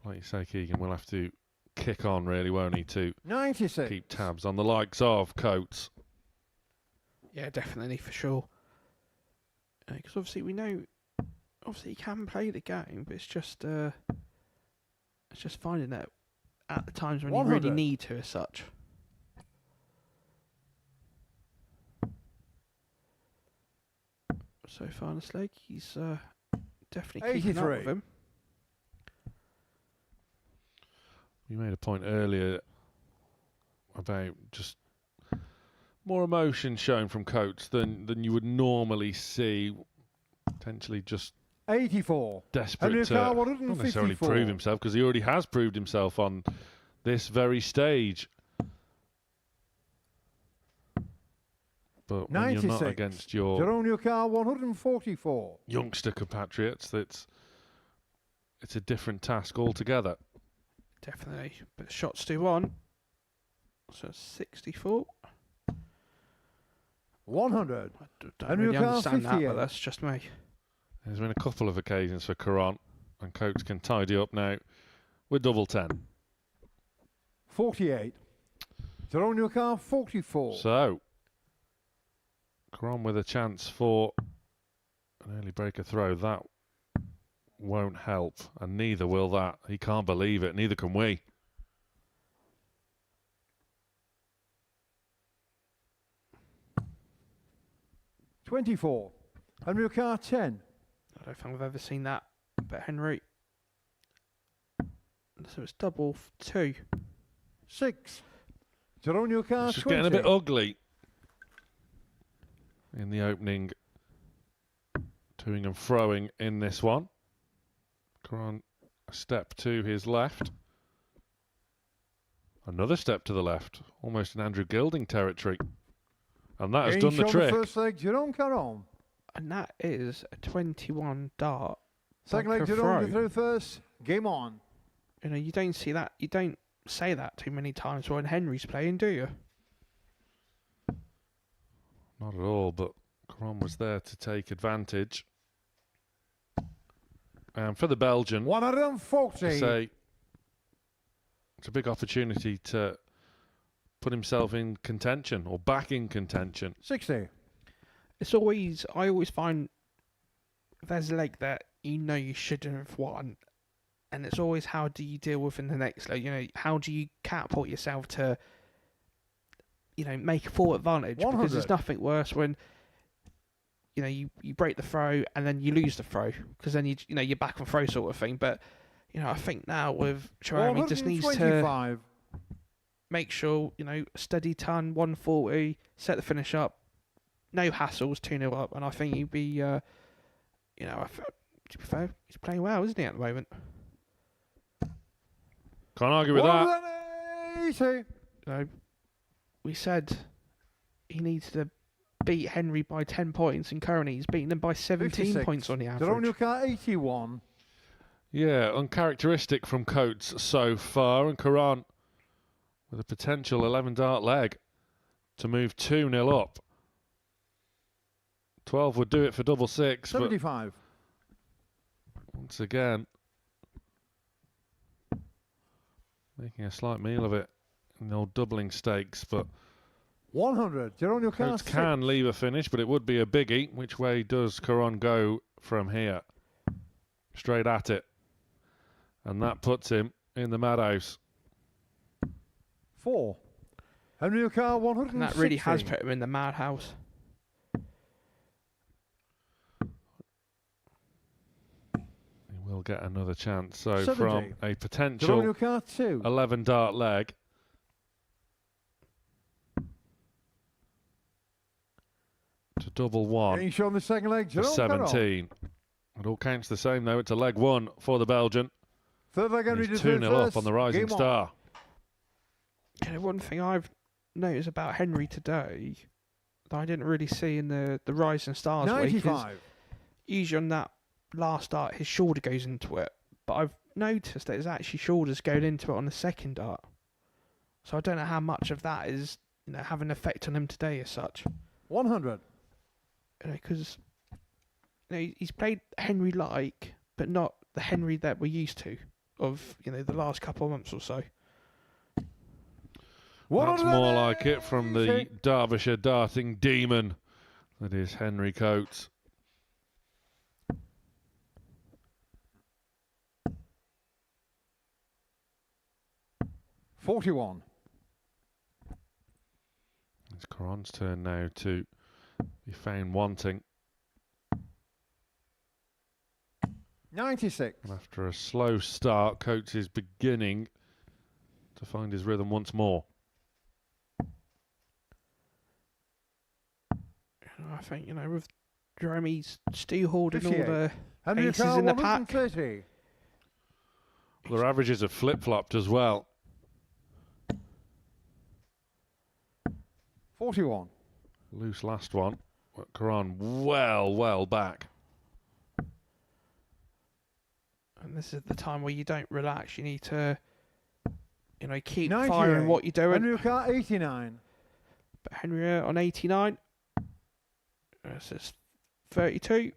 Like you say, Keegan, we'll have to kick on, really, won't he, to 96. Keep tabs on the likes of Coates. Yeah, definitely, for sure. Because obviously we know, obviously he can play the game, but it's just finding that at the times when 100. you really need to, as such. So far in this leg, he's definitely keeping up with him. You made a point earlier about just more emotion shown from Coates than you would normally see. Potentially just 84. Desperate to not necessarily prove himself, because he already has proved himself on this very stage. But when 96. you're not against your Jerome 144. youngster compatriots, it's a different task altogether. Definitely. But the shots do on. So 64. 100. I don't really understand that, but that's just me. There's been a couple of occasions for Caron, and Coates can tidy up now with double 10. 48. Jerome 44. So, Caron with a chance for an early breaker throw. That won't help, and neither will that. He can't believe it, neither can we. $24. Henry 10. I don't think I've ever seen that, but Henry. So it's double 2. 6. Jerome 20. It's just getting a bit ugly in the opening, toing and froing in this one. Caron, a step to his left. Another step to the left, almost in Andrew Gilding territory. And that has done the trick. First leg, Jerome Caron. And that is a 21 dart. Second leg, Jerome through first. Game on. You know, you don't see that. You don't say that too many times when Henry's playing, do you? Not at all, but Caron was there to take advantage. And for the Belgian, 140. It's a big opportunity to put himself in contention, or back in contention. 60. It's always, I always find there's a leg that you know you shouldn't have won, and it's always how do you deal with in the next leg. You know, how do you catapult yourself to make a full advantage, because 100. there's nothing worse when you break the throw and then you lose the throw, because then you're back on throw sort of thing. But I think now with Caron, he just needs to 125. make sure steady ton 140, set the finish up, no hassles, 2-0 up, and I think he'd be to be fair, he's playing well, isn't he, at the moment? Can't argue with that. 180. We said he needs to beat Henry by 10 points, and currently he's beaten him by 17 56. points on the average. Jerome car 81. Yeah, uncharacteristic from Coates so far, and Caron with a potential 11 dart leg to move 2-0 up. 12 would do it for double six. 75. But once again, making a slight meal of it in the old doubling stakes, but 100. Jerome car Coates can leave a finish, but it would be a biggie. Which way does Caron go from here? Straight at it. And that puts him in the madhouse. 4. Henry car 160. And that really has put him in the madhouse. He will get another chance. So 70. from a potential car 2. 11 dart leg to double one. Getting shown the second leg. For 17. It all counts the same though. It's a leg one for the Belgian. Third leg Henry He's to 2-0 up on the Rising Star. One thing I've noticed about Henry today that I didn't really see in the Rising Stars week is 95. usually on that last dart his shoulder goes into it, but I've noticed that his actually shoulders going into it on the second dart. So I don't know how much of that is having an effect on him today as such. 100. Because he's played Henry like, but not the Henry that we're used to of the last couple of months or so. That's more like it from the Derbyshire darting demon that is Henry Coates. $41. It's Caron's turn now to be found wanting. 96. And after a slow start, Coates is beginning to find his rhythm once more. I think, with Jeremy's still holding all the Henry aces car in the pack. 130. Their averages have flip-flopped as well. 41. Loose last one. But Caron well back. And this is the time where you don't relax. You need to, keep 98. firing what you're doing. Henry car 89. But Henry on 89. This is 32.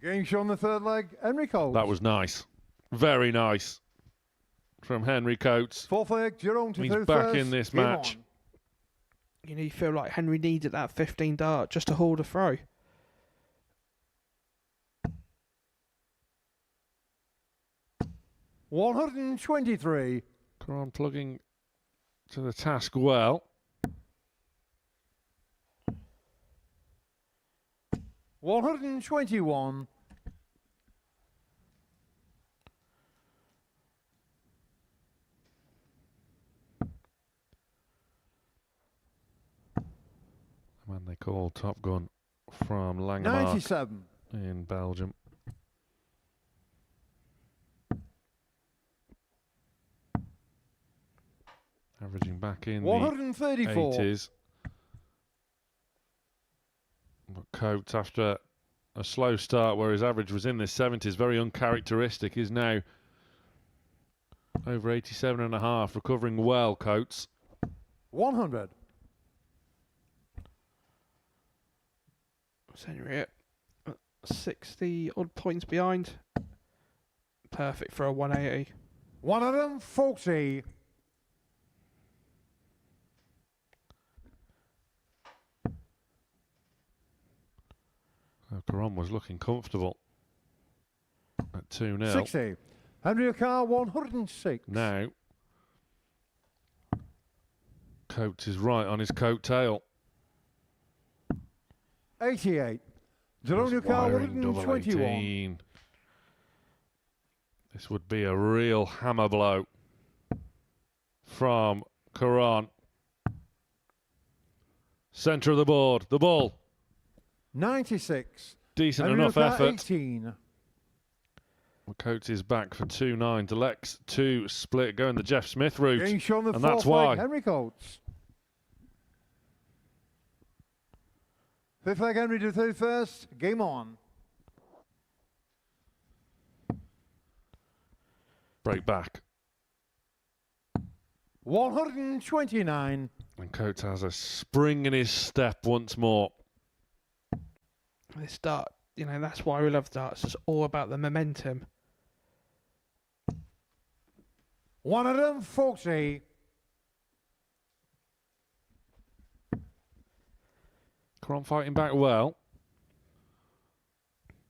Getting shown the third leg. Henry Coates. That was nice. Very nice from Henry Coates. Fourth leg. Jerome to He's third back first. in this Game match. on. You feel like Henry needed that 15 dart just to hold a throw. $123. Caron plugging to the task well. 121. The man they call Top Gun from Langemark 97. in Belgium. Averaging back in 134. the 80s. But Coates, after a slow start where his average was in the 70s, very uncharacteristic, is now over 87.5, recovering well, Coates. 100. Henry at 60 odd points behind. Perfect for a 180. 140. Caron was looking comfortable at 2-0. 60. Henry car 106. Now, Coates is right on his coattail. 88. Jerome Car Wiring double 121. 18. This would be a real hammer blow from Caron. Centre of the board, the ball. 96. Decent Henry enough Car effort. 18. Coates is back for 2-9. Delects 2 split, going the Jeff Smith route. Getting shown the And that's fourth leg, why. Henry Coates. Fifth leg, Henry to third first. Game on. Break back. 129. And Coates has a spring in his step once more. This dart, you know, that's why we love darts. It's all about the momentum. 140. Caron fighting back well.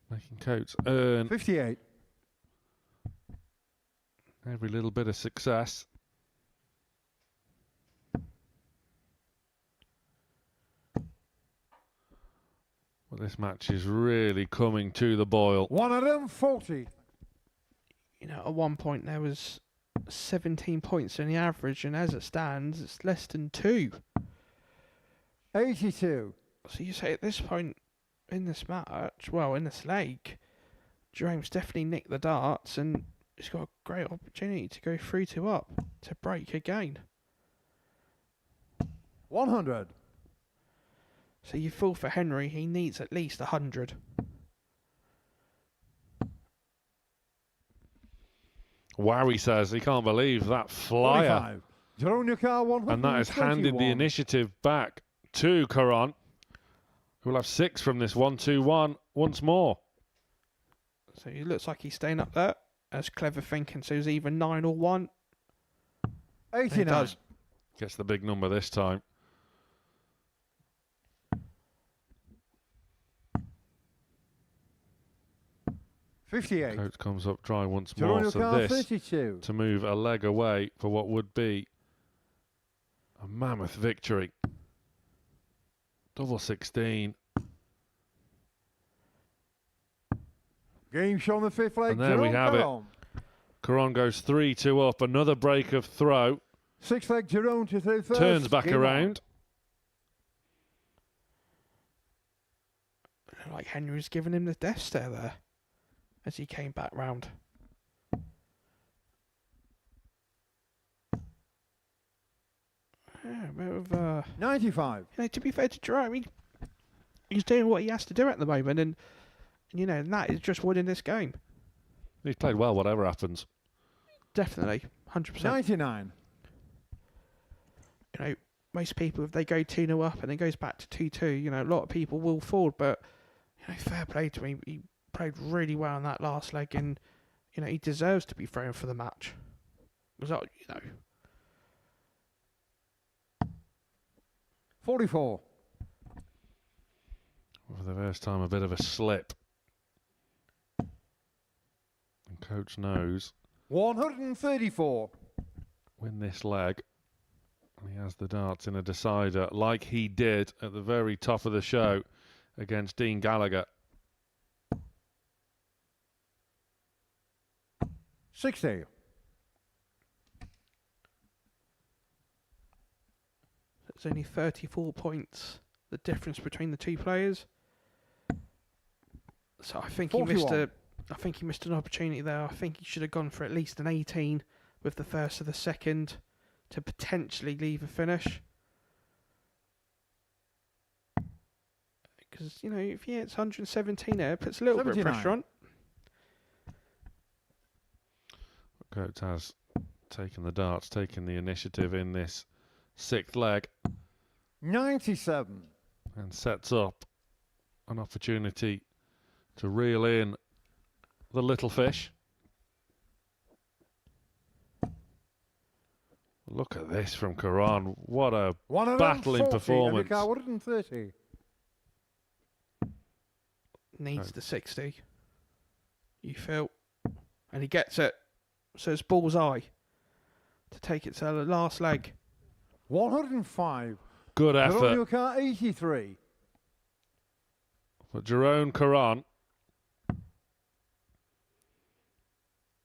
Making Coates earn 58. every little bit of success. But this match is really coming to the boil. 140. You know, at one point there was 17 points in the average, and as it stands, it's less than 2. 82. So you say at this point in this match, well, in this leg, Jerome's definitely nicked the darts, and he's got a great opportunity to go 3-2 up to break again. 100. So you feel for Henry, he needs at least 100. Wow, he says he can't believe that flyer. 45. Jerome Car 121. And that has handed the initiative back to Caron, who will have 6 from this 1-2-1 once more. So he looks like he's staying up there. That's clever thinking. So he's either 9 or 1. 89. He does. Gets the big number this time. Coates comes up dry once more. So this 32. to move a leg away for what would be a mammoth victory. Double 16. Game shown the fifth leg. And there we have it. Caron goes 3-2 up. Another break of throw. Sixth leg, Jerome to third first. Turns back Game around. Like Henry was giving him the death stare there as he came back round. Yeah, a bit of 95. You know, to be fair to Jerome, he's doing what he has to do at the moment, and you know, and that is just winning this game. He's played well, whatever happens. Definitely, 100%. 99. You know, most people, if they go 2-0 up and it goes back to 2-2, you know, a lot of people will fall, but you know, fair play to him. He played really well in that last leg, and you know, he deserves to be thrown for the match. Because, you know, 44. For the first time, a bit of a slip. And Coach knows 134. win this leg. And he has the darts in a decider like he did at the very top of the show against Dean Gallagher. 60. it's only 34 points, the difference between the two players. So I think 41. I think he missed an opportunity there. I think he should have gone for at least an 18 with the first or the second to potentially leave a finish. Because, you know, if he hits 117 there, it puts a little bit of 79. pressure on. Coates has taken the darts, taken the initiative in this sixth leg. 97. And sets up an opportunity to reel in the little fish. Look at this from Caron. What a battling performance. 130. Needs the 60. You feel. And he gets it. So it's bullseye to take it to the last leg. 105. Good Caron effort. your car 83. But Jerome Caron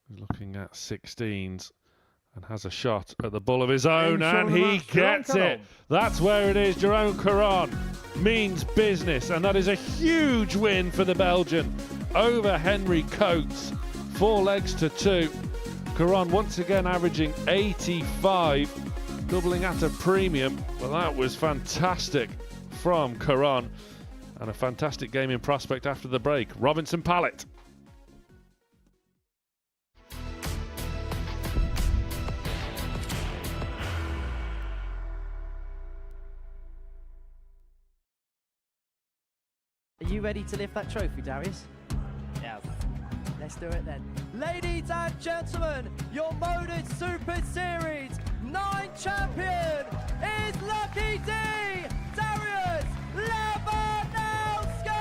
is looking at 16s and has a shot at the bull of his own, and he gets it. That's where it is. Jerome Caron means business, and that is a huge win for the Belgian over Henry Coates. 4 legs to 2. Caron once again averaging 85, doubling at a premium. Well, that was fantastic from Caron, and a fantastic game in prospect after the break. Robinson Pallet. Are you ready to lift that trophy, Darius? Yes. Let's do it then. Ladies and gentlemen, your Modus Super Series 9 champion is Lucky D, Darius Lewandowski!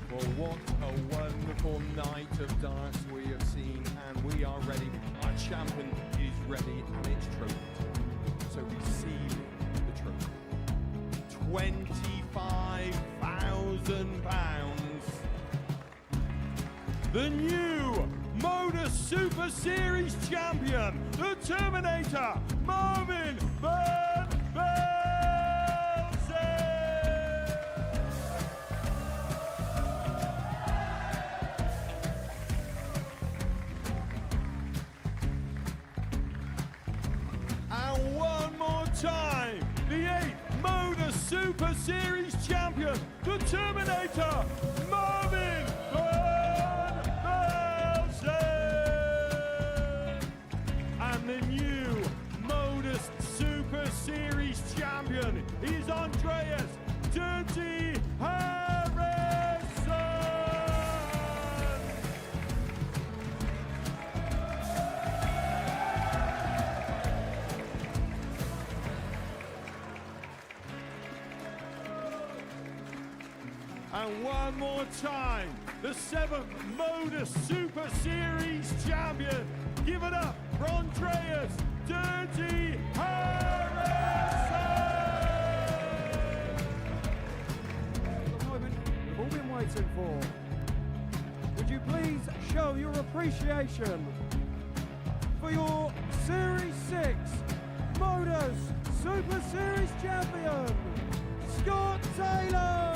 Well, what a wonderful night of darts we have seen, and we are ready. Our champion is ready, and it's trophy. So receive the trophy. £25,000. The new Modus Super Series champion, the Terminator, Marvin Van Velzen. And one more time, the 8th Modus Super Series champion, the Terminator, Marvin Van Velzen. And the new Modus Super Series champion is Andreas Dirty Harrison. And one more time, the 7th Modus Super Series champion. Give it up for Andreas Dirty Harrison! The moment we've all been waiting for. Would you please show your appreciation for your Series 6 Modus Super Series champion, Scott Taylor!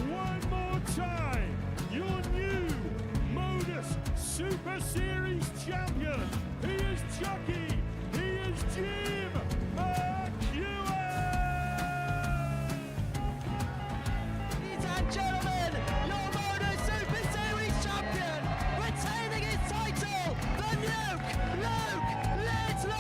One more time, your new Modus Super Series champion. He is Chucky. He is Jim McEwen. Ladies and gentlemen, your Modus Super Series champion, retaining his title, the Nuke, Luke Littler!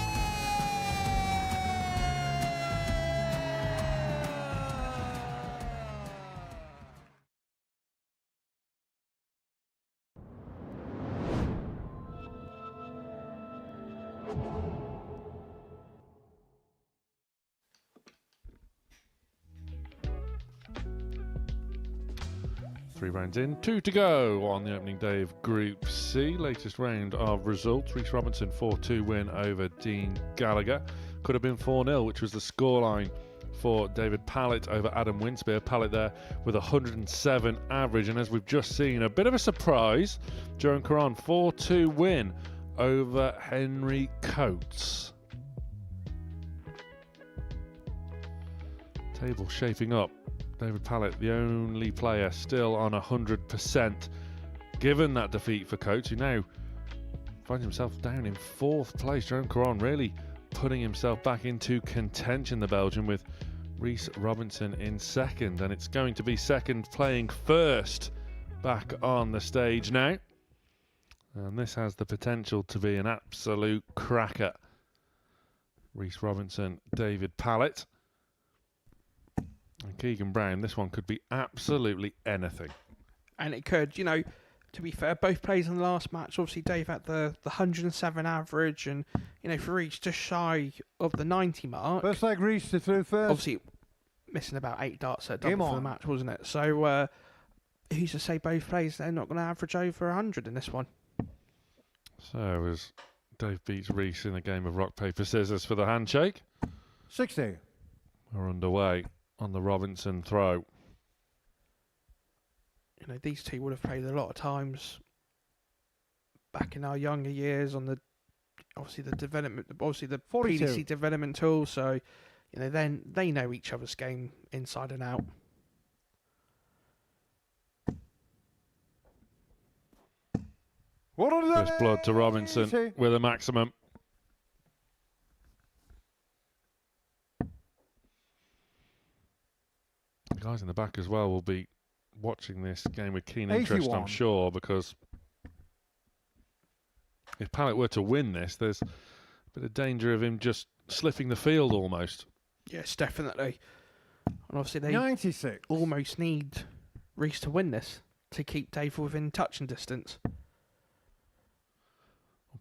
Three rounds in, 2 to go on the opening day of Group C. Latest round of results. Rhys Robinson 4-2 win over Dean Gallagher. Could have been 4-0, which was the scoreline for David Pallet over Adam Winspear. Pallet there with 107 average, and as we've just seen, a bit of a surprise. Jerome Caron 4-2 win over Henry Coates. Table shaping up. David Pallet, the only player still on 100%, given that defeat for Coates, who now finds himself down in 4th place. Jerome Caron really putting himself back into contention, the Belgian, with Rhys Robinson in 2nd, and it's going to be 2nd playing 1st back on the stage now. And this has the potential to be an absolute cracker. Reece Robinson, David Pallet. And Keegan Brown, this one could be absolutely anything. And it could, you know, to be fair, both players in the last match, obviously Dave had the 107 average, and, you know, for Reece just shy of the 90 mark. First leg, Reece to throw first. Obviously missing about 8 darts at double for the match, wasn't it? So who's to say both players, they're not going to average over 100 in this one? So as Dave beats Reece in a game of rock, paper, scissors for the handshake. 60. We're underway on the Robinson throw. You know, these two would have played a lot of times back in our younger years on the, obviously the development, obviously the 42. PDC development tool. So, you know, then they know each other's game inside and out. First blood to Robinson with a maximum. The guys in the back as well will be watching this game with keen interest, 81. I'm sure, because if Pallet were to win this, there's a bit of danger of him just slipping the field almost. Yes, definitely. And obviously they 96. almost need Reece to win this to keep Dave within touching distance.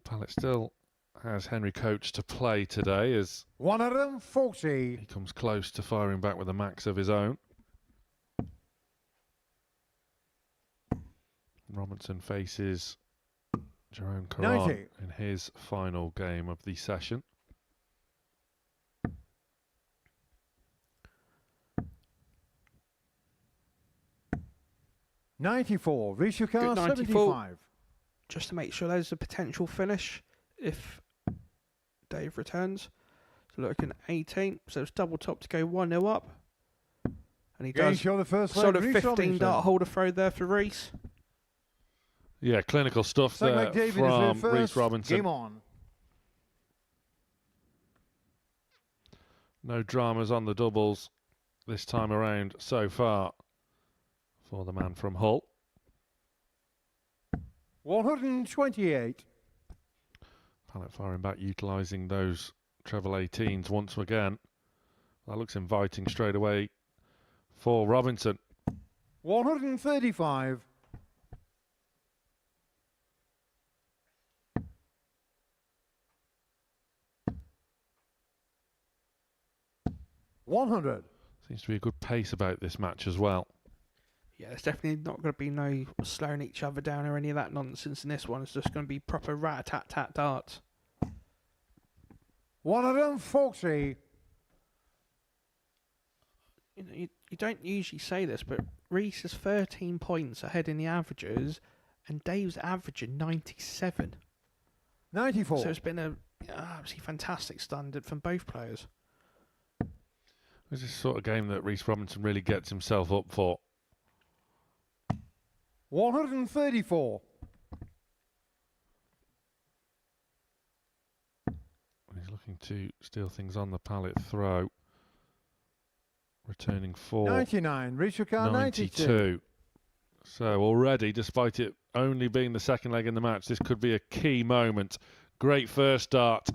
Pallet still has Henry Coates to play today as 140. he comes close to firing back with a max of his own. Robinson faces Jerome Caron 90. in his final game of the session. $94. Reece your car, Good 94. 75. Just to make sure there's a potential finish if Dave returns. So looking at 18, so it's double top to go 1-0 up. And he does Show the first sort of leg, Reece 15 Robinson. dart holder throw there for Reece. Yeah, clinical stuff Second there leg, David is in from first. Reece Robinson. Game on. No dramas on the doubles this time around so far for the man from Hull. 128. Pallet firing back, utilising those treble 18s once again. That looks inviting straight away for Robinson. 135. $100. Seems to be a good pace about this match as well. Yeah, there's definitely not going to be no slowing each other down or any of that nonsense in this one. It's just going to be proper rat-a-tat-tat darts. 140. You know, you don't usually say this, but Reece is 13 points ahead in the averages, and Dave's averaging 97. 94. So it's been a absolutely fantastic standard from both players. This is the sort of game that Reece Robinson really gets himself up for. 134. He's looking to steal things on the Pallet throw. Returning for 99. Reece your car, 92. 92. So already, despite it only being the second leg in the match, this could be a key moment. Great first start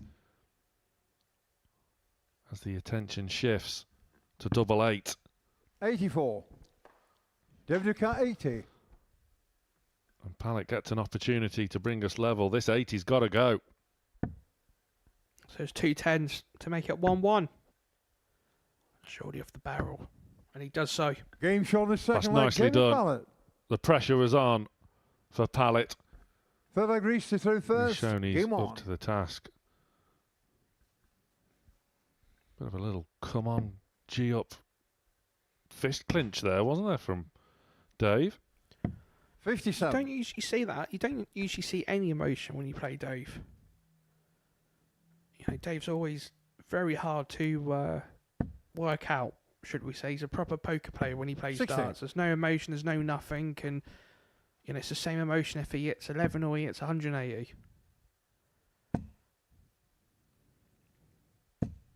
as the attention shifts to double 8. 84. David your car, 80. And Pallet gets an opportunity to bring us level. This 80's got to go. So it's 2 10s to make it 1-1. Shorty off the barrel. And he does so. Game shot the second That's leg. nicely David done. Pallet. The pressure was on for Pallet. Third leg, Reece to throw He's first. shown he's Game on. up to the task. Bit of a little come on, G up fist clinch there, wasn't there, from Dave? 57. You don't usually see that. You don't usually see any emotion when you play Dave. You know, Dave's always very hard to work out, should we say. He's a proper poker player when he plays 60. darts. There's no emotion, there's no nothing, and you know, it's the same emotion if he hits 11 or he hits 180.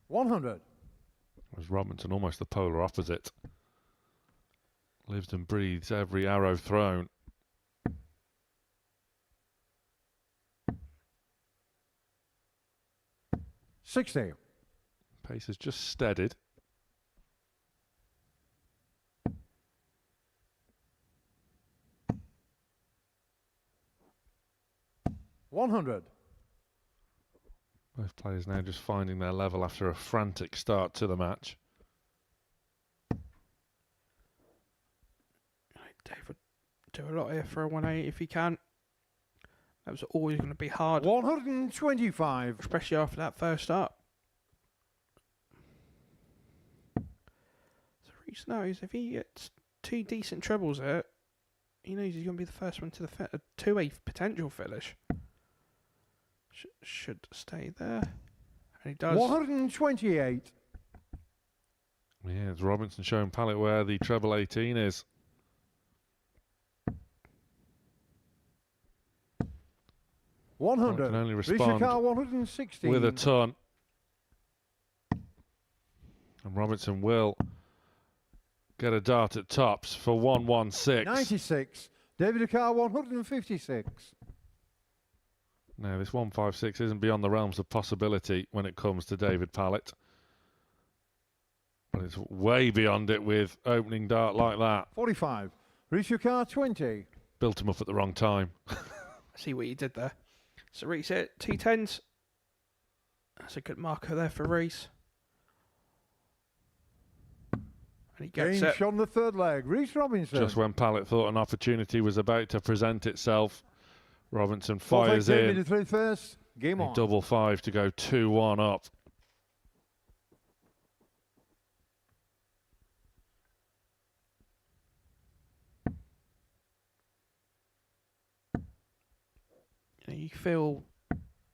100. Was Robinson almost the polar opposite? Lives and breathes every arrow thrown. $60. Pace has just steadied. $100. Both players now just finding their level after a frantic start to the match. David, do a lot here for a 180 if he can. That was always going to be hard. 125. Especially after that first start. So Reese knows if he gets 2 decent trebles there, he knows he's going to be the first one to the 2-way potential finish. Should stay there. And he does. 128. Yeah, it's Robinson showing Pallet where the treble 18 is. $100. Can only respond 116. with a ton. And Robinson will get a dart at tops for 116. 96. David Carr 156. Now, this 156 isn't beyond the realms of possibility when it comes to David Pallet. But it's way beyond it with opening dart like that. 45. Reach your car 20. Built him up at the wrong time. See what you did there. So Reese hit 2 10s. That's a good marker there for Reese. And he gets it. on the third leg. Reese Robinson. Just when Pallet thought an opportunity was about to present itself, Robinson fires in. First. Game on. Double 5 to go 2-1 up. You feel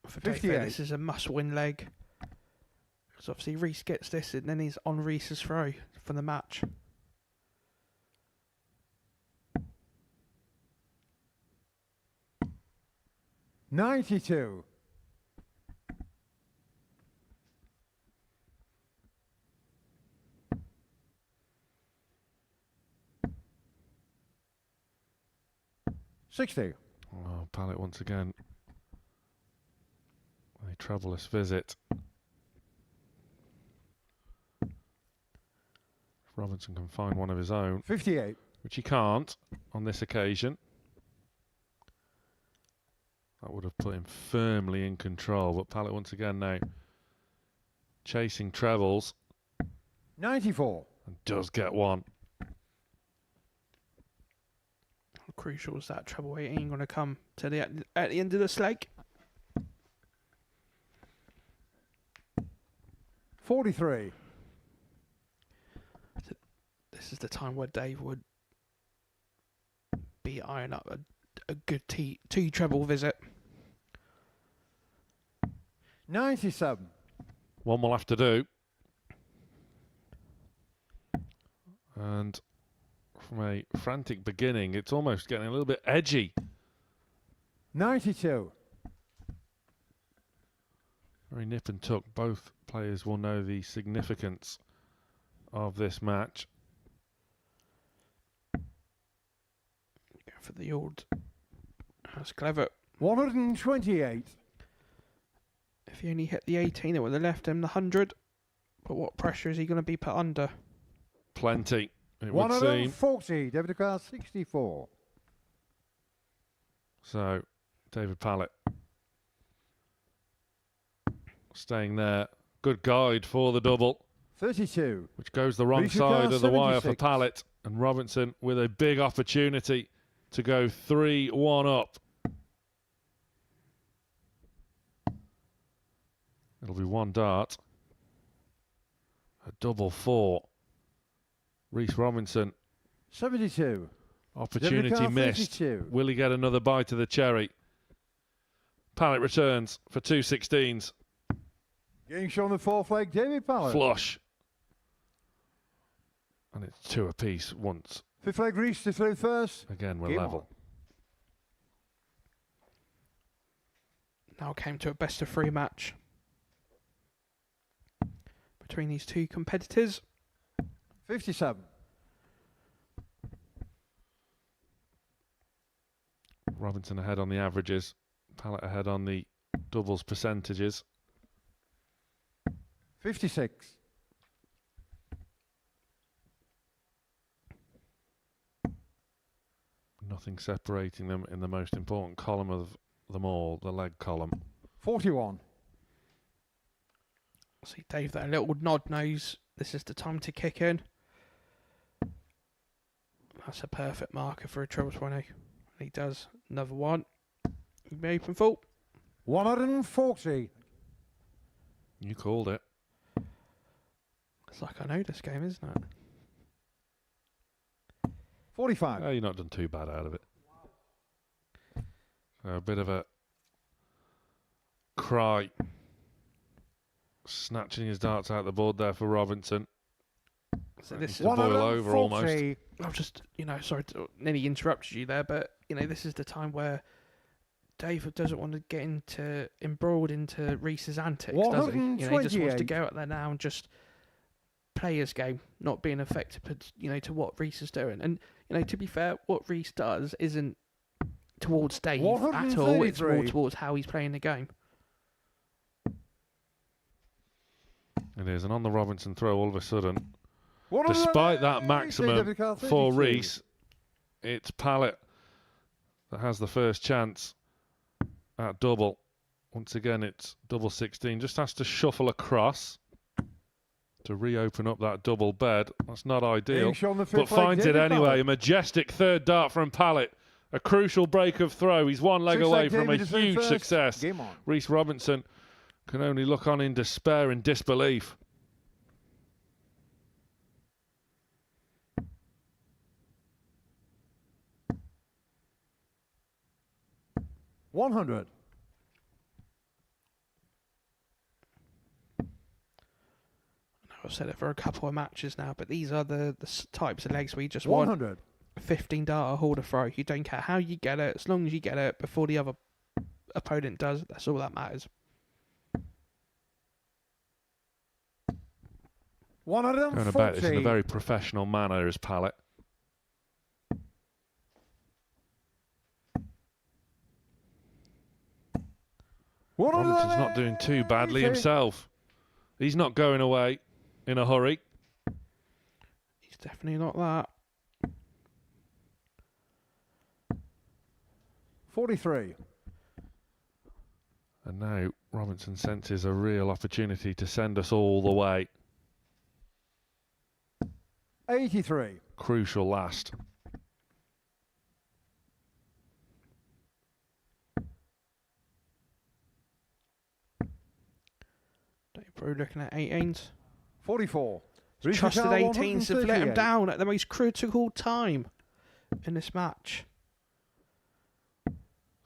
for Dave 58. this is a must-win leg. Because obviously Reese gets this and then he's on Reese's throw for the match. $92. $60. Oh, Pallet once again. A troublous visit. Robinson can find one of his own. 58. Which he can't on this occasion. That would have put him firmly in control. But Pallet once again now chasing trebles. 94. And does get one. How crucial is that treble 18 going to come to the at the end of this leg? 43. This is the time where Dave would be eyeing up a good two treble visit. 97. One will have to do. And from a frantic beginning, it's almost getting a little bit edgy. 92. Very nip and tuck. Both players will know the significance of this match. Go for the old. That's clever. 128. If he only hit the 18, it would have left him the 100. But what pressure is he going to be put under? Plenty, it would seem. 140. David Carr 64. So, David Pallet staying there. Good guide for the double. 32. Which goes the wrong Richard side Carr, of the wire for 76. Pallet. And Robinson with a big opportunity to go 3-1 up. It'll be one dart. A double 4. Reese Robinson. 72. Opportunity Carr, missed. 32. Will he get another bite of the cherry? Pallet returns for 2 16s. Getting shown the fourth leg. David Pallet. Flush. And it's 2 apiece once. Fifth leg Reese to throw first. Again, we're Game level. Now came to a best of 3 match between these two competitors. 57. Robinson ahead on the averages. Pallet ahead on the doubles percentages. 56. Nothing separating them in the most important column of them all, the leg column. 41. See Dave, that little nod knows this is the time to kick in. That's a perfect marker for a treble 20. And he does another one. He'll be open full. 140. You called it. It's like I know this game, isn't it? 45. Oh, you've not done too bad out of it. So a bit of a cry. Snatching his darts out the board there for Robinson. So this is boil over almost. I've just, sorry to nearly interrupted you there, but, this is the time where Dave doesn't want to get embroiled into Reese's antics, does he? He just wants to go out there now and just play his game, not being affected, to what Reese is doing. And, to be fair, what Reese does isn't towards Dave at all. It's more towards how he's playing the game. It is, and on the Robinson throw, all of a sudden, despite that maximum for Reese, it's Pallet that has the first chance at double. Once again, it's double 16. Just has to shuffle across to reopen up that double bed. That's not ideal, but finds it anyway. A majestic third dart from Pallet. A crucial break of throw. He's one leg away from a huge success. Reese Robinson can only look on in despair and disbelief. $100. I've said it for a couple of matches now, but these are the types of legs where you just 100. want a 15-dart holder throw. You don't care how you get it, as long as you get it before the other opponent does. That's all that matters. 140. Going about this in a very professional manner is Pallet. Robinson's not doing too badly himself. He's not going away in a hurry. He's definitely not that. 43. And now Robinson senses a real opportunity to send us all the way. 83. Crucial last. We're looking at 18s. 44. Trusted 18s have let him down at the most critical time in this match.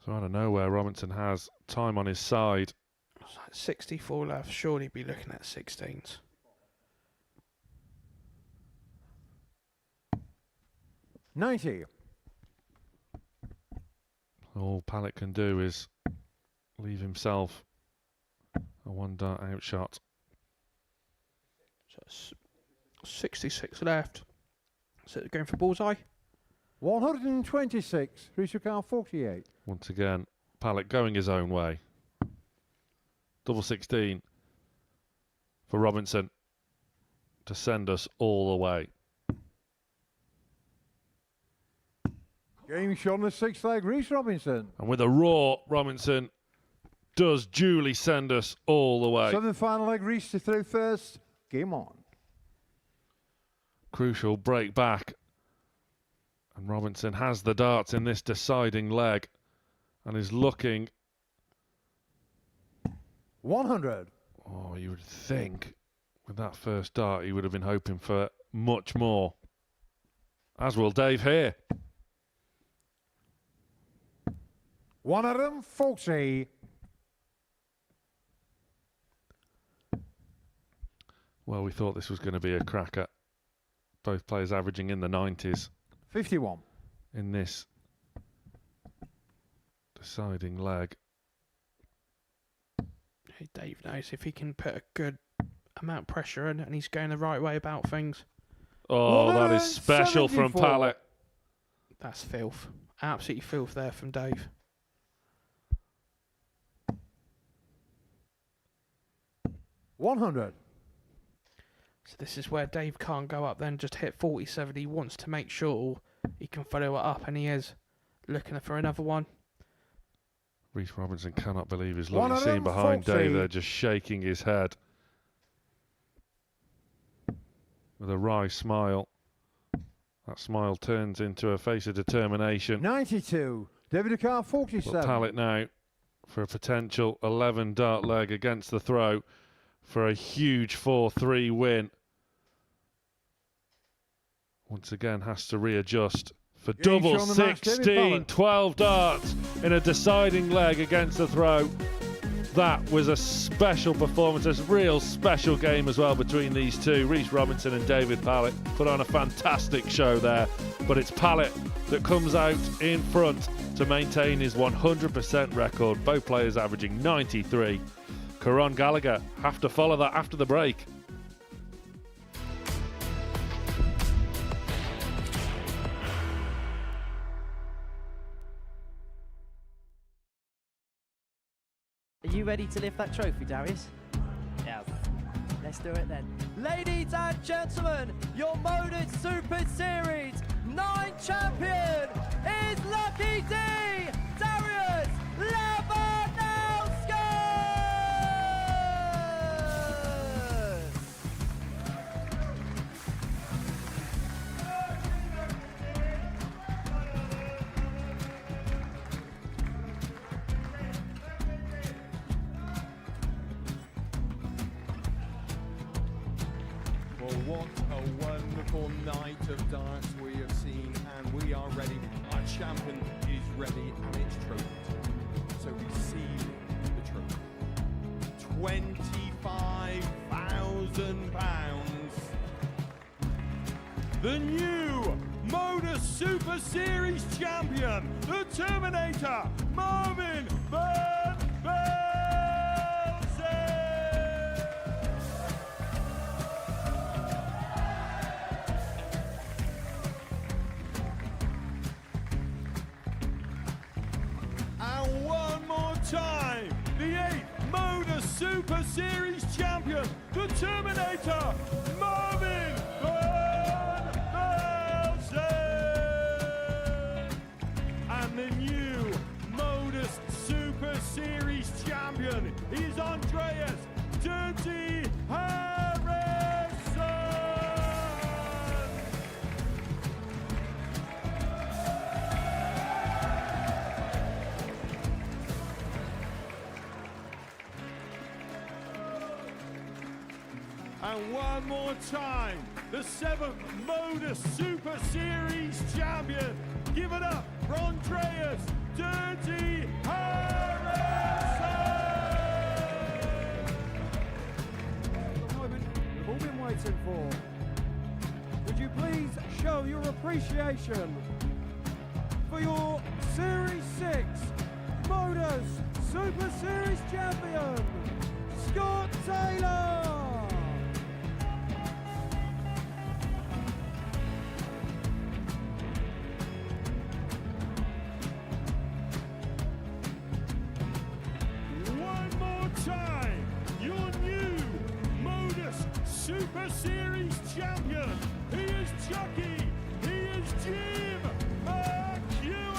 So out of nowhere, Robinson has time on his side. 64 left. Surely be looking at 16s. $90. All Pallet can do is leave himself a one-dart outshot. So 66 left. So going for bullseye. 126. Risukar 48. Once again, Pallet going his own way. Double 16 for Robinson to send us all the way. Game shot on the sixth leg, Reese Robinson. And with a roar, Robinson does duly send us all the way. Seventh final leg, Reese to throw first. Game on. Crucial break back. And Robinson has the darts in this deciding leg and is looking. 100. Oh, you would think with that first dart he would have been hoping for much more. As will Dave here. 140. Well, we thought this was going to be a cracker. Both players averaging in the 90s. 51. In this deciding leg. Hey, Dave knows if he can put a good amount of pressure in and he's going the right way about things. Oh, that is special from Pallet. That's filth. Absolutely filth there from Dave. 100. So this is where Dave can't go up then just hit 47. He wants to make sure he can follow it up, and he is looking for another one. Reece Robinson cannot believe his luck. He's seen behind Dave there, just shaking his head with a wry smile. That smile turns into a face of determination. 92. David Carr, 47. But Pallet now for a potential 11 dart leg against the throw for a huge 4-3 win. Once again has to readjust for double 16, 12 darts in a deciding leg against the throw. That was a special performance, a real special game as well between these two. Reece Robinson and David Pallet put on a fantastic show there, but it's Pallet that comes out in front to maintain his 100% record. Both players averaging 93. Caron, Gallagher have to follow that after the break. Are you ready to lift that trophy, Darius? Yes. Let's do it then. Ladies and gentlemen, your Modus Super Series 9 champion is Lucky D, Darius Labanowski! Well, what a wonderful night of darts we have seen, and we are ready. Our champion is ready, and it's trophy. So receive the trophy. £25,000. The new Modus Super Series champion, the Terminator, Marvin Van Velzen. And one more time, the 8th Modus Super Series champion, the Terminator, Marvin Van Velzen. And the new Modus Super Series champion is Andreas Dirty Harrison. And one more time, the 7th Modus Super Series champion. Give it up for Andreas Dirty Harrison! The moment we've all been waiting for. Would you please show your appreciation for your Series 6 Modus Super Series champion, Scott Taylor! One more time, your new Modus Super Series champion. He is Chucky. He is Jim McEwen.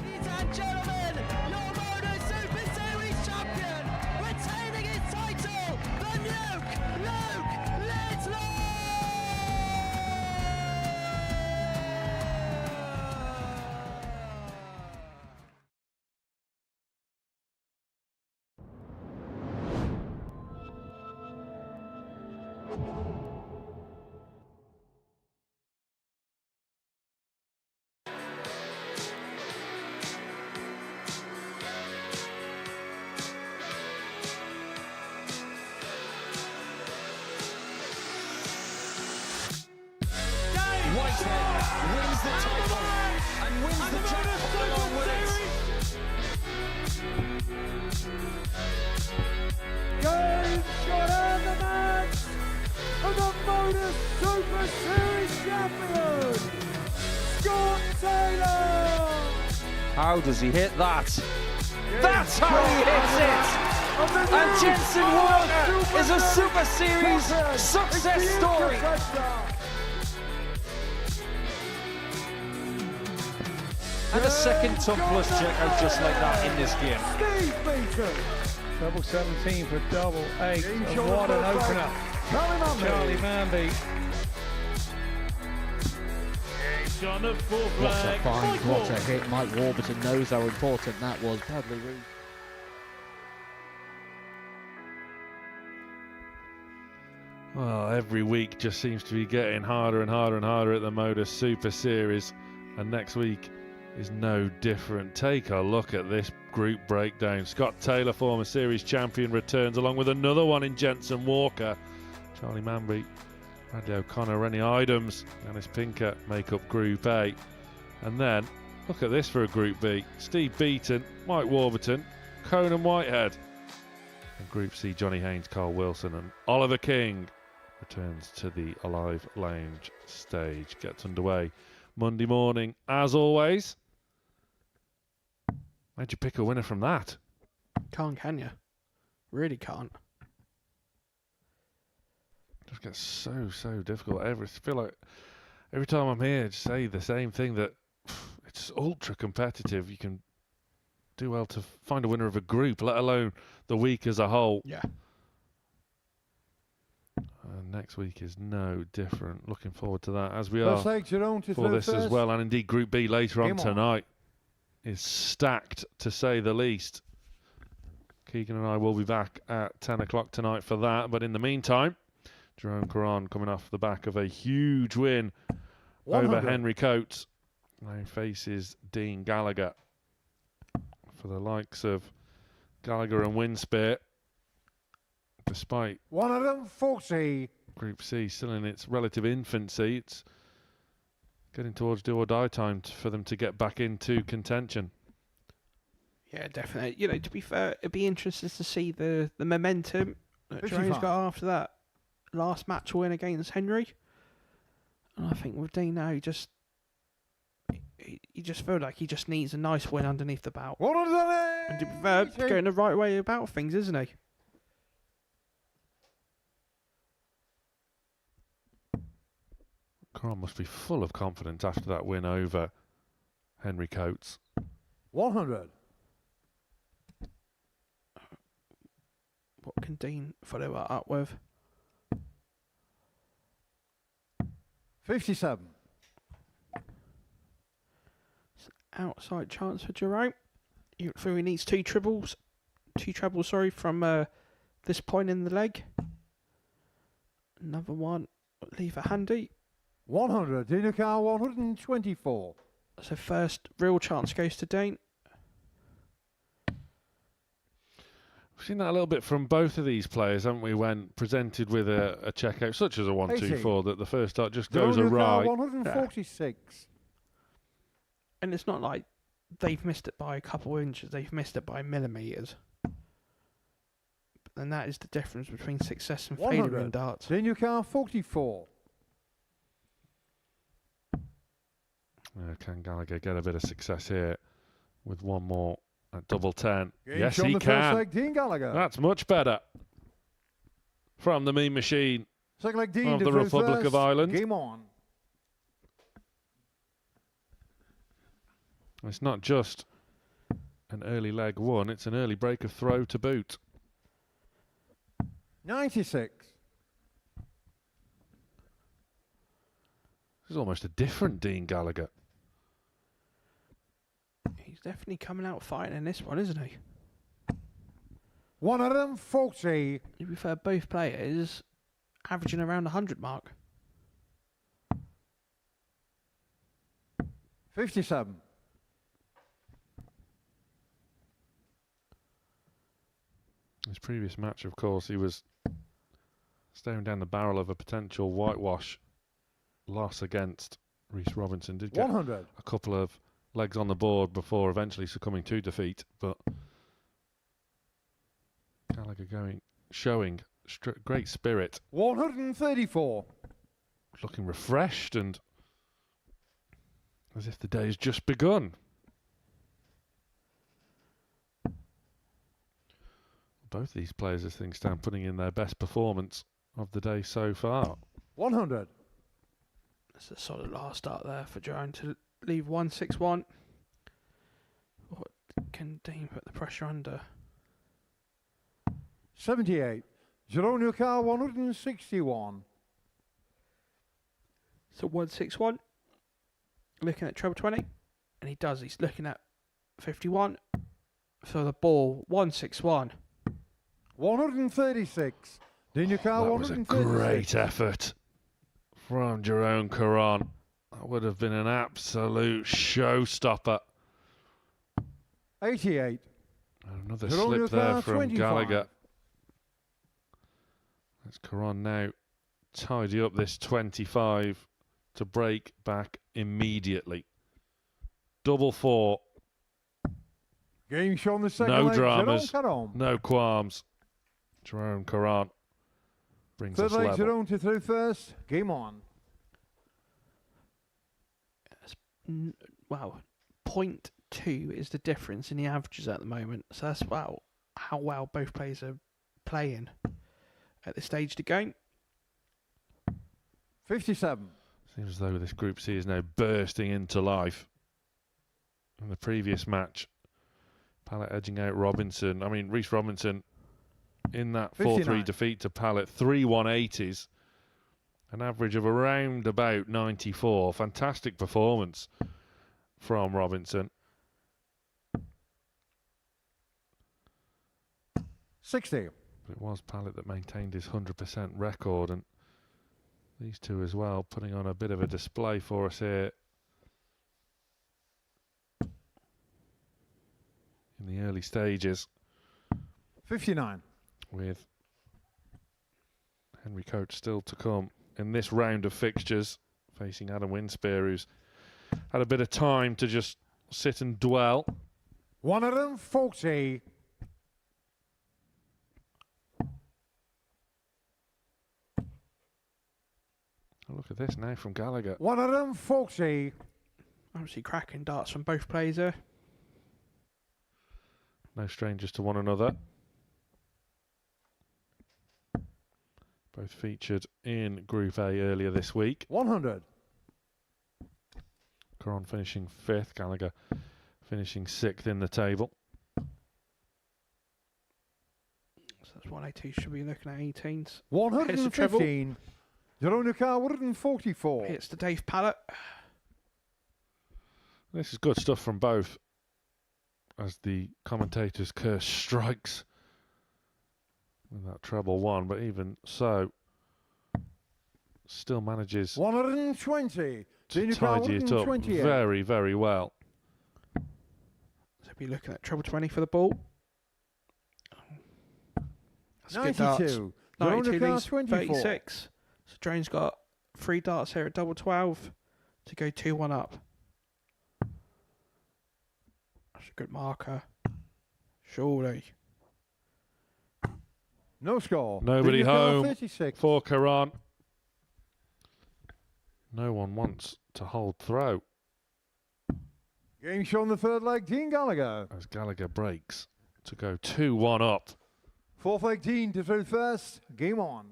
Ladies and gentlemen, your Modus Super Series champion, retaining his title, the Nuke, Luke Littler! Wins the title and wins the jackpot along with it. Game, shot and the match of the Modus Super Series champion, Scott Taylor! How does he hit that? That's how he hits it! And Jensen Walker is a Super Series success story. And a second ton plus checkout just like that in this game. Double 17 for double 8. And what an opener. Charlie Manby. What a find, what a hit. Mike Warburton knows how important that was. Bradley Reed. Well, every week just seems to be getting harder and harder and harder at the Modus Super Series, and next week is no different. Take a look at this group breakdown. Scott Taylor, former series champion, returns along with another one in Jensen Walker. Charlie Manby, Bradley O'Connor, Rennie Idams, Yanis Pinker make up Group A. And then, look at this for a Group B. Steve Beaton, Mike Warburton, Conan Whitehead. And Group C, Johnny Haynes, Carl Wilson and Oliver King returns to the Alive Lounge stage. Gets underway Monday morning, as always. Where'd you pick a winner from that? Can't, can you? Really can't. Just gets so difficult. I feel like every time I'm here, I just say the same thing, that it's ultra competitive. You can do well to find a winner of a group, let alone the week as a whole. Yeah. And next week is no different. Looking forward to that, as we are for this as well. And indeed, Group B later on tonight is stacked, to say the least. Keegan and I will be back at 10 o'clock tonight for that. But in the meantime, Jerome Caron coming off the back of a huge win over Henry Coates. Now faces Dean Gallagher. For the likes of Gallagher and Winspear, despite 140. Group C still in its relative infancy, it's getting towards do or die time for them to get back into contention. Yeah, definitely. You know, to be fair, it'd be interesting to see the momentum that Jerome's got after that last match win against Henry. And I think with Dean now, he just feel like he just needs a nice win underneath the belt. And to be fair, he's going the right way about things, isn't he? Caron must be full of confidence after that win over Henry Coates. 100. What can Dean follow that up with? 57. It's an outside chance for Jerome. He needs two trebles, from this point in the leg. Another one, leave it handy. 100. Dinakar 124. So first real chance goes to Dean. We've seen that a little bit from both of these players, haven't we, when presented with a checkout, such as a 1-2-4, that the first start just goes awry. 146. And it's not like they've missed it by a couple of inches, they've missed it by millimetres. And that is the difference between success and failure in darts. Dinakar 44. Can Gallagher get a bit of success here with one more at double 10? Game yes, he can. leg, Dean Gallagher. That's much better. From the Mean Machine Second leg, Dean of the Republic of Ireland. Game on. It's not just an early leg one, it's an early break of throw to boot. 96. This is almost a different Dean Gallagher. He's definitely coming out fighting in this one, isn't he? 140. To be fair, both players averaging around the 100 mark. 57. His previous match, of course, he was staring down the barrel of a potential whitewash loss against Rhys Robinson. Did get 100. a couple of legs on the board before eventually succumbing to defeat, but Gallagher showing great spirit. 134. Looking refreshed and as if the day's just begun. both these players, as things stand, putting in their best performance of the day so far. 100. That's a solid last start there for Caron to leave 1-6-1. What can Dean put the pressure under? 78. Jerome Car 161. So 1-6-1. Looking at treble 20. And he does. He's looking at 51. For the ball, 1-6-1. 136. Daniel Car That was a 136. great effort from Jerome Caron. That would have been an absolute showstopper. 88. Another Jerome slip there Car, from 25. Gallagher. That's Caron now tidy up this 25 to break back immediately. Double 4. Game shown the second No leg. dramas, Jerome Caron. no qualms. Jerome Caron brings Third us leg, level. Jerome to throw first. Game on. Wow. 0.2 is the difference in the averages at the moment. So that's how well both players are playing at this stage of the game. 57. Seems as though this Group C is now bursting into life. In the previous match, Pallet edging out Robinson. I mean, Reece Robinson in that 4-3 59. defeat to Pallet. 3 180s. An average of around about 94. Fantastic performance from Robinson. 60. But it was Pallet that maintained his 100% record, and these two as well, putting on a bit of a display for us here in the early stages. 59. With Henry Coates still to come in this round of fixtures, facing Adam Winspear, who's had a bit of time to just sit and dwell. 140. Look at this now from Gallagher. 140. Obviously cracking darts from both players there. No strangers to one another. Both featured in Group A earlier this week. 100. Caron finishing 5th, Gallagher finishing 6th in the table. So that's 182. Should be looking at 18s. 115. Jerome Car 144. Hits the Dave Pallet. This is good stuff from both, as the commentator's curse strikes with that treble 1, but even so, still manages 120. to tidy it up very, very well. So be looking at treble 20 for the ball. That's 92. good darts. 92 Car leads 24. 36. So Drone's got 3 darts here at double 12 to go 2-1 up. That's a good marker. Surely. No score. Nobody Daniel Car, home 36. for Caron. No one wants to hold throw. Game shown the third leg, Dean Gallagher. As Gallagher breaks to go 2-1 up. Fourth leg, Dean to throw first. Game on.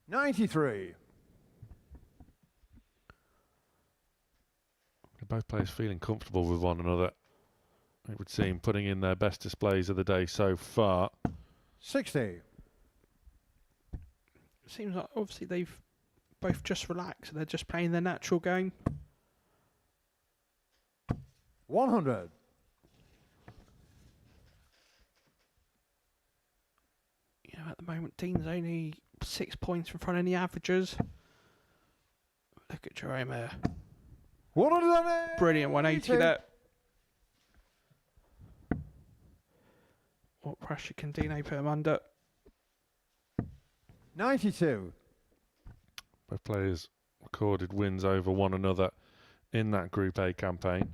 $93. Both players feeling comfortable with one another. It would seem, putting in their best displays of the day so far. 60. Seems like obviously they've both just relaxed. They're just playing their natural game. 100. You know, at the moment, Dean's only 6 points in front of the averages. Look at Jerome here. 180. Brilliant 180 there. What pressure can Dino put him under? 92. Both players recorded wins over one another in that Group A campaign.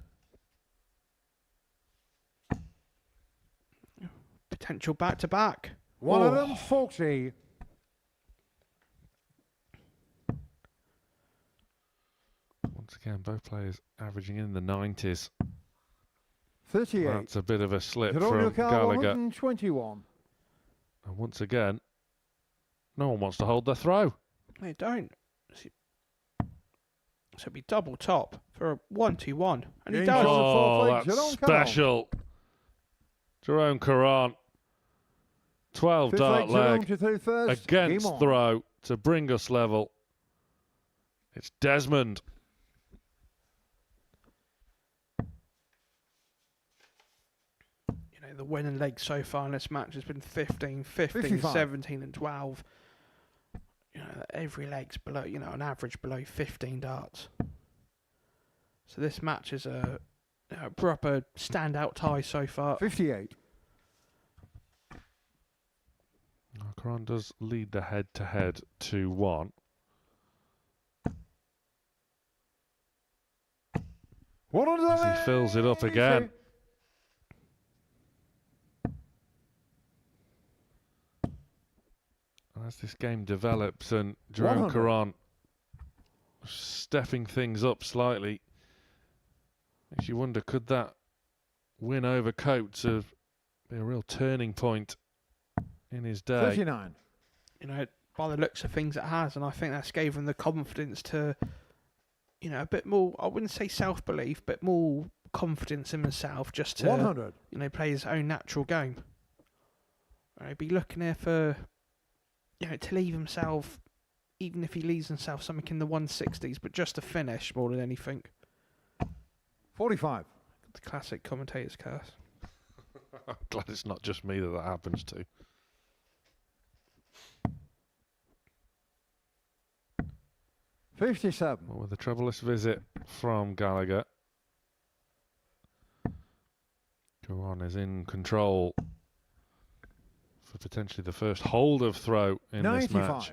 Potential back-to-back. 140. Once again, both players averaging in the 90s. 38. That's a bit of a slip Jeroen from Lucas, Gallagher. 121. And once again, no one wants to hold their throw. They don't. So it'd be double top for a 1-2-1. And he does. Oh, that's Jeroen special. Jeroen Caron. 12 Fifth dart leg, Jeroen leg to throw first. Game against on. throw to bring us level. It's Desmond. You know, the winning leg so far in this match has been 15, 15, 55. 17 and 12. You know, every leg's below, you know, an average below 15 darts. So this match is a proper standout tie so far. 58. Caron does lead the head-to-head 2-1. As he fills it up again. As this game develops and Jeroen Caron stepping things up slightly, makes you wonder, could that win over Coates have be a real turning point in his day? 39. You know, by the looks of things, it has, and I think that's gave him the confidence to, you know, a bit more, I wouldn't say self-belief, but more confidence in himself just to, 100. you know, play his own natural game. He'd be looking here for, you know, to leave himself, even if he leaves himself something in the 160s, but just to finish more than anything. 45. The classic commentator's curse. I'm glad it's not just me that happens to. $57. Well, with a troublous visit from Gallagher, Caron is in control for potentially the first hold of throw in 95. this match.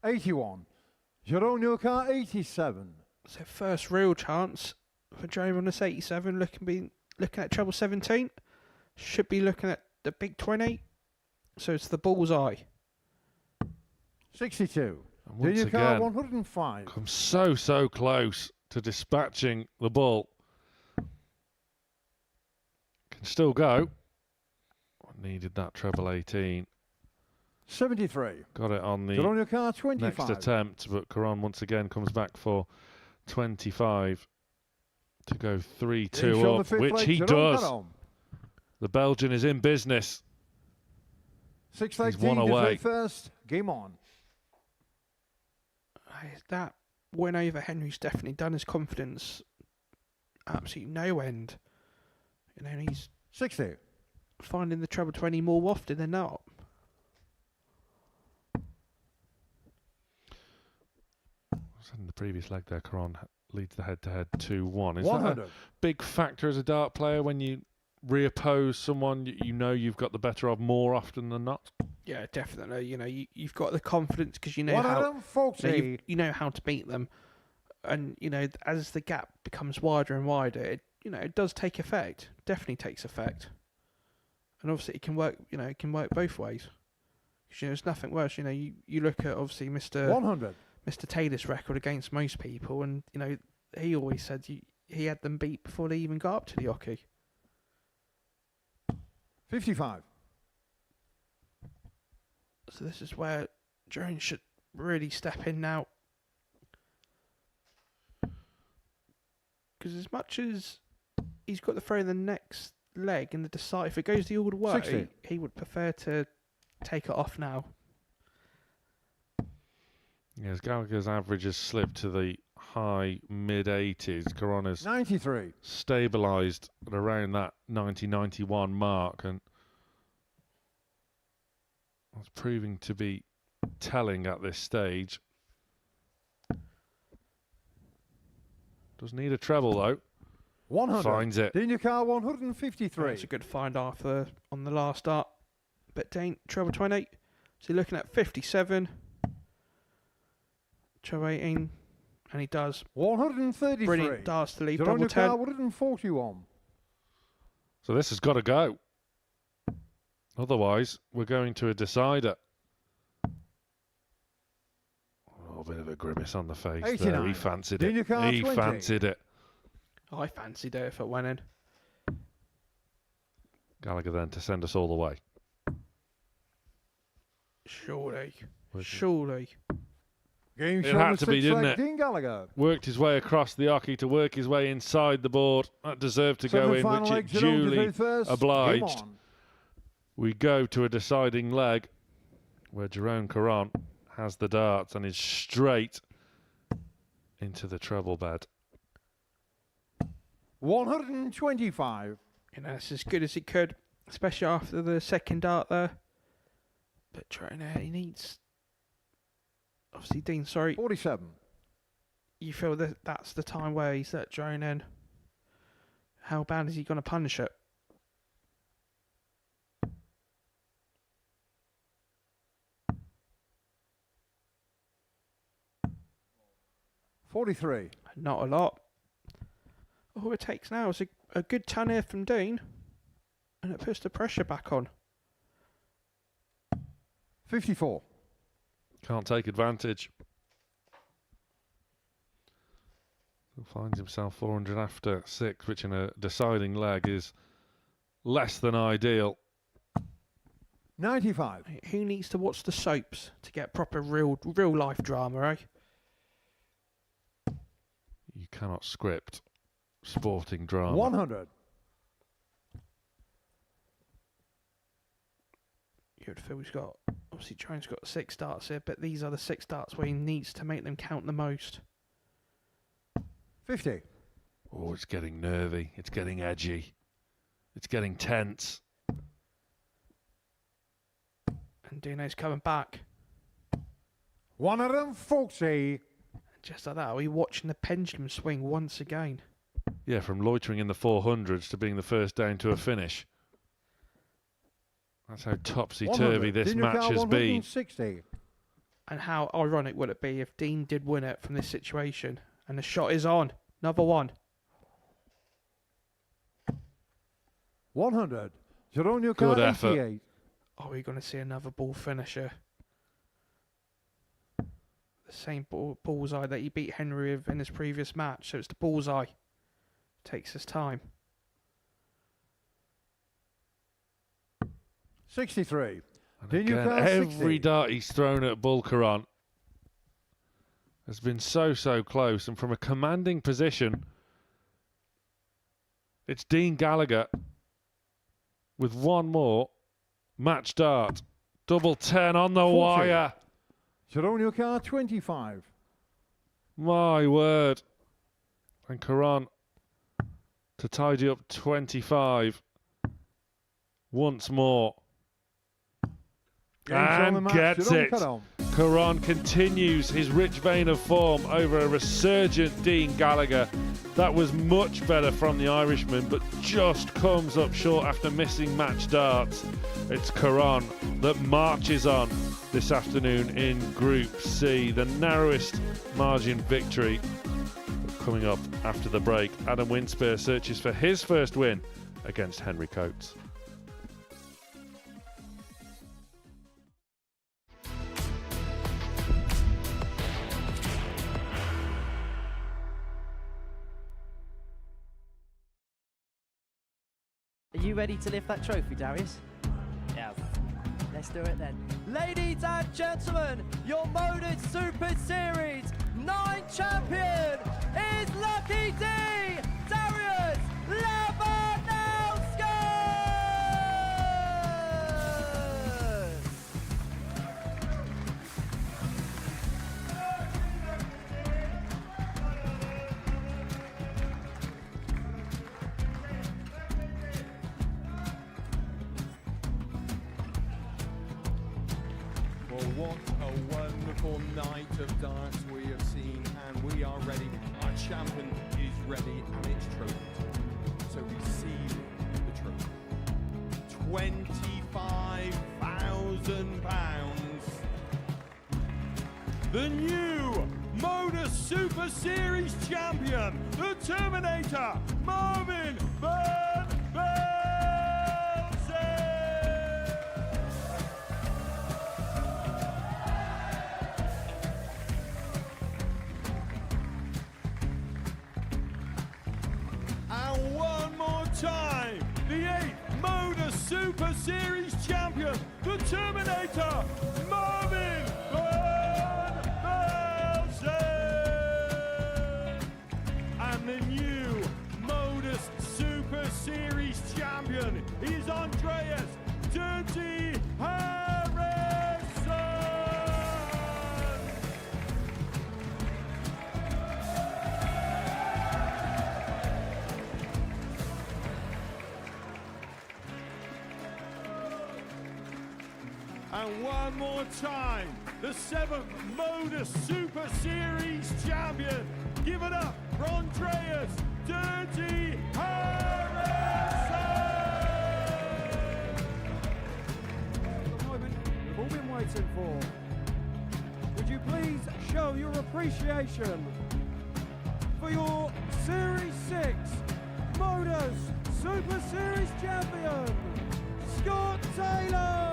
81. Jeroen Lucas, 87. So first real chance for Jerome on this 87, looking at treble 17. Should be looking at the big 20. So it's the bullseye. 62. And once Lucas, again, 105. come so close to dispatching the ball. Can still go. Needed that treble 18. 73. Got it on the Jeroen Lucas, 25. next attempt, but Caron once again comes back for 25 to go 3-2 up, which he does. The Belgian is in business. Six leg He's one to away. first. Game on. That win over Henry's definitely done his confidence absolutely no end. You know, he's 60. Finding the treble 20 more often than not. In the previous leg there, Caron leads the head-to-head 2-1. Is 100. that a big factor as a dart player when you reoppose someone you know you've got the better of more often than not? Yeah, definitely. You know, you've got the confidence because you know 140. you know how to beat them, and you know as the gap becomes wider and wider, it does take effect. Definitely takes effect, and obviously it can work. You know, it can work both ways. 'Cause, you know, there's nothing worse. You know, you look at obviously Mr. 100. Mr. Taylor's record against most people, and you know he always said he had them beat before they even got up to the hockey. 55. So this is where Jones should really step in now, because as much as he's got the throw in the next leg and the decide, if it goes the old way, 60. he would prefer to take it off now. Yes, Gallagher's average has slipped to the high mid-80s. Caron has 93. stabilised at around that 90-91 mark, and it's proving to be telling at this stage. Does need a treble though. 100. Finds it. Lucas, 153. It's a good find after on the last start, but Dane treble 28. So you're looking at 57. Treble 18, and he does 133. brilliant darts to leave Jeroen double Lucas, 10. 141. So this has got to go. Otherwise, we're going to a decider. Oh, a bit of a grimace on the face there. 89. He fancied it. Junior car He 20. fancied it. I fancied it if it went in. Gallagher then to send us all the way. Surely. Surely. Game It shot had with to be, 6 didn't leg it? Dean Gallagher. Worked his way across the oche to work his way inside the board. That deserved to go Seven in, final which it legs, Jerome to duly do first. Game obliged. on. We go to a deciding leg where Jerome Caron has the darts and is straight into the treble bed. 125. You know, it's as good as it could, especially after the second dart there. But Trainer, he needs... Obviously, Dean, sorry. 47. You feel that that's the time where he's let drone in. How bad is he going to punish it? $43. Not a lot. All it takes now is a good turn here from Dean, and it puts the pressure back on. 54. Can't take advantage. Finds himself 400 after 6, which in a deciding leg is less than ideal. 95. Who needs to watch the soaps to get proper real life drama, eh? You cannot script sporting drama. 100. You'd feel he's got, obviously Train's got 6 darts here, but these are the 6 darts where he needs to make them count the most. 50. Oh, it's getting nervy. It's getting edgy. It's getting tense. And Dino's coming back. 140. Just like that, are we watching the pendulum swing once again? Yeah, from loitering in the 400s to being the first down to a finish. That's how topsy-turvy this match has been. 160. And how ironic would it be if Dean did win it from this situation? And the shot is on. Another one. 100. Jerome Good 88. effort. Are we going to see another ball finisher? The same bullseye that he beat Henry with in his previous match. So it's the bullseye. Takes his time. 63. And Junior again, car every 60. dart he's thrown at Bull Caron has been so close, and from a commanding position, it's Dean Gallagher with one more match dart. Double 10 on the 40. wire. Jerome car 25. My word. And Caron to tidy up 25 once more. Game's on the And match. gets Jerome it. Caron. Caron continues his rich vein of form over a resurgent Dean Gallagher. That was much better from the Irishman, but just comes up short after missing match darts. It's Caron that marches on this afternoon in Group C, the narrowest margin victory. Coming up after the break, Adam Winspear searches for his first win against Henry Coates. Are you ready to lift that trophy, Darius? Yes. Let's do it then. Ladies and gentlemen, your Modus Super Series 9 champion is Lucky D, Darius Labanowski! Well, what a wonderful night of darts we have seen, and we are ready. Our champion is ready, and it's trophy. So receive the trophy. £25,000. The new Modus Super Series champion, the Terminator, Marvin Van Velzen! And one more time, the 7th Modus Super Series champion. Give it up for Andreas Dirty Harrison! The moment we've all been waiting for. Would you please show your appreciation for your Series 6 Modus Super Series champion, Scott Taylor!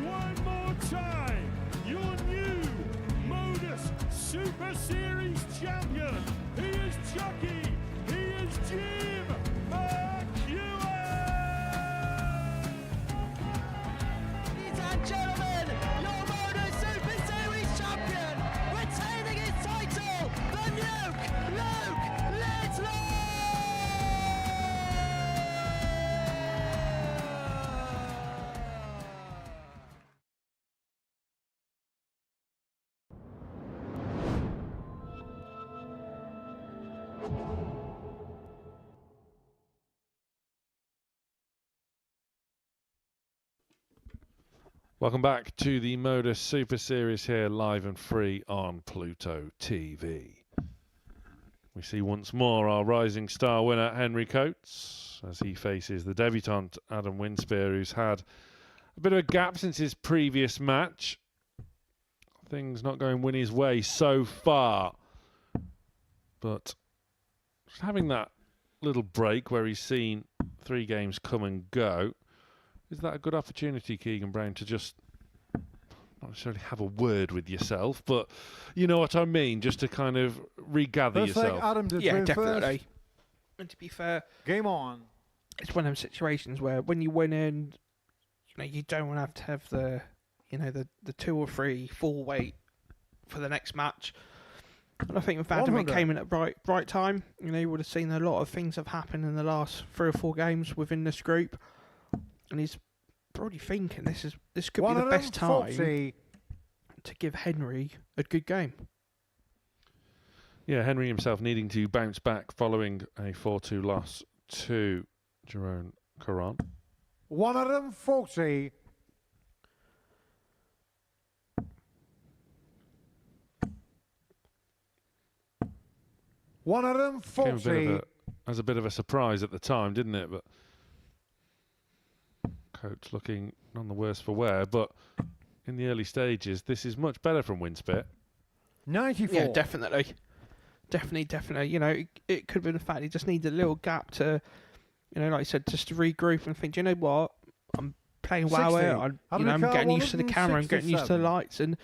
One more time, your new Modus Super Series champion. He is Chucky. He is Jim McEwen. Ladies and gentlemen, your Modus Super Series champion, retaining his title, the Nuke, Luke Littler! Welcome back to the Modus Super Series here, live and free on Pluto TV. We see once more our rising star winner, Henry Coates, as he faces the debutant, Adam Winspear, who's had a bit of a gap since his previous match. Things not going Winnie's way so far. But just having that little break where he's seen 3 games come and go, is that a good opportunity, Keegan Brown, to just not necessarily have a word with yourself, but you know what I mean, just to kind of regather yourself? Yeah, definitely. First. And to be fair, game on. It's one of those situations where when you win in, you don't want to have the, the 2 or 3 full weight for the next match. And I think if Adam came in at right time, you would have seen a lot of things have happened in the last 3 or 4 games within this group. And he's probably thinking this could be the best time to give Henry a good game. Yeah, Henry himself needing to bounce back following a 4-2 loss to Jerome Caron. 140. As a bit of a surprise at the time, didn't it? But Coach looking none the worse for wear, but in the early stages, this is much better from Winspear. 94. Yeah, definitely. It could have been the fact he just needed a little gap to, like I said, just to regroup and think, do you know what? I'm playing well here. I'm getting used to the camera, I'm getting used to the lights, and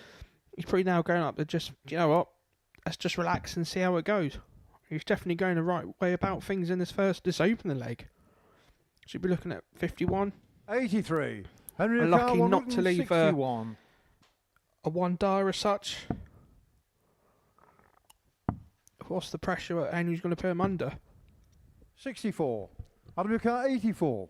he's probably now going up to just, you know what? Let's just relax and see how it goes. He's definitely going the right way about things in this opening leg. Should be looking at 51. 83. Henry lucky not to leave a 1 dire as such. What's the pressure that Henry's going to put him under? 64. Adam Ricard, 84.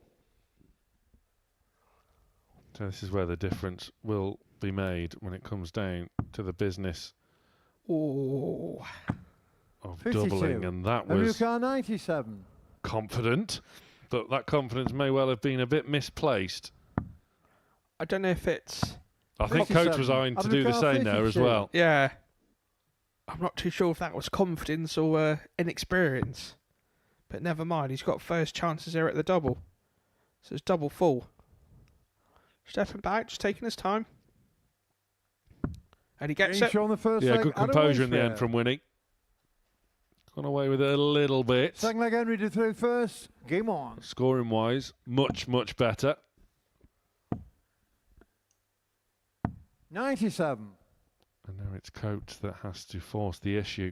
So this is where the difference will be made when it comes down to the business of 52. doubling, and that was 97. confident, but that confidence may well have been a bit misplaced. I don't know if it's... I think Coach was eyeing to do the same there as well. Yeah. I'm not too sure if that was confidence or inexperience. But never mind, he's got first chances here at the double. So it's double full. Stepping back, just taking his time. And he gets it. On the first yeah, leg, good composure in the end from Winnie. Gone away with it a little bit. Second leg, Henry to throw first. Game on. Scoring wise, much better. 97. And now it's Coates that has to force the issue.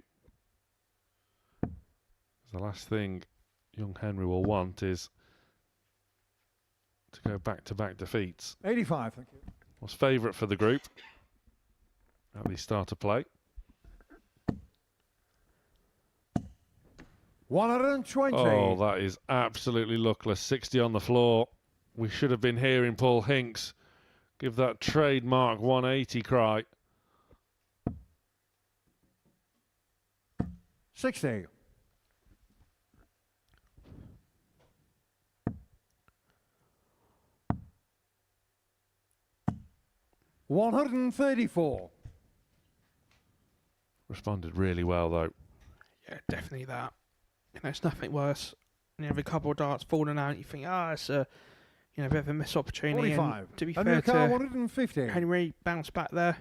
The last thing young Henry will want is to go back-to-back defeats. 85, thank you. Was favourite for the group at the start of play. 120. Oh, that is absolutely luckless. 60 on the floor. We should have been hearing Paul Hinks give that trademark 180 cry. 60. 134. Responded really well, though. Yeah, definitely that. You know, it's nothing worse. You have a couple of darts falling out, and you think, it's a bit of a missed opportunity. 45. And to be Under fair car to 150. Henry, bounced back there.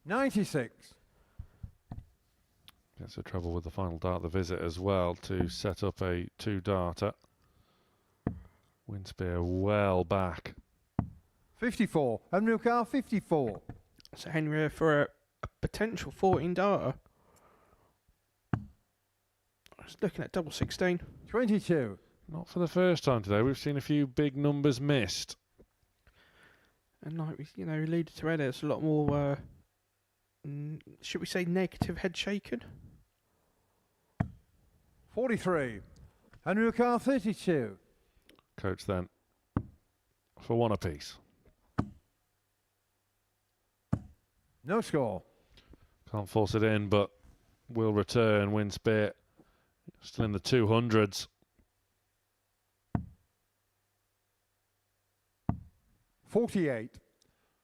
$96. Gets the trouble with the final dart, the visit as well, to set up a 2-darter. Winspear well back. 54. Under car 54. So Henry for a potential 14-darter. I was looking at double 16. 22. Not for the first time today. We've seen a few big numbers missed. And like we alluded to earlier, it's a lot more, should we say, negative head shaken? 43. Under car 32. Coach then for 1 apiece. No score. Can't force it in, but will return. Winspear still in the 200s. 48.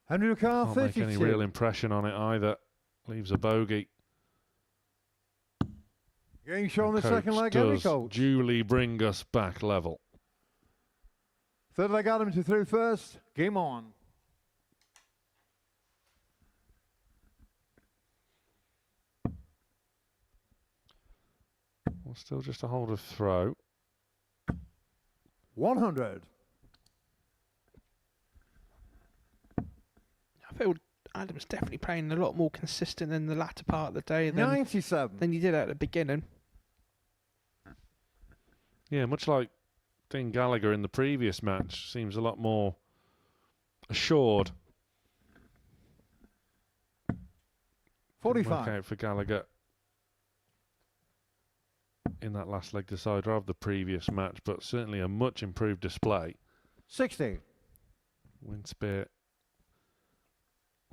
Henry car Can't 32. make any real impression on it either. Leaves a bogey. Game show on the Coach second leg, Henry does coach. duly bring us back level. Third leg Adam to through first. Game on. Well, still just a hold of throw. 100. I feel Adam's definitely playing a lot more consistent in the latter part of the day than 97. Than you did at the beginning. Yeah, much like Dean Gallagher in the previous match, seems a lot more assured. 45. Work out for Gallagher in that last leg decider of the previous match, but certainly a much improved display. 60. Winspear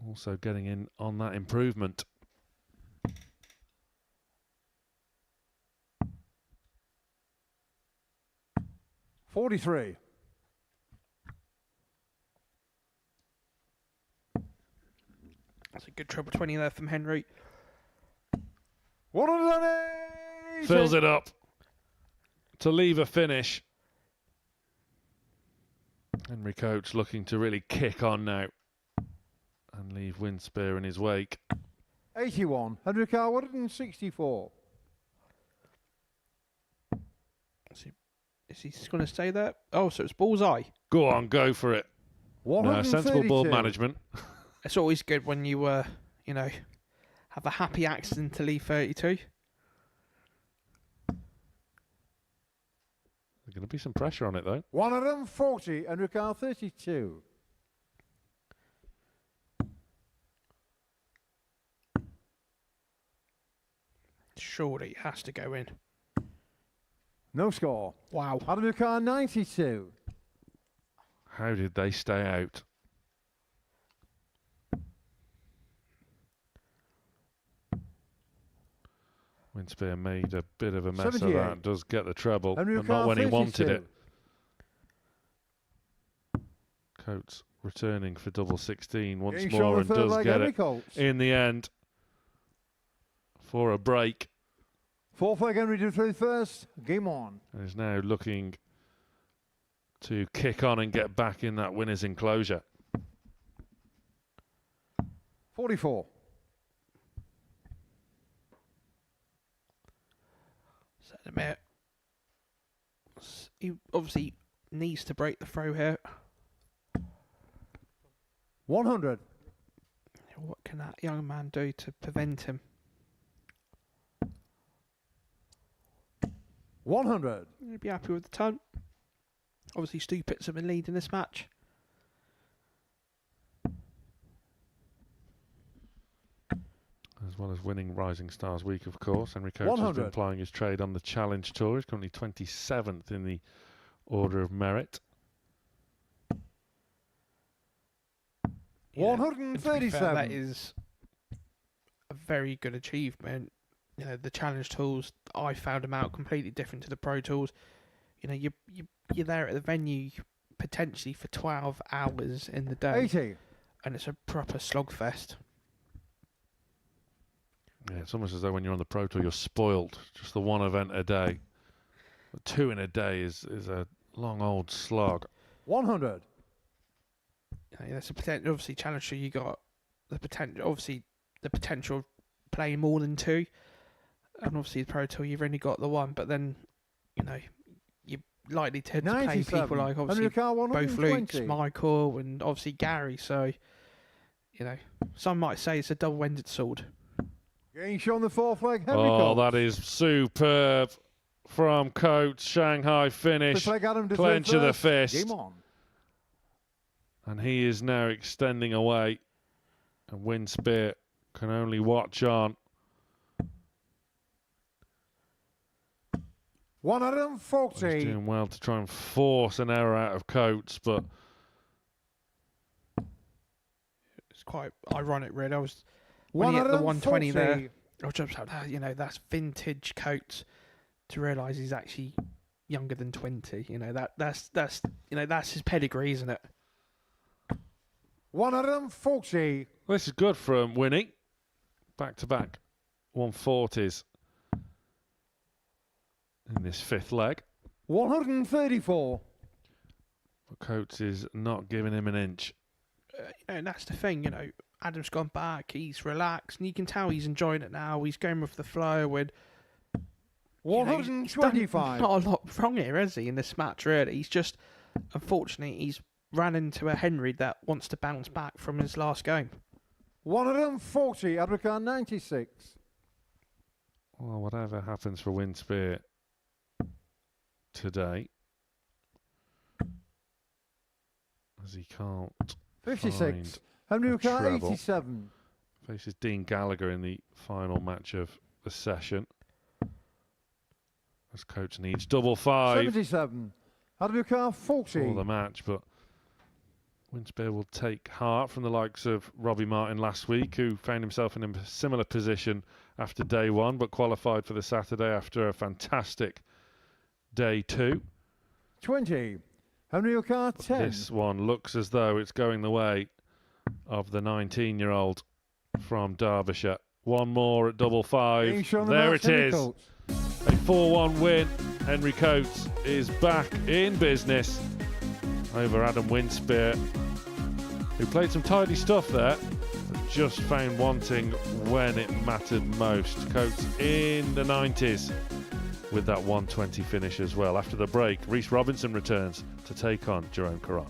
also getting in on that improvement. $43. That's a good treble 20 there from Henry. 180. Fills it up to leave a finish. Henry Coach looking to really kick on now and leave Winspear in his wake. 81. Henry car 164. Is he going to stay there? Oh, so it's bullseye. Go on, go for it. No, sensible board management. It's always good when you, have a happy accident to leave 32. There's going to be some pressure on it, though. 140. Henry car 32. Surely it has to go in. No score. Wow. Adam car 92. How did they stay out? Winspear made a bit of a mess 78. of that. Does get the treble, Henry but not car when he wanted 32. it. Coates returning for double 16 once Game more show and third does leg, get Henry it Coates. in the end for a break. Fourth leg Henry to through first. Game on. And is now looking to kick on and get back in that winner's enclosure. 44. So admit, he obviously needs to break the throw here. 100. What can that young man do to prevent him? 100. You'd be happy with the ton. Obviously, Stu Pitts have been leading this match. As well as winning Rising Stars Week, of course. Henry Coates has 100. been plying his trade on the Challenge Tour. He's currently 27th in the Order of Merit. And to be fair, 137. that is a very good achievement. You know, the challenge tools, I found them out completely different to the Pro Tools. You know, you're there at the venue potentially for 12 hours in the day. 80. And it's a proper slogfest. Yeah, it's almost as though when you're on the Pro Tour, you're spoiled. Just the one event a day. But 2 in a day is a long old slog. 100. You know, that's a potential. Obviously, challenge tour, you got the potential. Obviously, the potential of playing more than 2. And obviously, the Pro Tour, you've only got the 1. But then, you know, you're likely to play 97. people like obviously Car both 120. Luke's, Michael, and obviously Gary. So, you know, some might say it's a double-ended sword. Getting shown the 4th leg. Henry Oh, Coates. that is superb from Coates. Shanghai finish. Fifth leg, Adam to Clench of the first. fist. Game on. And he is now extending away. And Winspear can only watch on. 140. He's doing well to try and force an error out of Coates, but It's quite ironic, really. When he hit the 120 there, 140. I was just like, you know, that's vintage Coates. To realise he's actually younger than 20, you know, that's his pedigree, isn't it? 140. well, this is good from Winnie. Back to back 140s in this 5th leg. 134. But Coates is not giving him an inch. You know, and that's the thing, you know, Adam's gone back, he's relaxed, and you can tell he's enjoying it now, he's going with the flow, and 125. Not a lot wrong here, has he, in this match, really? He's just, unfortunately, he's ran into a Henry that wants to bounce back from his last game. 140. Adricar 96. Well, whatever happens for Winspear today, as he can't 56. find Henry a Car treble. 87. Faces Dean Gallagher in the final match of the session. As Coates needs double 5 77. Adricar 40. for the match, but Winspear will take heart from the likes of Robbie Martin last week, who found himself in a similar position after day 1, but qualified for the Saturday after a fantastic day 2. 20. Henry Car 10. This one looks as though it's going the way of the 19-year-old from Derbyshire. One more at double 5. Being shown the There match, it Henry is. Coates. A 4-1 win. Henry Coates is back in business over Adam Winspear, who played some tidy stuff there, but just found wanting when it mattered most. Coates in the 90s with that 120 finish as well. After the break, Rhys Robinson returns to take on Jerome Caron.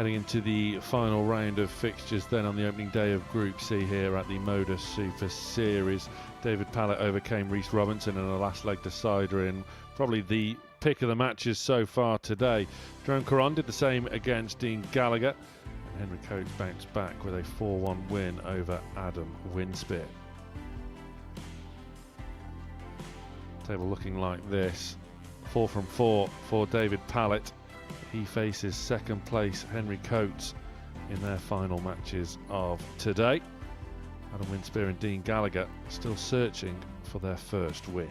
heading into the final round of fixtures then on the opening day of Group C here at the Modus Super Series. David Pallet overcame Reece Robinson in a last leg decider in probably the pick of the matches so far today. Jerome Caron did the same against Dean Gallagher, and Henry Coates bounced back with a 4-1 win over Adam Winspear. Table looking like this: 4 from 4 for David Pallet. He faces second place Henry Coates in their final matches of today. Adam Winspear and Dean Gallagher still searching for their first win.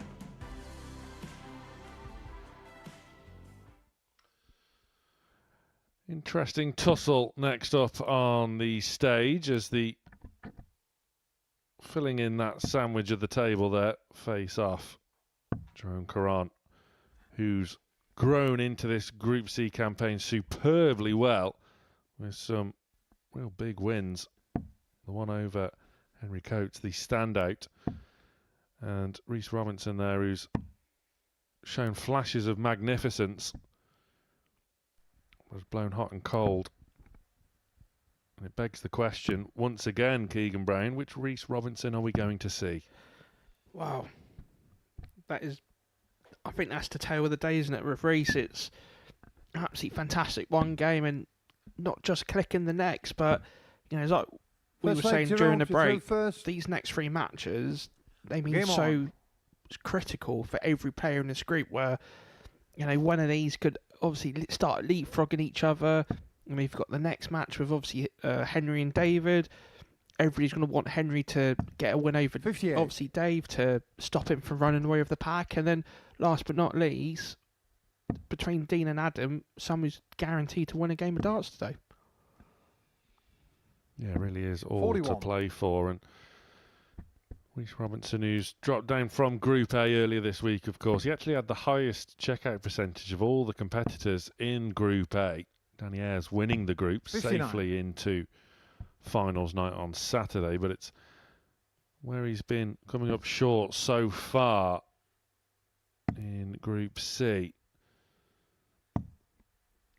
Interesting tussle next up on the stage as the filling in that sandwich of the table there face off. Jerome Caron, who's grown into this Group C campaign superbly well with some real big wins. The one over Henry Coates, the standout, and Reece Robinson there, who's shown flashes of magnificence, was blown hot and cold. And it begs the question once again, Keegan Brown, which Reece Robinson are we going to see? Wow, I think that's the tale of the day, isn't it? With Reece, it's absolutely fantastic one game and not just clicking the next, but it's like we were saying during the break, these next 3 matches, they mean so critical for every player in this group, where one of these could obviously start leapfrogging each other. We've got the next match with obviously Henry and David. Everybody's going to want Henry to get a win over obviously Dave to stop him from running away with the pack. And then last but not least, between Dean and Adam, someone's guaranteed to win a game of darts today. Yeah, it really is all 41. to play for. And Reece Robinson, who's dropped down from Group A earlier this week, of course, he actually had the highest checkout percentage of all the competitors in Group A. Danny Ayres winning the group 59. safely into finals night on Saturday, but it's where he's been coming up short so far in Group C.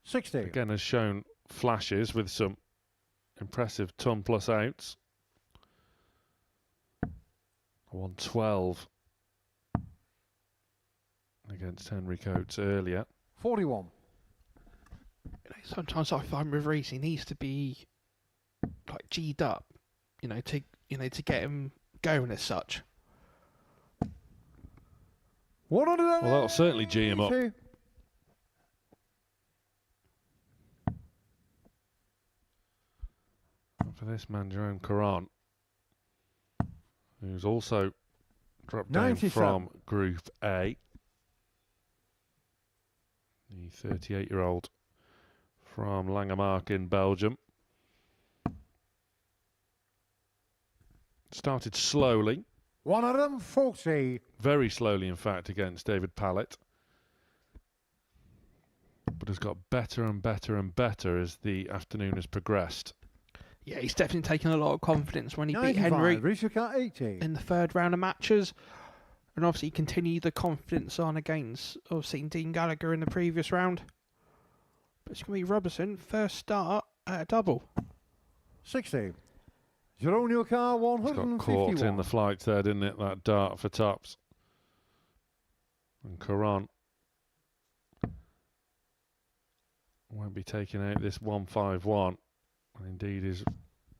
60. Again, has shown flashes with some impressive ton plus outs. 112 against Henry Coates earlier. 41. Sometimes I find with Reece, he needs to be like G'd up, to get him going as such. Well, that'll certainly G him up. And for this man, Jerome Caron, who's also dropped down 97. from Group A. The 38-year-old from Langemark in Belgium. Started slowly. 140. Very slowly, in fact, against David Pallet. But has got better and better and better as the afternoon has progressed. Yeah, he's definitely taken a lot of confidence when he beat 95. Henry Rishika 80. in the 3rd round of matches. And obviously continue the confidence on against obviously Dean Gallagher in the previous round. But it's going to be Robinson, first start at a double. 60. Jerome Newcar, It's got 151. caught in the flight there, didn't it? That dart for tops. And Caron won't be taking out this 151. And indeed is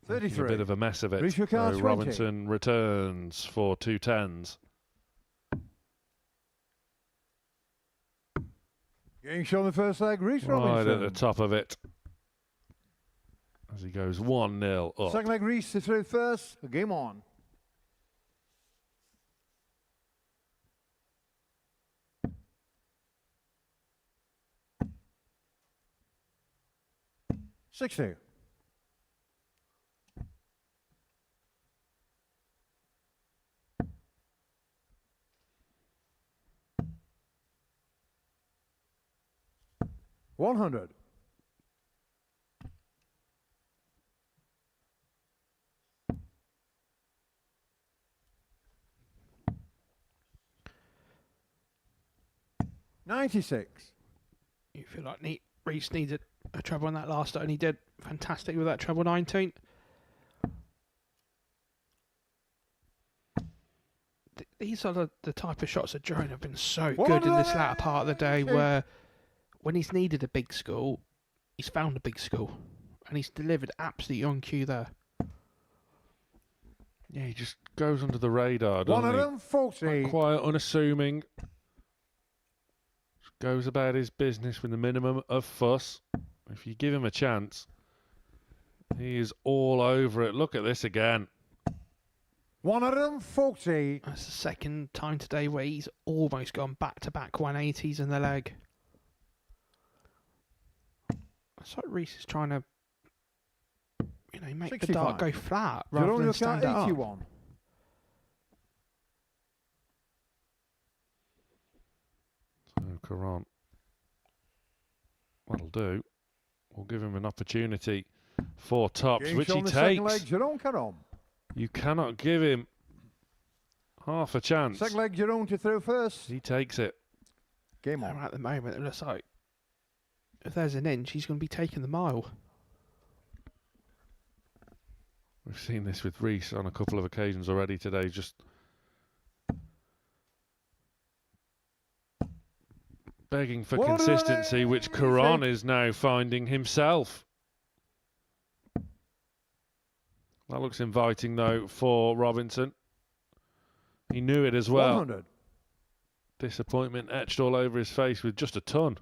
making a 33. bit of a mess of it. Reece Ricard, So 20. Robinson returns for 2 10s. Getting shown the first leg, Reece Right Robinson. at the top of it. As he goes 1-0 up. Second leg, Reece to throw first. Game on. $60. $100. $96. You feel like Reece needed a treble on that last, and he did fantastic with that treble 19. These are the type of shots that Jerome have been so good in this latter part of the day, where when he's needed a big score, he's found a big score, and he's delivered absolutely on cue there. Yeah, he just goes under the radar, doesn't he? 140. Like, quiet, unassuming. Just goes about his business with the minimum of fuss. If you give him a chance, he is all over it. Look at this again. 140. That's the second time today where he's almost gone back-to-back 180s in the leg. It's like Reese is trying to, make 65. The dart go flat rather than stand it up. 81. So Caron, that'll do. We'll give him an opportunity for tops, which he takes. Caron. You cannot give him half a chance. Second leg, Jerome to throw first. He takes it. Game on. At the moment, it looks like if there's an inch, he's going to be taking the mile. We've seen this with Reese on a couple of occasions already today. Just begging for consistency, which Caron is now finding himself. That looks inviting, though, for Robinson. He knew it as well. 100. Disappointment etched all over his face with just a ton.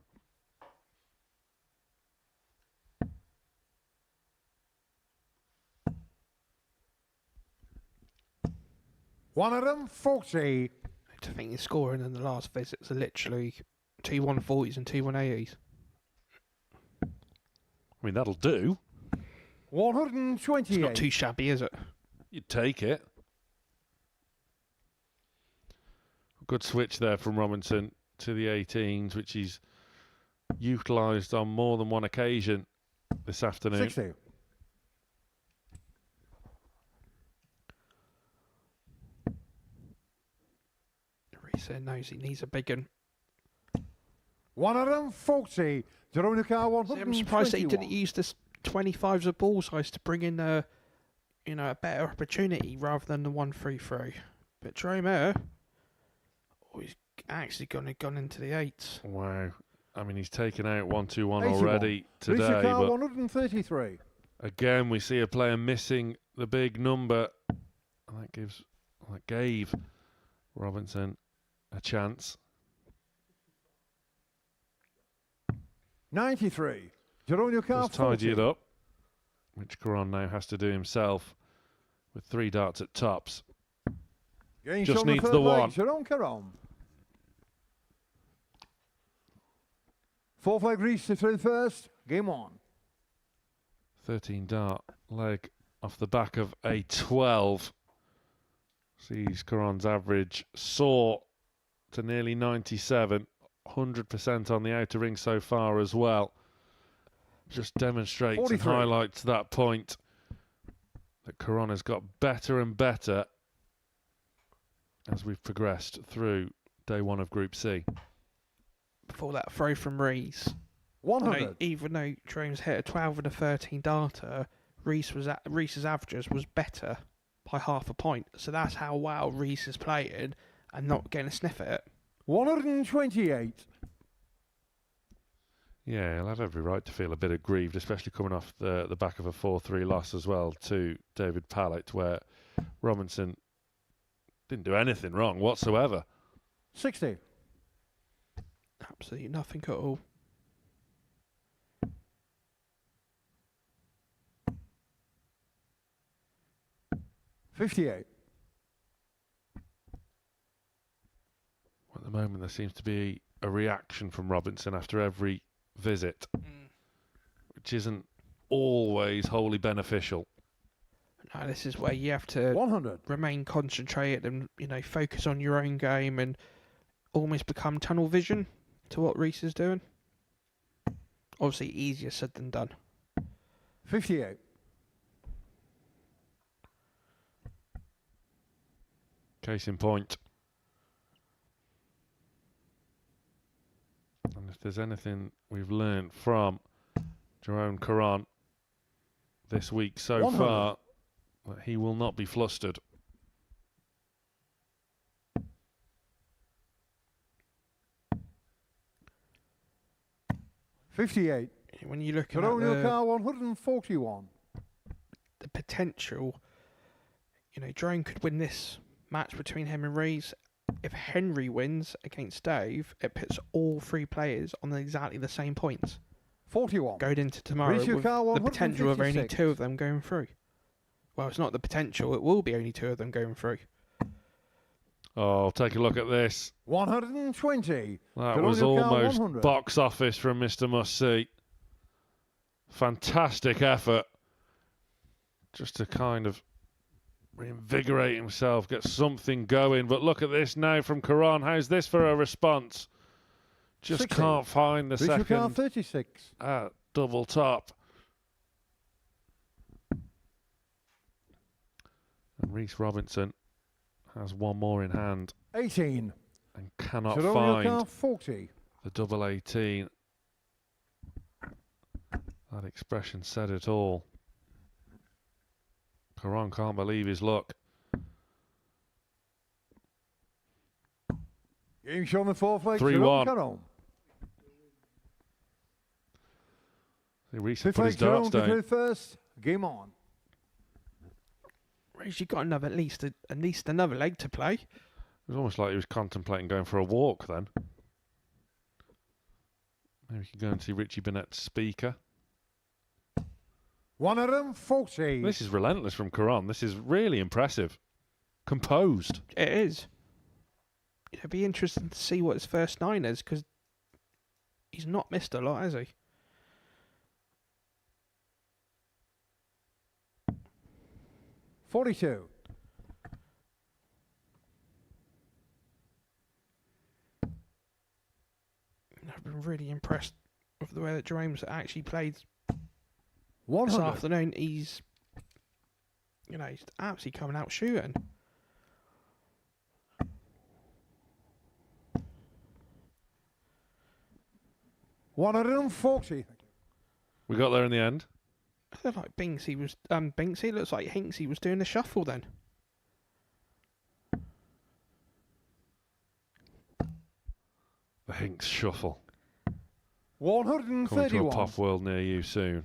$140. I think his scoring in the last visits are literally 2 140s and 2 180s. I mean, that'll do. 128. It's not too shabby, is it? You'd take it. Good switch there from Robinson to the 18s, which he's utilised on more than one occasion this afternoon. 60. Reese knows he needs a big one. 140. Veronica 121. I'm surprised that he didn't use this 25s of ball size to bring in a better opportunity rather than the 1-3-3. But Jerome he's actually gone into the 8s. Wow. I mean, he's taken out 1-2-1 already today. But 133. Again, we see a player missing the big number. And that gave Robinson a chance. 93. Let's tidy it up, which Caron now has to do himself with 3 darts at tops. Just needs the one. Caron. 4 flag Reese to throw first. Game on. 13 dart leg off the back of a 12. Sees Caron's average soar to nearly 97. 100% on the outer ring so far as well. Just demonstrates 43. and highlights that point that Caron has got better and better as we've progressed through day 1 of Group C. Before that throw from Reese, 100. Even though Jerome's hit a 12 and a 13 darter, Reese's averages was better by half a point. So that's how well Reese is playing and not getting a sniff at it. 128. Yeah, he'll have every right to feel a bit aggrieved, especially coming off the back of a 4-3 loss as well to David Pallet, where Robinson didn't do anything wrong whatsoever. 60. Absolutely nothing at all. $58. At the moment, there seems to be a reaction from Robinson after every visit, which isn't always wholly beneficial. No, this is where you have to 100. Remain concentrated and focus on your own game and almost become tunnel vision to what Reese is doing. Obviously, easier said than done. 58. Case in point. And if there's anything we've learned from Jerome Caron this week so 100. far that he will not be flustered. $58. When you look at Jerome Car 141. the potential, you know, Jerome could win this match between him and Rees. If Henry wins against Dave, it puts all three players on exactly the same points. 41. Going into tomorrow Rees with the potential of only 156. two of them going through. Well, it's not the potential, it will be only two of them going through. Oh, take a look at this. 120. That Jerome was Car almost 100. box office from Mr. Must-See. Fantastic effort. Just to kind of reinvigorate himself, get something going. But look at this now from Caron. How's this for a response? Just 60. can't find the Rees Car second 36. double top. And Rees Robinson has one more in hand 18. and cannot Jerome find Car 40. the double 18. That expression said it all. Caron can't believe his luck. Game shown the fourth leg. 3-1. Jerome Caron. Rees Fifth put his leg. Jerome darts to down. play first. Game on. Rees, you got another at least another leg to play. It was almost like he was contemplating going for a walk then. Maybe we could go and see Richie Burnett's speaker. 140. This is relentless from Caron. This is really impressive. Composed. It is. It'd be interesting to see what his first nine is, because he's not missed a lot, has he? $42. I've been really impressed with the way that Jerome's actually played 100. this afternoon. He's absolutely coming out shooting. $140. We got there in the end. I look like Binksy was Binksy looks like Hinksy was doing the shuffle then. The Hinks Shuffle. 131. Coming to a pop world near you soon.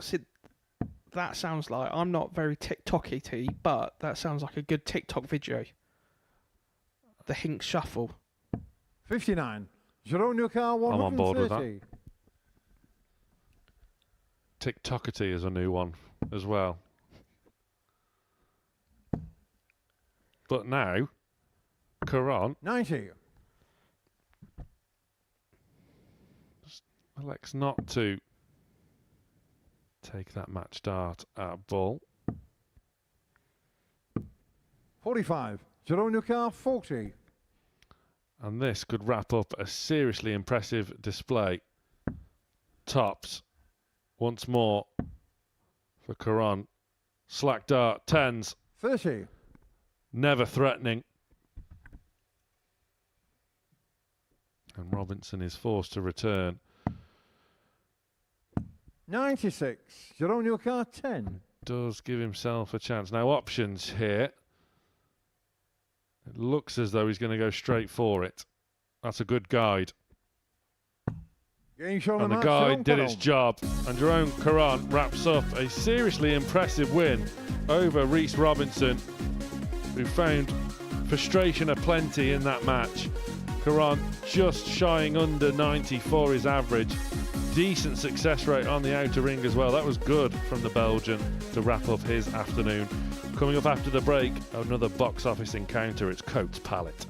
See, that sounds like, I'm not very TikTok-y, but that sounds like a good TikTok video. The Hinks Shuffle. 59. Jerome Car 130. I'm on board with that. TikTokity is a new one as well. But now, Caron 90. elects not to take that match start at ball. 45. Jerome Car 40. And this could wrap up a seriously impressive display. Tops once more for Caron. Slack dart, 10s. 30. Never threatening. And Robinson is forced to return. 96. Jerome Car 10. Does give himself a chance. Now options here. It looks as though he's going to go straight for it. That's a good guide. Game shown And the match, guide Jerome did Caron. its job. And Jerome Caron wraps up a seriously impressive win over Rees Robinson, who found frustration aplenty in that match. Caron just shying under 90 for his average. Decent success rate on the outer ring as well. That was good from the Belgian to wrap up his afternoon. Coming up after the break, another box office encounter. It's Coates Pallet.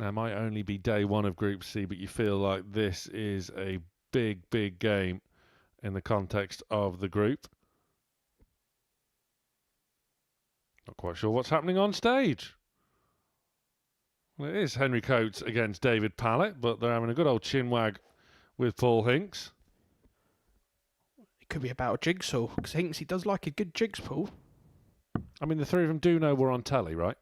Now, it might only be day one of Group C, but you feel like this is a big, big game in the context of the group. Not quite sure what's happening on stage. Well, it is Henry Coates against David Pallet, but they're having a good old chinwag with Paul Hinks. It could be about a jigsaw, because Hinks, he does like a good jigsaw. I mean, the three of them do know we're on telly, right?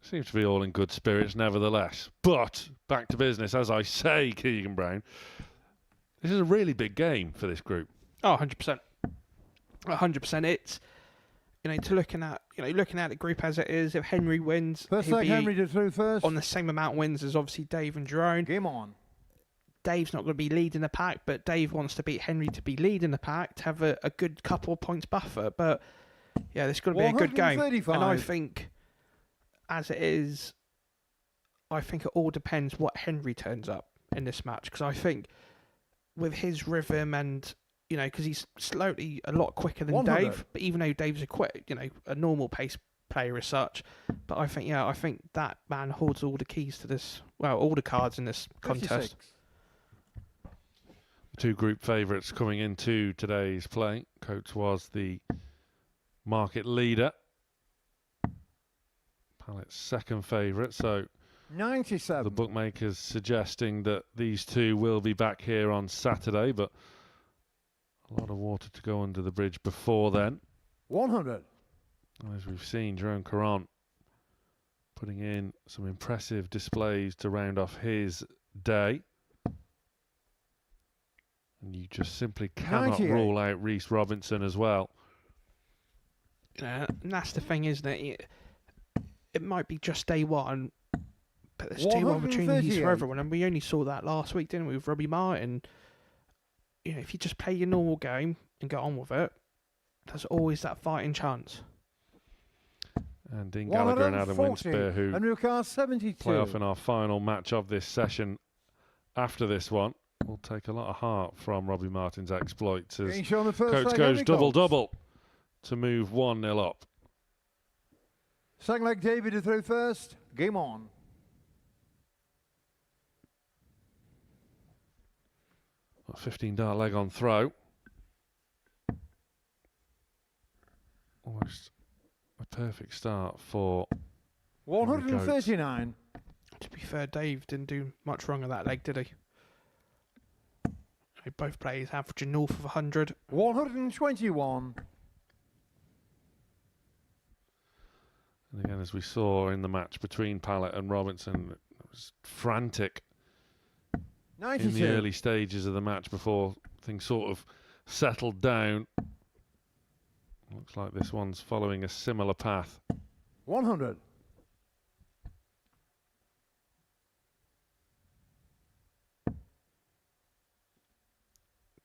Seems to be all in good spirits, nevertheless. But back to business, as I say, Keegan Brown. This is a really big game for this group. Oh, 100%. 100%. It's, looking at the group as it is. If Henry wins, First he'll leg, be Henry to through first. on the same amount of wins as obviously Dave and Jerome. Game on. Dave's not going to be leading the pack, but Dave wants to beat Henry to be leading the pack, to have a good couple of points buffer. But yeah, this is going to be a good game. And I think, as it is, I think it all depends what Henry turns up in this match. Because I think with his rhythm and, because he's slowly a lot quicker than 100. Dave, but even though Dave's a normal pace player as such, but I think that man holds all the keys to this, all the cards in this 56. contest. Two group favourites coming into today's play. Coates was the market leader. Pallet's second favourite, so 97. the bookmakers suggesting that these two will be back here on Saturday, but a lot of water to go under the bridge before then. 100. As we've seen, Jerome Caron putting in some impressive displays to round off his day. And you just simply cannot 98. rule out Reece Robinson as well. And that's the thing, isn't it? It might be just day one, but there's two opportunities for everyone, and we only saw that last week, didn't we, with Robbie Martin? If you just play your normal game and get on with it, there's always that fighting chance. And Dean Gallagher and Adam Winspear, who play off in our final match of this session after this one, will take a lot of heart from Robbie Martin's exploits as Coates goes double-double to move 1-0 up. Second leg, David to throw first. Game on. A 15-dart leg on throw. Almost a perfect start for 139. To be fair, Dave didn't do much wrong on that leg, did he? Both players averaging north of 100. 121. And again, as we saw in the match between Pallet and Robinson, it was frantic 92. in the early stages of the match before things sort of settled down. Looks like this one's following a similar path. 100.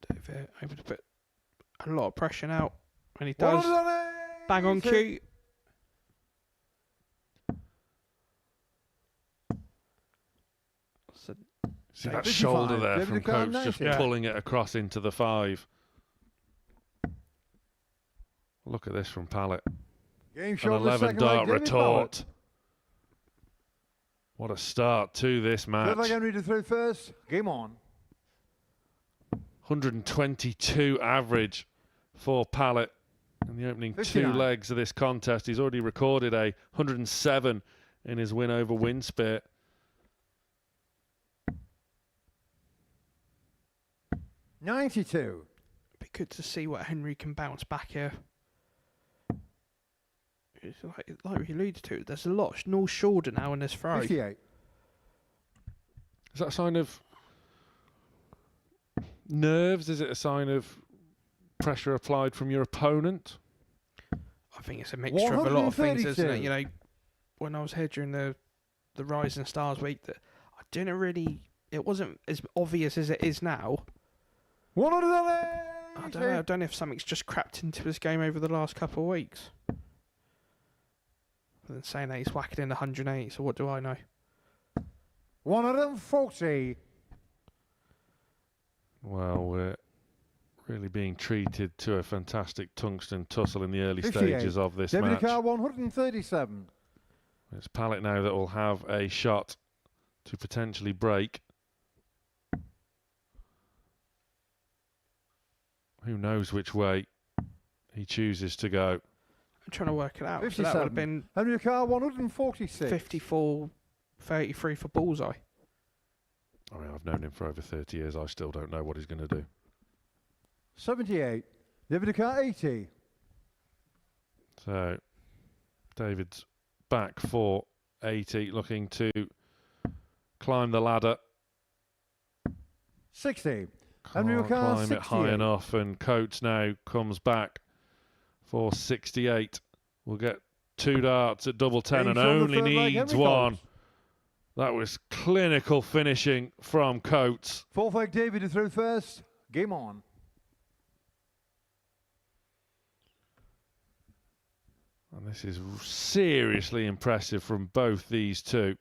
Dave able to put a lot of pressure out, and he does. Bang on cue. See that shoulder there from Coates, just pulling it across into the 5. Look at this from Pallet. An 11-dart retort. What a start to this match. Henry to throw first. Game on. 122 average for Pallet in the opening 2 legs of this contest. He's already recorded a 107 in his win over Winspear. $92. Be good to see what Henry can bounce back here. It's like we alluded to, there's a lot no shoulder now in this throw. 58. Is that a sign of nerves? Is it a sign of pressure applied from your opponent? I think it's a mixture of a lot of things, isn't it? When I was here during the Rising Stars week, that I didn't really, it wasn't as obvious as it is now. I don't know if something's just crept into this game over the last couple of weeks. Other than saying that he's whacking in 108, so what do I know? 140. Well, we're Really being treated to a fantastic tungsten tussle in the early 58. stages of this David match. Carr 137. It's Pallet now that will have a shot to potentially break. Who knows which way he chooses to go. I'm trying to work it out. So 57. that would have been Henry Carr 146. 54-33 for bullseye. I mean, I've known him for over 30 years. I still don't know what he's going to do. 78. David Carr 80. So, David's back for 80, looking to climb the ladder. 60. Can't Henry Carr climb 68. it high enough, and Coates now comes back for 68. We'll get 2 darts at double 10 and only needs 1. That was clinical finishing from Coates. Full fake David to throw first. Game on. And this is seriously impressive from both these two.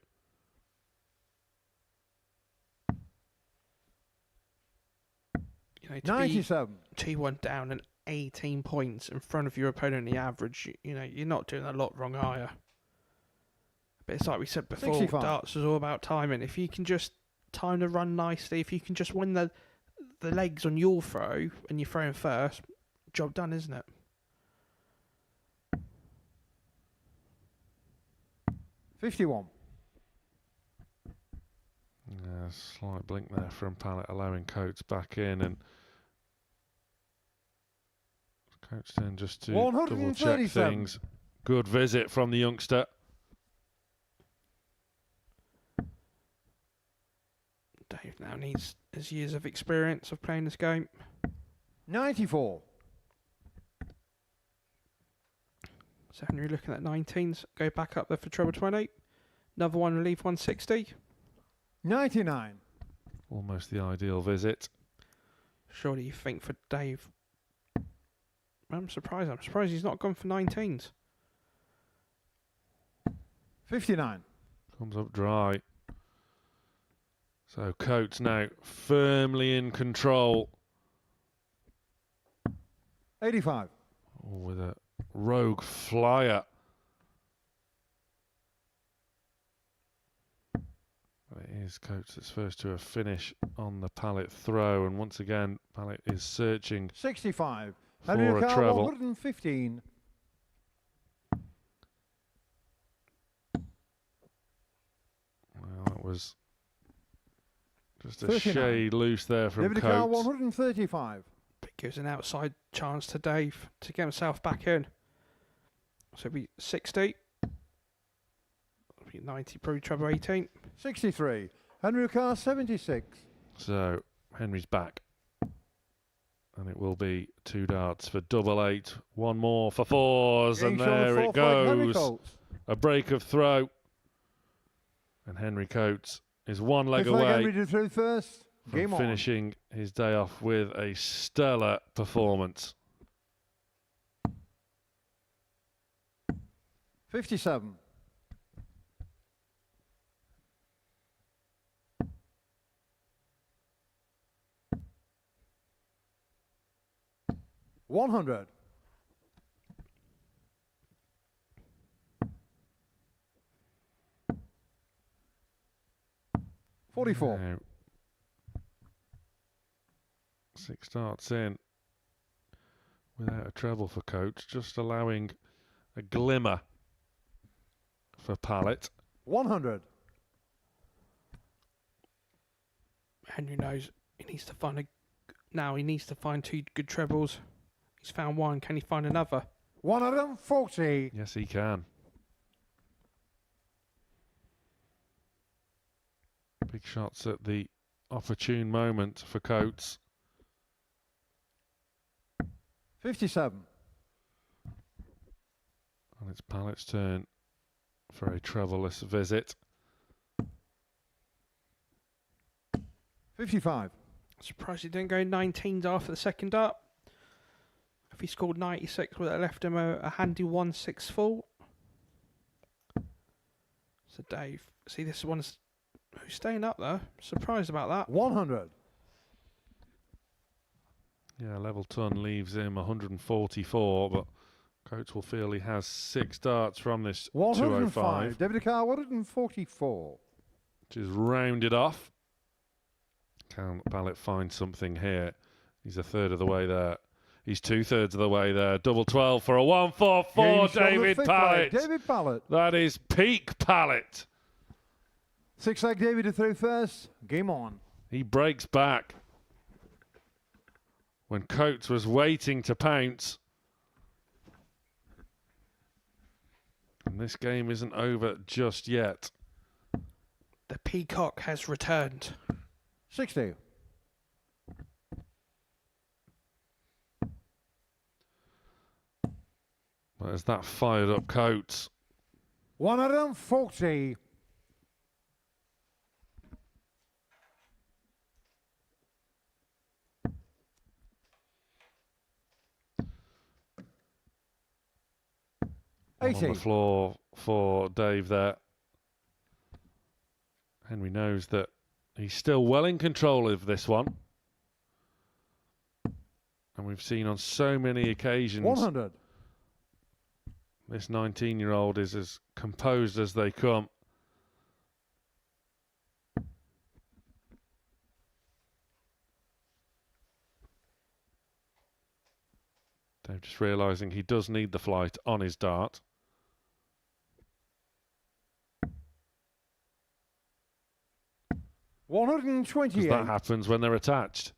You know, 97. 2-1 down and 18 points in front of your opponent, the average, you know, you're not doing a lot wrong higher. But it's like we said before, 65. darts is all about timing. If you can just time the run nicely, if you can just win the legs on your throw and you're throwing first, job done, isn't it? 51. Yeah, slight blink there from Pallet, allowing Coates back in, and Coates then just to double check 137. things. Good visit from the youngster. Dave now needs his years of experience of playing this game. 94. So Henry looking at 19s, go back up there for treble 20. Another one, relief 160. 99. Almost the ideal visit. Surely you think for Dave. I'm surprised he's not gone for 19s. 59. Comes up dry. So Coates now firmly in control. 85. Oh, with a rogue flyer. It is Coates that's first to a finish on the Pallet throw, and once again Pallet is searching 65. for Henry a Carr treble. 115. Well, that was just a 39. shade loose there from David Carr Coates. 135. But gives an outside chance to Dave to get himself back in. So it'll be 60. It'll be 90 pro treble 18. 63. Henry Carr 76. So Henry's back, and it will be 2 darts for double 8. One more for 4s, and Game shown there it 4 flight, Henry goes. Coates. A break of throw, and Henry Coates is 1 leg Looks like away Henry to throw first. from Game on. finishing his day off with a stellar performance. 57. 100. 44. Now, 6 darts in without a treble for Coates, just allowing a glimmer for Pallet. 100. Henry knows he needs to find he needs to find 2 good trebles. He's found 1. Can he find another? 140. Yes, he can. Big shots at the opportune moment for Coates. 57. And it's Pallet's turn for a trebleless visit. 55. Surprised he didn't go 19s after the second dart. If he scored 96, would have left him a handy 164. So Dave, see this one's who's staying up there. Surprised about that. 100. Yeah, level ton leaves him 144, but Coates will feel he has 6 darts from this 205. David Carr, 144. Which is rounded off. Can Pallet find something here? He's a third of the way there. He's 2/3 of the way there. Double 12 for a 144, David Pallet. David Pallet. That is peak Pallet. 6-leg David to throw first. Game on. He breaks back when Coates was waiting to pounce. And this game isn't over just yet. The peacock has returned. 60. There's that fired up Coates. 140. On the floor for Dave there. Henry knows that he's still well in control of this one. And we've seen on so many occasions 100. This 19-year-old is as composed as they come. Dave just realising he does need the flight on his dart. $128. That happens when they're attached.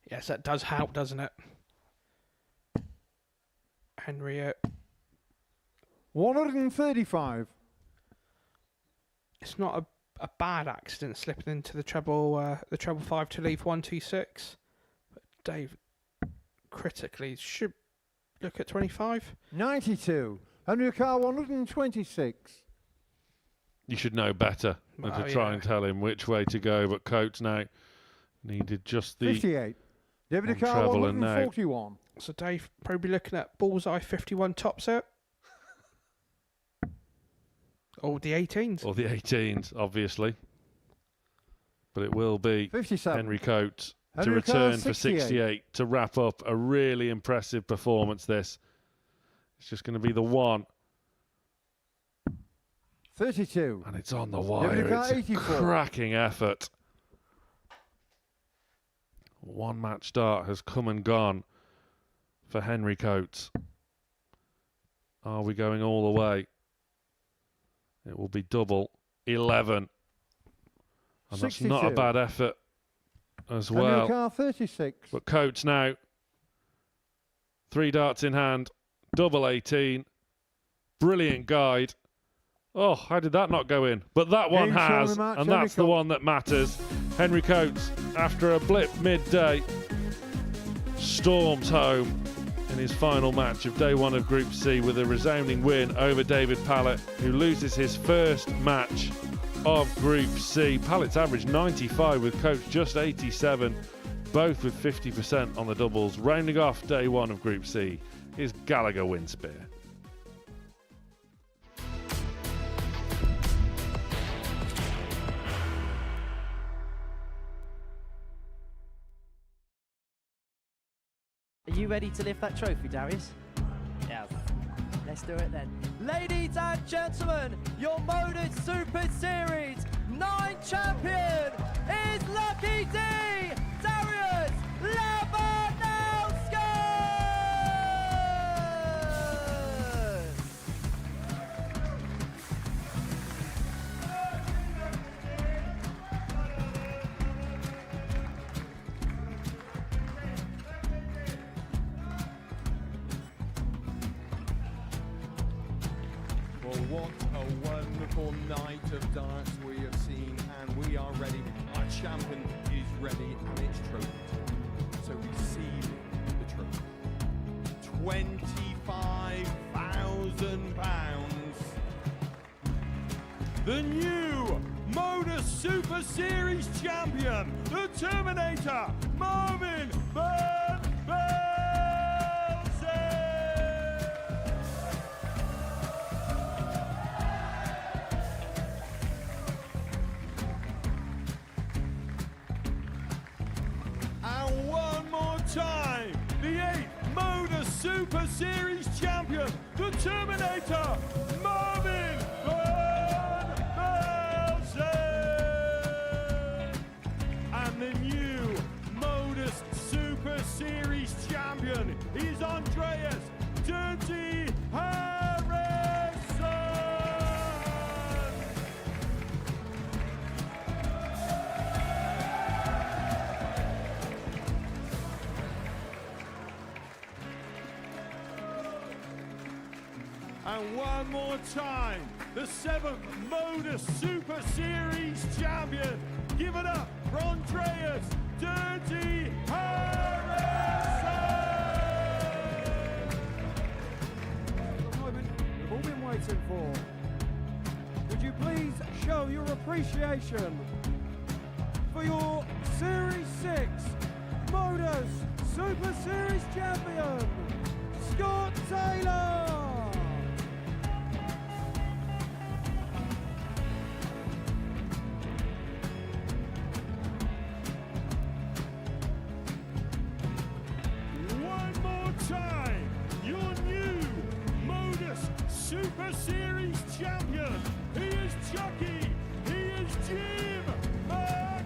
Yes, that does help, doesn't it? Henry. 135. It's not a bad accident slipping into the treble 5 to leave 126. But Dave critically should look at 25. 92. Henry Carr 126. You should know better than to try and tell him which way to go, but Coates now needed just the 58. David Carr treble and now 141. So Dave probably looking at bullseye 51 tops out. Or the 18s. Or the 18s, obviously. But it will be 57. Henry Coates to Henry return Carr, for 68 to wrap up a really impressive performance, this. It's just going to be the one. 32. And it's on the wire. It's 84. a cracking effort. One match start has come and gone for Henry Coates. Are we going all the way? It will be double 11. And 62. that's not a bad effort as well. Henry Carr 36. But Coates now, 3 darts in hand, double 18. Brilliant guide. Oh, how did that not go in? But that one Game has, match, and Henry that's the Coates. one that matters. Henry Coates, after a blip midday, storms home in his final match of day 1 of Group C with a resounding win over David Pallet, who loses his first match of Group C. Pallet's average 95 with Coates just 87, both with 50% on the doubles. Rounding off day 1 of Group C is Gallagher Winspear. Are you ready to lift that trophy, Darius? Yes. Let's do it then. Ladies and gentlemen, your Modus Super Series 9 champion is Lucky D, Darius Labanowski! Well, what a wonderful night of darts we have seen, and we are ready. Our champion is ready, and it's trophy. So receiving the trophy. £25,000. The new Modus Super Series champion, the Terminator, Marvin Van Velzen. And one more time. Super Series champion, the Terminator, Marvin Van Velzen. And the new Modus Super Series champion is Andreas Dirty Harrison. And one more time, the 7th Modus Super Series champion. Give it up for Andreas Dirty Harrison. The moment we've all been waiting for. Would you please show your appreciation for your Series 6 Modus Super Series champion, Scott Taylor. Time, your new Modus Super Series champion. He is Chucky. He is Jim McEwen.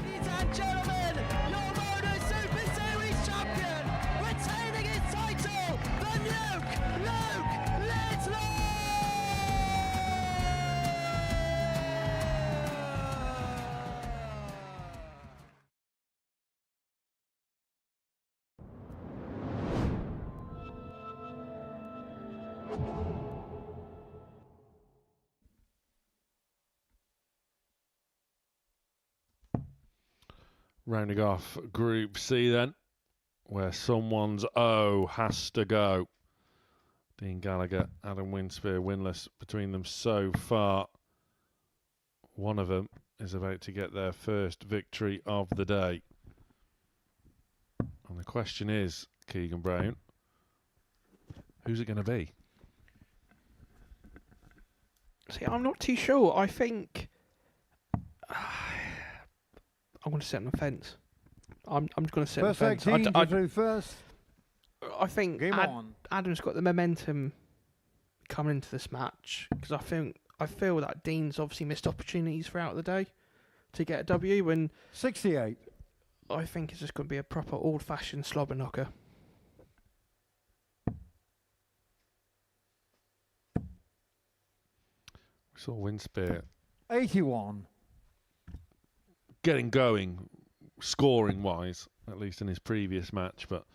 Ladies and gentlemen, your Modus Super Series champion, retaining his title, the Nuke, Luke Littler. Rounding off Group C then, where someone's O has to go. Dean Gallagher, Adam Winspear winless between them so far. One of them is about to get their first victory of the day. And the question is, Keegan Brown, who's it going to be? See, I'm not too sure. I think I'm going to sit on the fence. I'm going to sit on the fence. I think Adam's got the momentum coming into this match, because I feel that Dean's obviously missed opportunities throughout the day to get a W, and 68. I think it's just going to be a proper old-fashioned slobber knocker. We saw Winspear 81. getting going, scoring-wise, at least in his previous match, but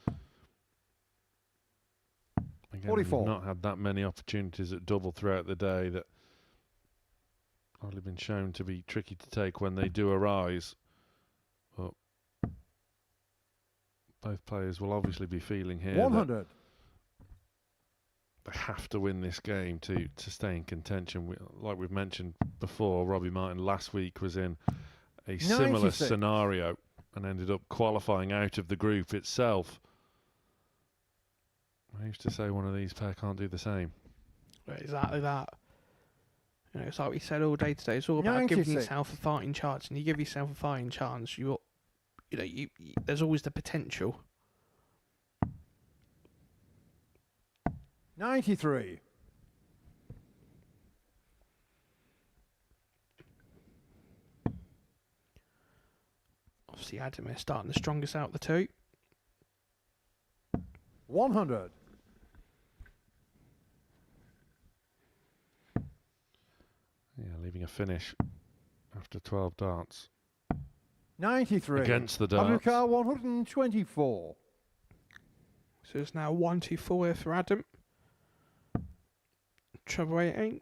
again, 44. we've not had that many opportunities at double throughout the day that only been shown to be tricky to take when they do arise. But both players will obviously be feeling here 100. they have to win this game to stay in contention. Like we've mentioned before, Robbie Martin last week was in a similar 96. scenario and ended up qualifying out of the group itself. I used to say one of these pair can't do the same. Exactly that. You know, it's like we said all day today. It's all about giving 96. yourself a fighting chance, and you give yourself a fighting chance. You there's always the potential. 93. Obviously, Adam is starting the strongest out of the two. 100. Yeah, leaving a finish after 12 darts. 93. Against the darts. Car 124. So it's now 1-2-4 here for Adam. Treble 18.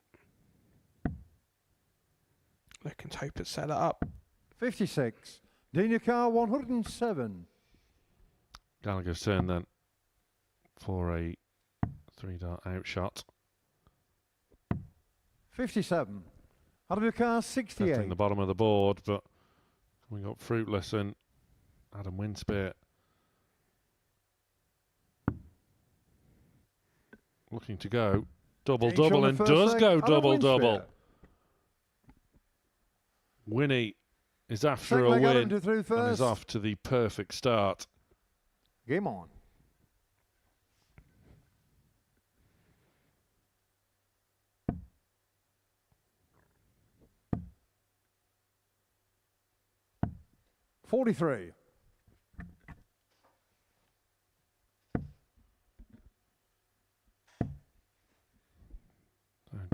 Looking to hope it set it up. 56. Dina Car 107. Gallagher's turn then for a 3-dart outshot. 57. Car 68. Testing the bottom of the board, but coming up fruitless, and Adam Winspear looking to go double-double, and does go double-double. Winnie is after Second a leg, Adam win to through and first. is off to the perfect start. Game on. $43.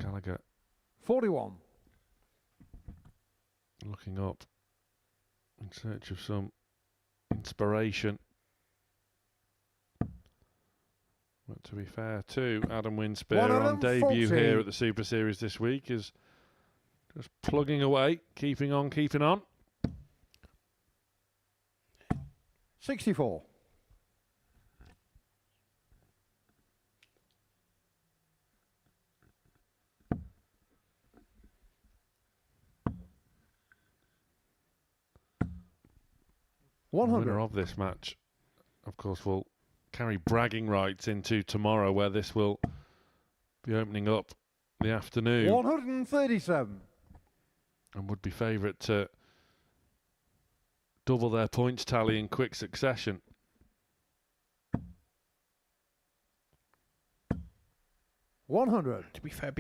Gallagher 41. looking up in search of some inspiration. But to be fair to Adam Winspear on debut here at the Super Series this week is just plugging away, keeping on, keeping on. 64. The winner of this match, of course, will carry bragging rights into tomorrow, where this will be opening up the afternoon. 137. And would be favourite to double their points tally in quick succession. $100. To be fair,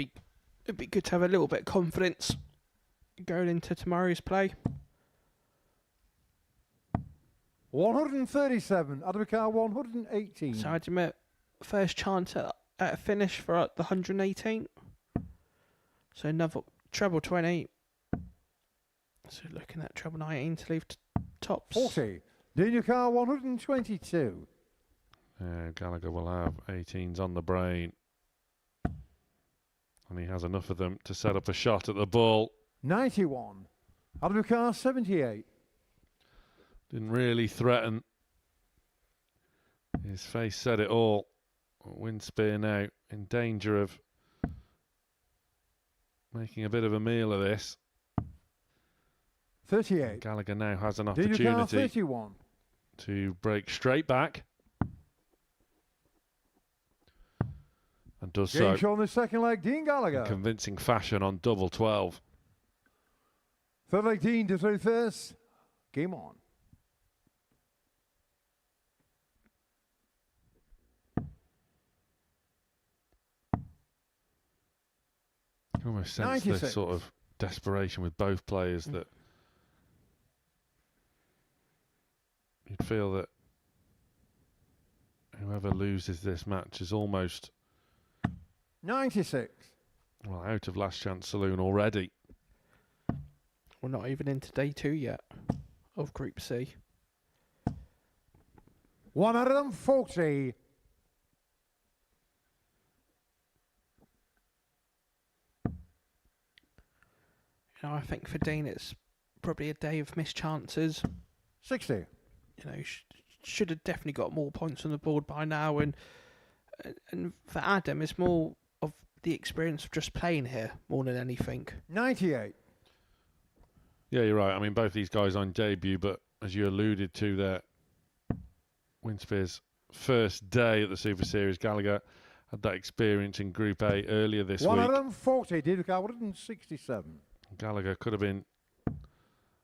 it'd be good to have a little bit of confidence going into tomorrow's play. 137. Adamcar 118. So I'd admit, first chance at a finish for the 118. So another treble 20. So looking at treble 19 to leave tops. 40. Car 122. Gallagher will have 18s on the brain. And he has enough of them to set up a shot at the ball. 91. Adamcar 78. Didn't really threaten. His face said it all. Winspear now in danger of making a bit of a meal of this. 38. Gallagher now has an Car opportunity 31. to break straight back. And does Game so shot on the second leg, Dean Gallagher. in convincing fashion on double 12. Third leg, Dean to throw first. Game on. You almost sense 96. this sort of desperation with both players that you'd feel that whoever loses this match is almost 96. well out of Last Chance Saloon already. We're not even into day 2 yet of Group C. 140. You know, I think for Dean it's probably a day of missed chances. 60. You know, should have definitely got more points on the board by now, and for Adam, it's more of the experience of just playing here more than anything. 98. Yeah, you're right. I mean, both these guys on debut, but as you alluded to there, Winspear's first day at the Super Series, Gallagher had that experience in Group A earlier this week. 140. Car 167. Gallagher could have been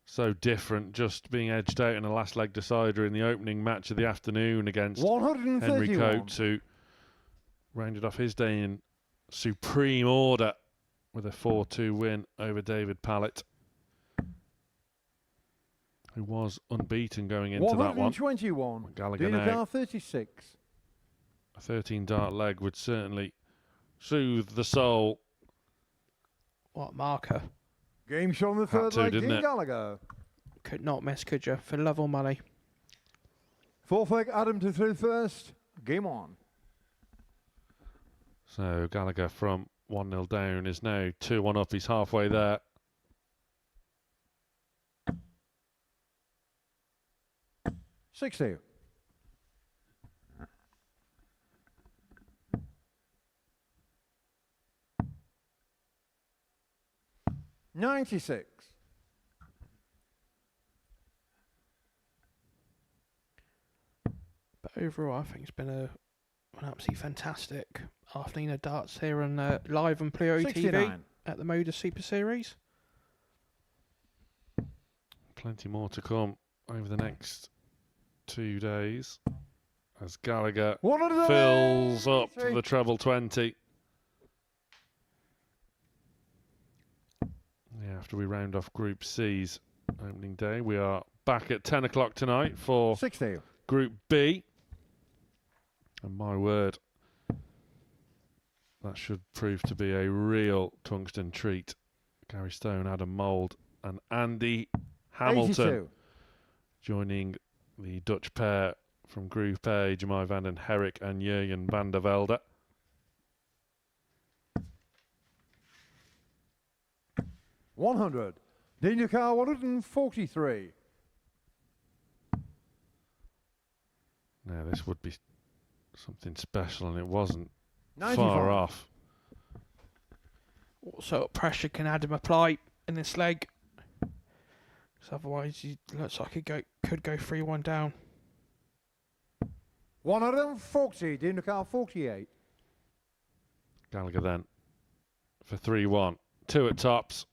so different, just being edged out in a last leg decider in the opening match of the afternoon against Henry Coates, who rounded off his day in supreme order with a 4-2 win over David Pallet, who was unbeaten going into that one. 121. Gallagher now, 36. a 13-dart leg would certainly soothe the soul. What marker? Game shot on the third leg, Dean Gallagher. Could not miss, could you? For love or money. Fourth leg, Adam to throw first. Game on. So Gallagher from 1-0 down is now 2-1 up. He's halfway there. $60. $96. But overall, I think it's been an absolutely fantastic afternoon of darts here on live on Pleo TV 69. at the Modus Super Series. Plenty more to come over the next 2 days as Gallagher fills up the treble 20. Yeah, after we round off Group C's opening day, we are back at 10 o'clock tonight for 60. Group B. And my word, that should prove to be a real tungsten treat. Gary Stone, Adam Mould and Andy Hamilton 82. joining the Dutch pair from Group A, Jamai van den Herrik and Jurjen van der Velde. $100. Daniel Carr 143. Now this would be something special, and it wasn't 95. far off. What sort of pressure can Adam apply in this leg? Because otherwise, he looks like he could go 3-1 down. 140. Daniel Carr 48. Gallagher then for 3-1. 2 at tops,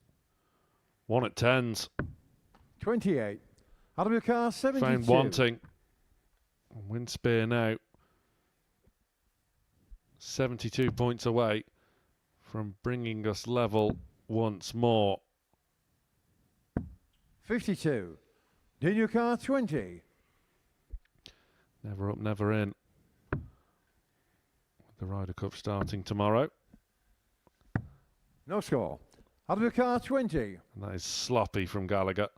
1 at tens. 28. Adam Carr 72. Found wanting. Winspear now 72 points away from bringing us level once more. 52. Daniel Carr 20. Never up, never in. The Ryder Cup starting tomorrow. No score. Adam Carr 20. And that is sloppy from Gallagher.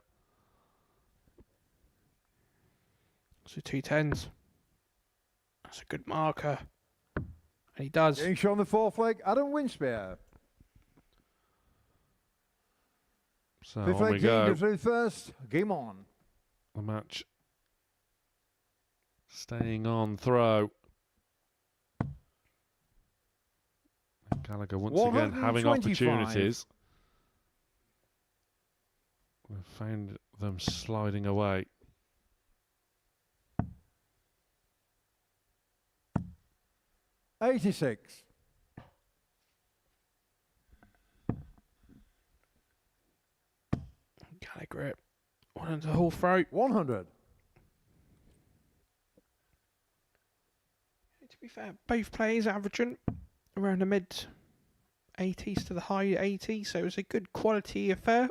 So 2 10s. That's a good marker. And he does. Getting shown the fourth leg, Adam Winspear. So Fifth on we leg go. through first. Game on. The match staying on throw. And Gallagher once again having 125. opportunities. We've found them sliding away. $86. Gallagher it. One into the whole throat. 100. To be fair, both players averaging around the mid 80s to the high 80s, so it was a good quality affair.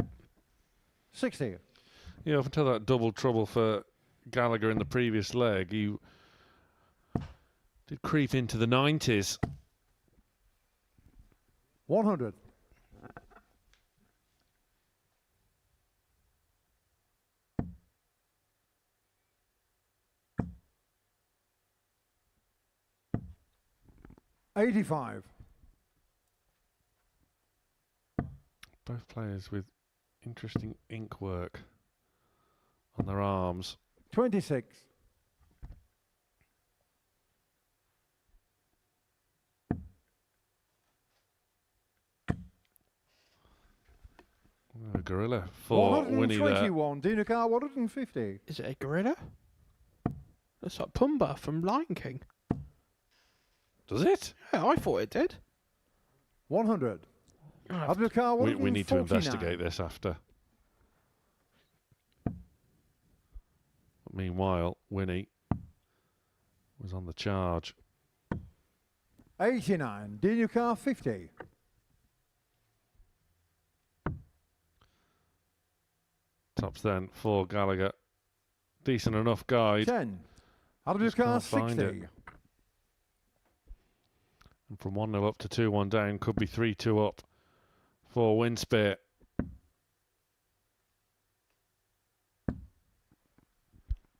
60. Yeah, up until that double trouble for Gallagher in the previous leg, he did creep into the 90s. 100. $85. Both players with interesting ink work on their arms. 26. A gorilla for Winnie there. 121. Dina Carr 150. Is it a gorilla? That's like Pumbaa from Lion King. Does it? Yeah, I thought it did. 100. Abdul Carr We need to 149. investigate this after. Meanwhile, Winnie was on the charge. 89. Dina Carr 50. Tops then for Gallagher. Decent enough guide. 10. Abdul Just Carr can't find 60. it. And from 1-0 up to 2-1 down, could be 3-2 up for Winspear.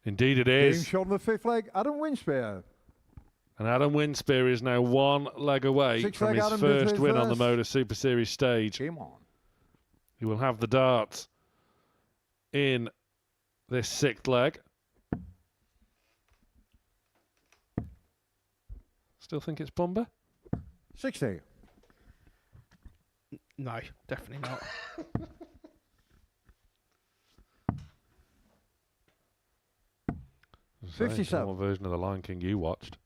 Indeed it Game is. shot on the fifth leg. Adam Winspear. And Adam Winspear is now one leg away Six from leg his Adam first did win on the first. Modus Super Series stage. Game on. He will have the darts in this sixth leg. Still think it's Pumbaa? 60. No, definitely not. Say, 57. What version of the Lion King you watched?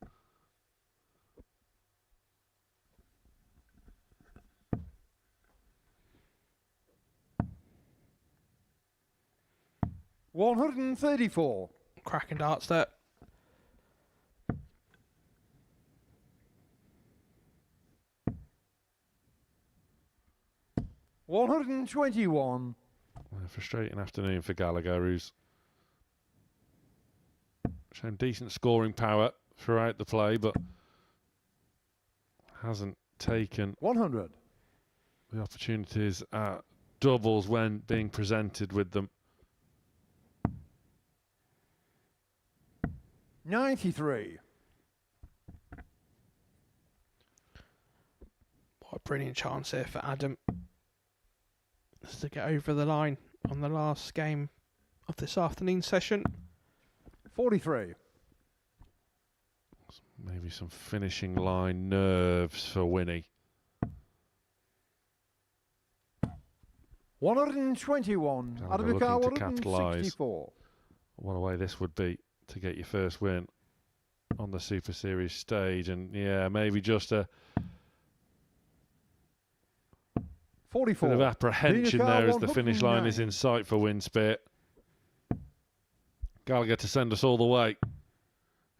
134. Cracking darts there. $121. A frustrating afternoon for Gallagher, who's shown decent scoring power throughout the play, but hasn't taken 100. The opportunities at doubles when being presented with them. 93. What a brilliant chance here for Adam to get over the line on the last game of this afternoon session. 43. Maybe some finishing line nerves for Winnie. 121. Adam Looking Mikar, to capitalise. 164. What a way this would be to get your first win on the Super Series stage. And yeah, maybe just a 44. bit of apprehension Mikar, there as the finish line is 109. in sight for Winspear. Gallagher to send us all the way.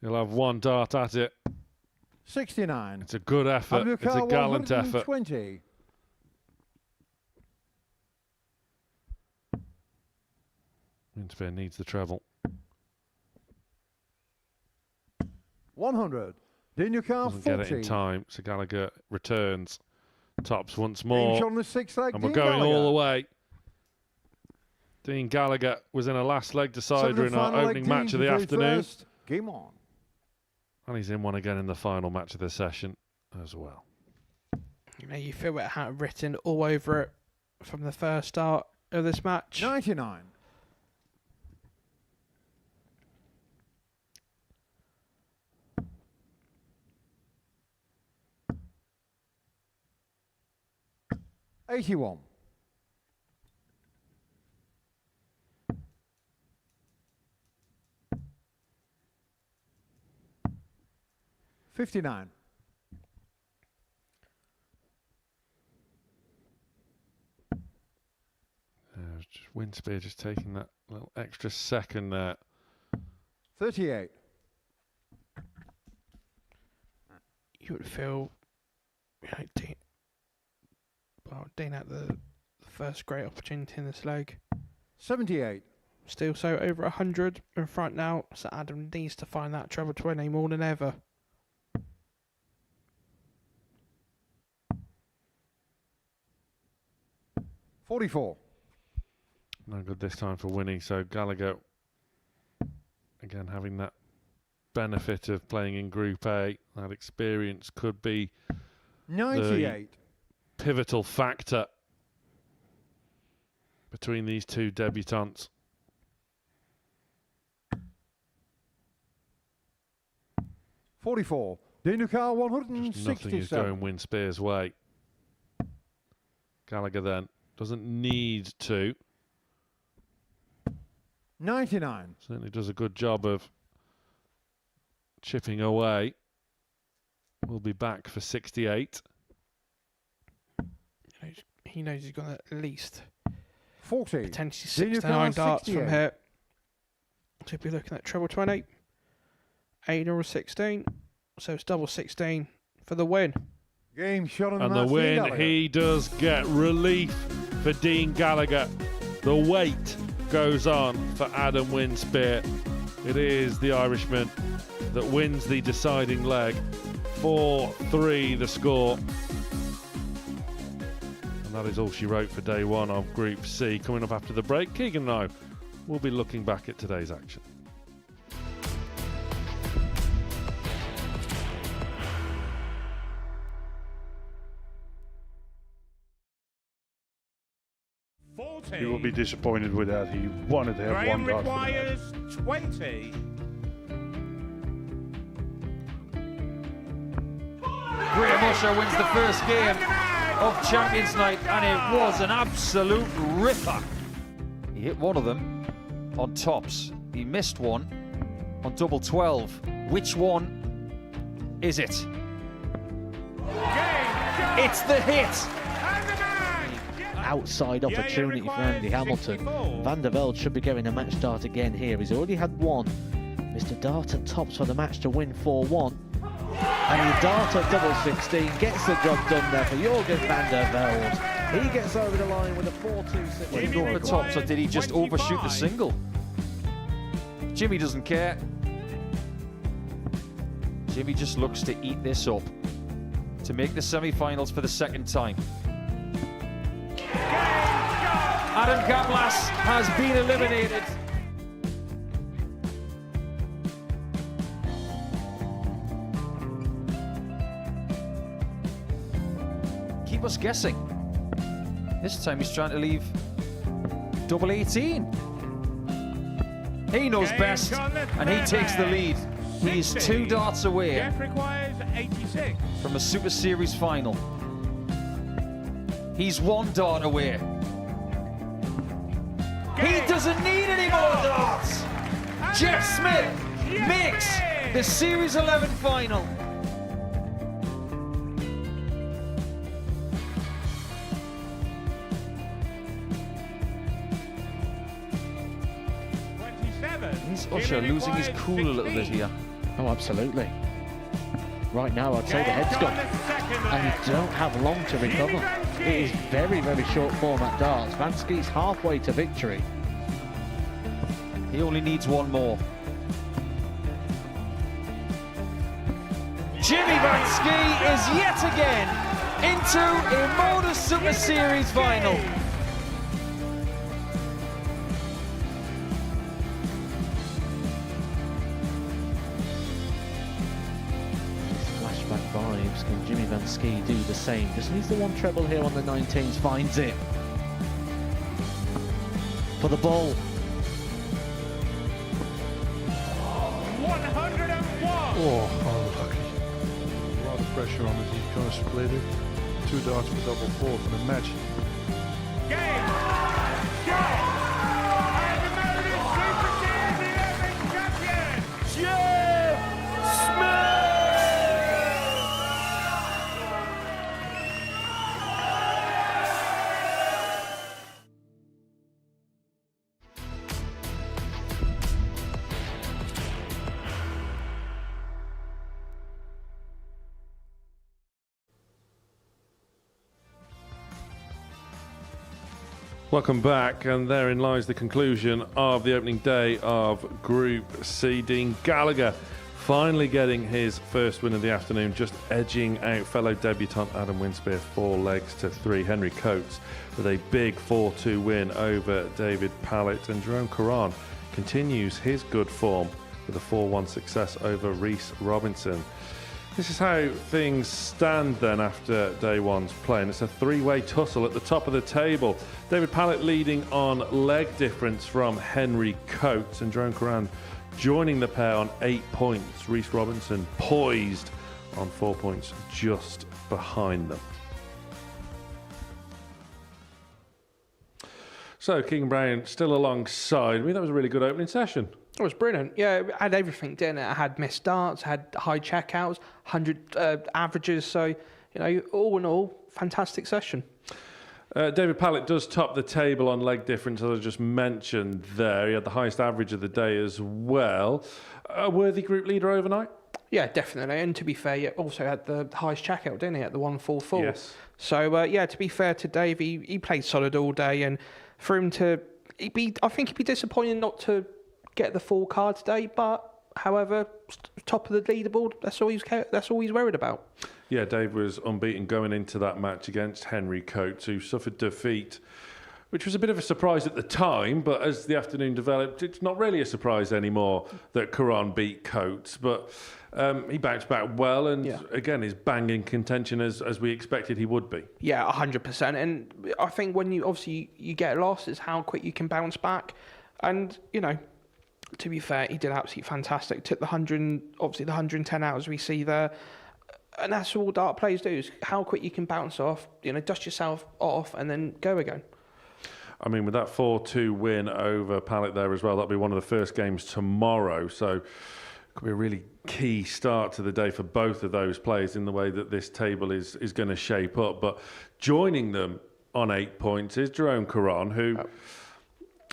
He'll have one dart at it. 69. It's a good effort. Adam It's a Mikar, gallant effort. 120. Winspear needs the treble. 100. Daniel-Carr, Doesn't get 40. it in time, so Gallagher returns. Tops once Game more. shot on the sixth leg. And we're Dean going all Gallagher. the way. Dean Gallagher was in a last leg decider in our opening match of the afternoon. Game on. And he's in one again in the final match of the session as well. You know, you feel it had written all over it from the first start of this match. 99. $81. $59. Winspear just taking that little extra second there. 38. You would feel, you know, Dean had the first great opportunity in this leg. 78. Still so over 100 in front now, so Adam needs to find that treble 20 more than ever. $44. No good this time for Winnie, so Gallagher again having that benefit of playing in Group A. That experience could be 98. the pivotal factor between these two debutants. $44. Daniel-Carr, Just nothing is 167. going Winspear's way. Gallagher then doesn't need to. 99. Certainly does a good job of chipping away. We'll be back for 68. He knows he's got at least 40. potentially Daniel-Carr, 69 darts from 68. here. So he'll be looking at treble 20. 8 or 16. So it's double 16 for the win. Game shot on the And the match, Dean win, Gallagher. he does get relief for Dean Gallagher. The weight goes on for Adam Winspear. It is the Irishman that wins the deciding leg. 4-3 the score. And that is all she wrote for day one of Group C. Coming up after the break, Keegan and I will be looking back at today's action. You will be disappointed with that. He wanted to have Graham one dart for the match. requires 20. Graham Usher wins the first game of Champions Night, and it was an absolute ripper. He hit one of them on tops. He missed one on double 12. Which one is it? It's the hit. outside opportunity for Andy Hamilton. Van der Velde should be getting a match start again here. He's already had one. Mr. Dart at tops for the match to win 4-1. And the Dart at double 16 gets the job done there for Jurgen van der Velde. He gets over the line with a 4-2. Did he go over the tops or did he just overshoot the single? Jimmy doesn't care. Jimmy just looks to eat this up to make the semi-finals for the second time. Adam Gablas has been eliminated. Keep us guessing. This time he's trying to leave double 18. He knows best, and he takes the lead. He is 2 darts away from a Super Series final. He's 1 dart away. He doesn't need any more darts. Jeff Smith makes the Series 11 final. Is Usher losing his cool a little bit here? Oh, absolutely. Right now, I'd say the head's gone. And you don't have long to recover. It is very, very short format darts. Vansky's halfway to victory. He only needs 1 more. Jimmy Vansky is yet again into a Modus Super Series final. Vibes. Can Jimmy Vansky do the same? Just needs the 1 treble here on the 19s. Finds it. For the ball. 101! Oh, unlucky. A lot of pressure on it. He kind of split it. 2 darts for double 4 for the match. Game! Go! And the Modus Super Series 11 champion, Jeff Smith! Welcome back, and therein lies the conclusion of the opening day of Group C. Dean Gallagher finally getting his first win of the afternoon, just edging out fellow debutant Adam Winspear 4 legs to 3. Henry Coates with a big 4-2 win over David Pallet, and Jerome Caron continues his good form with a 4-1 success over Reece Robinson. This is how things stand then after day one's play, and it's a 3-way tussle at the top of the table. David Pallet leading on leg difference from Henry Coates, and Jerome Caron joining the pair on 8 points. Reece Robinson poised on 4 points just behind them. So Keegan Brown still alongside me. That was a really good opening session. It was brilliant. Yeah, it had everything, didn't it? It had missed darts, had high checkouts, 100 averages. So, you know, all in all, fantastic session. David Pallet does top the table on leg difference, as I just mentioned there. He had the highest average of the day as well. A worthy group leader overnight? Yeah, definitely. And to be fair, he also had the highest checkout, didn't he, at the 144? Yes. So, yeah, to be fair to Dave, he played solid all day. And for him to... I think he'd be disappointed not to get the full card today, but however, top of the leaderboard, that's all he's worried about. Yeah, Dave was unbeaten going into that match against Henry Coates, who suffered defeat, which was a bit of a surprise at the time, but as the afternoon developed, it's not really a surprise anymore that Caron beat Coates, but he bounced back well, and again, is bang in contention as we expected he would be. Yeah, 100%. And I think when you get lost, it's how quick you can bounce back. And, you know, to be fair, he did absolutely fantastic. Took the 110 out as we see there. And that's all dart players do, is how quick you can bounce off, you know, dust yourself off and then go again. I mean, with that 4-2 win over Pallet there as well, that'll be one of the first games tomorrow. So it could be a really key start to the day for both of those players in the way that this table is going to shape up. But joining them on 8 points is Jerome Caron, who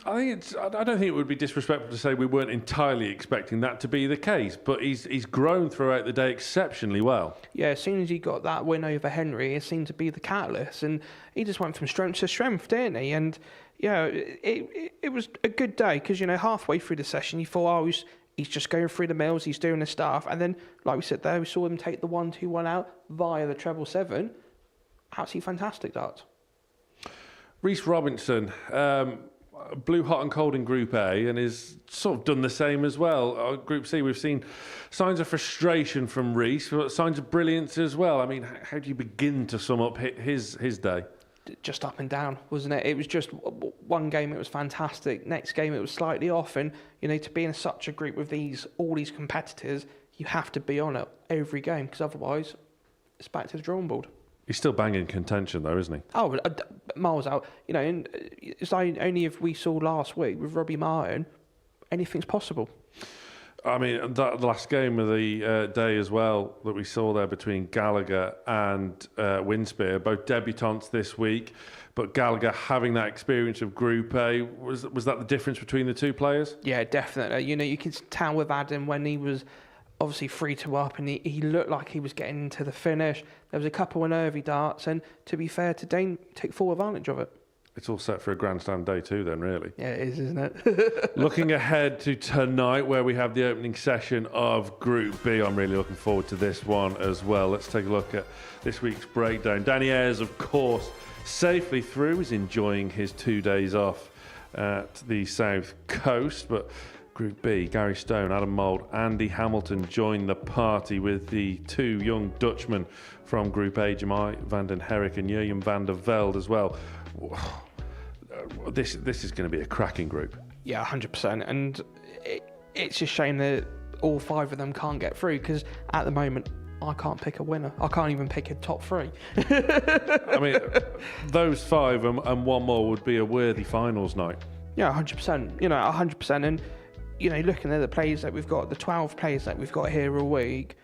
I don't think it would be disrespectful to say we weren't entirely expecting that to be the case, but he's grown throughout the day exceptionally well. Yeah, as soon as he got that win over Henry, it seemed to be the catalyst, and he just went from strength to strength, didn't he? And yeah, it was a good day because, you know, halfway through the session, you thought, oh, he's just going through the mills, he's doing his stuff, and then, like we said there, we saw him take the 1-2-1 out via the treble 7. Absolutely fantastic darts. Reece Robinson blew hot and cold in Group A and is sort of done the same as well. Group C, we've seen signs of frustration from Reece, but signs of brilliance as well. I mean, how do you begin to sum up his day? Just up and down, wasn't it? It was just one game it was fantastic, next game it was slightly off, and you know, to be in such a group with all these competitors, you have to be on it every game because otherwise it's back to the drawing board. He's still banging contention though, isn't he? Oh, miles out. You know, and it's like only if we saw last week with Robbie Martin, anything's possible. I mean, that last game of the day as well that we saw there between Gallagher and Winspear, both debutants this week, but Gallagher having that experience of Group A, was that the difference between the two players? Yeah, definitely. You know, you can tell with Adam when he was obviously 3-2 and he looked like he was getting into the finish. There was a couple of nervy darts, and to be fair to Dane, take full advantage of it. It's all set for a grandstand day too then, really. Yeah, it is, isn't it? Looking ahead to tonight, where we have the opening session of Group B, I'm really looking forward to this one as well. Let's take a look at this week's breakdown. Danny Ayres, of course, safely through, is enjoying his 2 days off at the South Coast, but Group B, Gary Stone, Adam Mould, Andy Hamilton join the party with the two young Dutchmen from Group A, Jamai van den Herrik and Jurjen van der Velde as well. This is going to be a cracking group. Yeah, 100%. And it's a shame that all 5 of them can't get through because at the moment, I can't pick a winner. I can't even pick a top 3. I mean, those 5 and one more would be a worthy finals night. Yeah, 100%. You know, 100%. And, you know, looking at the players that we've got, the 12 players that we've got here all week,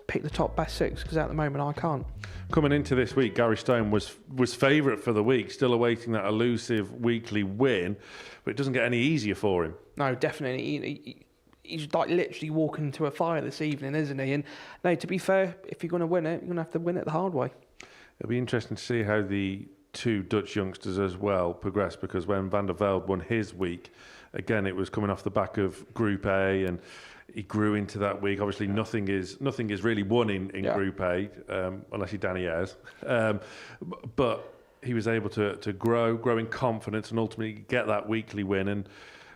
pick the top best 6 because at the moment I can't. Coming into this week, Gary Stone was favourite for the week, still awaiting that elusive weekly win, but it doesn't get any easier for him. No, definitely. He's like literally walking into a fire this evening, isn't he? And no, to be fair, if you're going to win it, you're going to have to win it the hard way. It'll be interesting to see how the 2 Dutch youngsters as well progress, because when Van der Velde won his week, again, it was coming off the back of Group A, and he grew into that week. Obviously, nothing is really won in Group A, unless you're Danny Ayres. But he was able to grow in confidence, and ultimately get that weekly win. And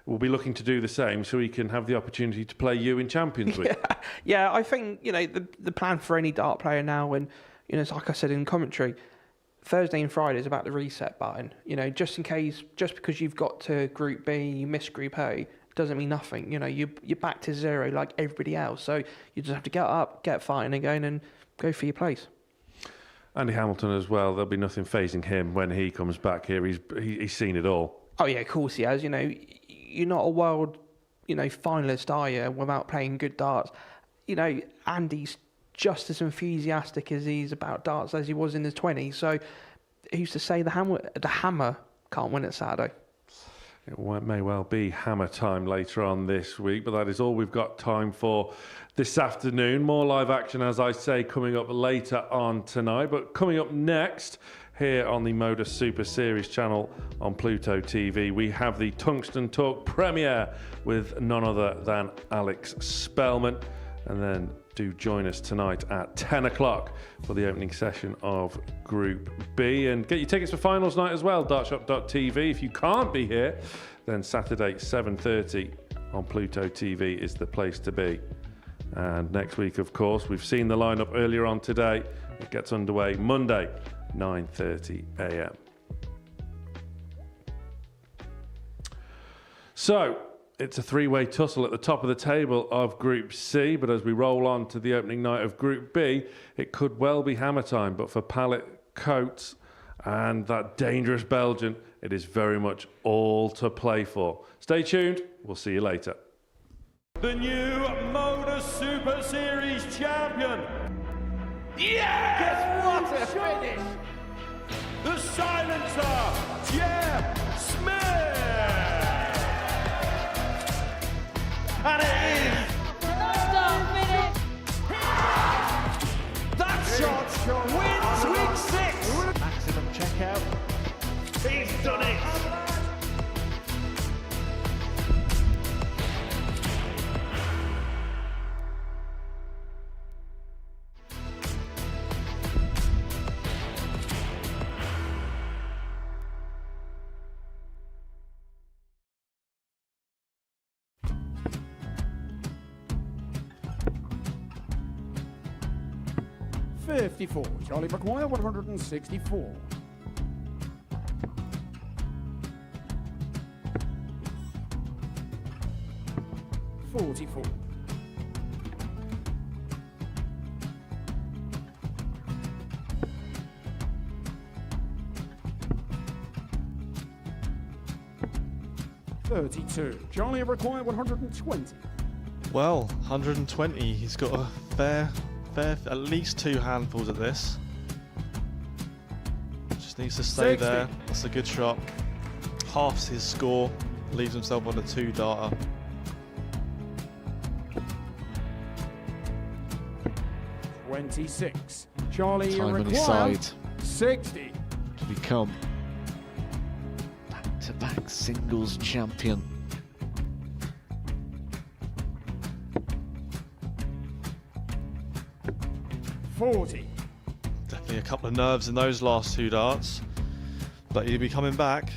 we'll be looking to do the same, so he can have the opportunity to play you in Champions Week. Yeah, I think, you know, the plan for any dart player now, and you know, it's like I said in commentary, Thursday and Friday is about the reset button. You know, just in case, just because you've got to Group B, you miss Group A, doesn't mean nothing. You know, you're back to 0 like everybody else. So you just have to get up, get fighting again, and go for your place. Andy Hamilton as well. There'll be nothing phasing him when he comes back here. He's seen it all. Oh yeah, of course he has. You know, you're not a world, you know, finalist, are you, without playing good darts? You know, Andy's just as enthusiastic as he's about darts as he was in his 20s. So who's to say the hammer can't win at Saturday? It may well be hammer time later on this week, but that is all we've got time for this afternoon. More live action, as I say, coming up later on tonight. But coming up next, here on the Modus Super Series channel on Pluto TV, we have the Tungsten Talk premiere with none other than Alex Spellman. And then do join us tonight at 10 o'clock for the opening session of Group B. And get your tickets for finals night as well, dartshop.tv. If you can't be here, then Saturday 7:30 on Pluto TV is the place to be. And next week, of course, we've seen the lineup earlier on today. It gets underway Monday, 9:30 a.m. So, it's a 3-way tussle at the top of the table of Group C, but as we roll on to the opening night of Group B, it could well be hammer time. But for Pallet, Coates and that dangerous Belgian, it is very much all to play for. Stay tuned. We'll see you later. The new Modus Super Series champion. Yes! What a finish! The silencer 54. Charlie require 164. 44. 32. Charlie require 120. Well, 120. He's got a fair, at least 2 handfuls at this. Just needs to stay 60. there. That's a good shot. Halves his score. Leaves himself on a 2-darter. $26. Charlie Time on his require side 60. to become back-to-back singles champion. $40. Definitely a couple of nerves in those last 2 darts. But he'll be coming back.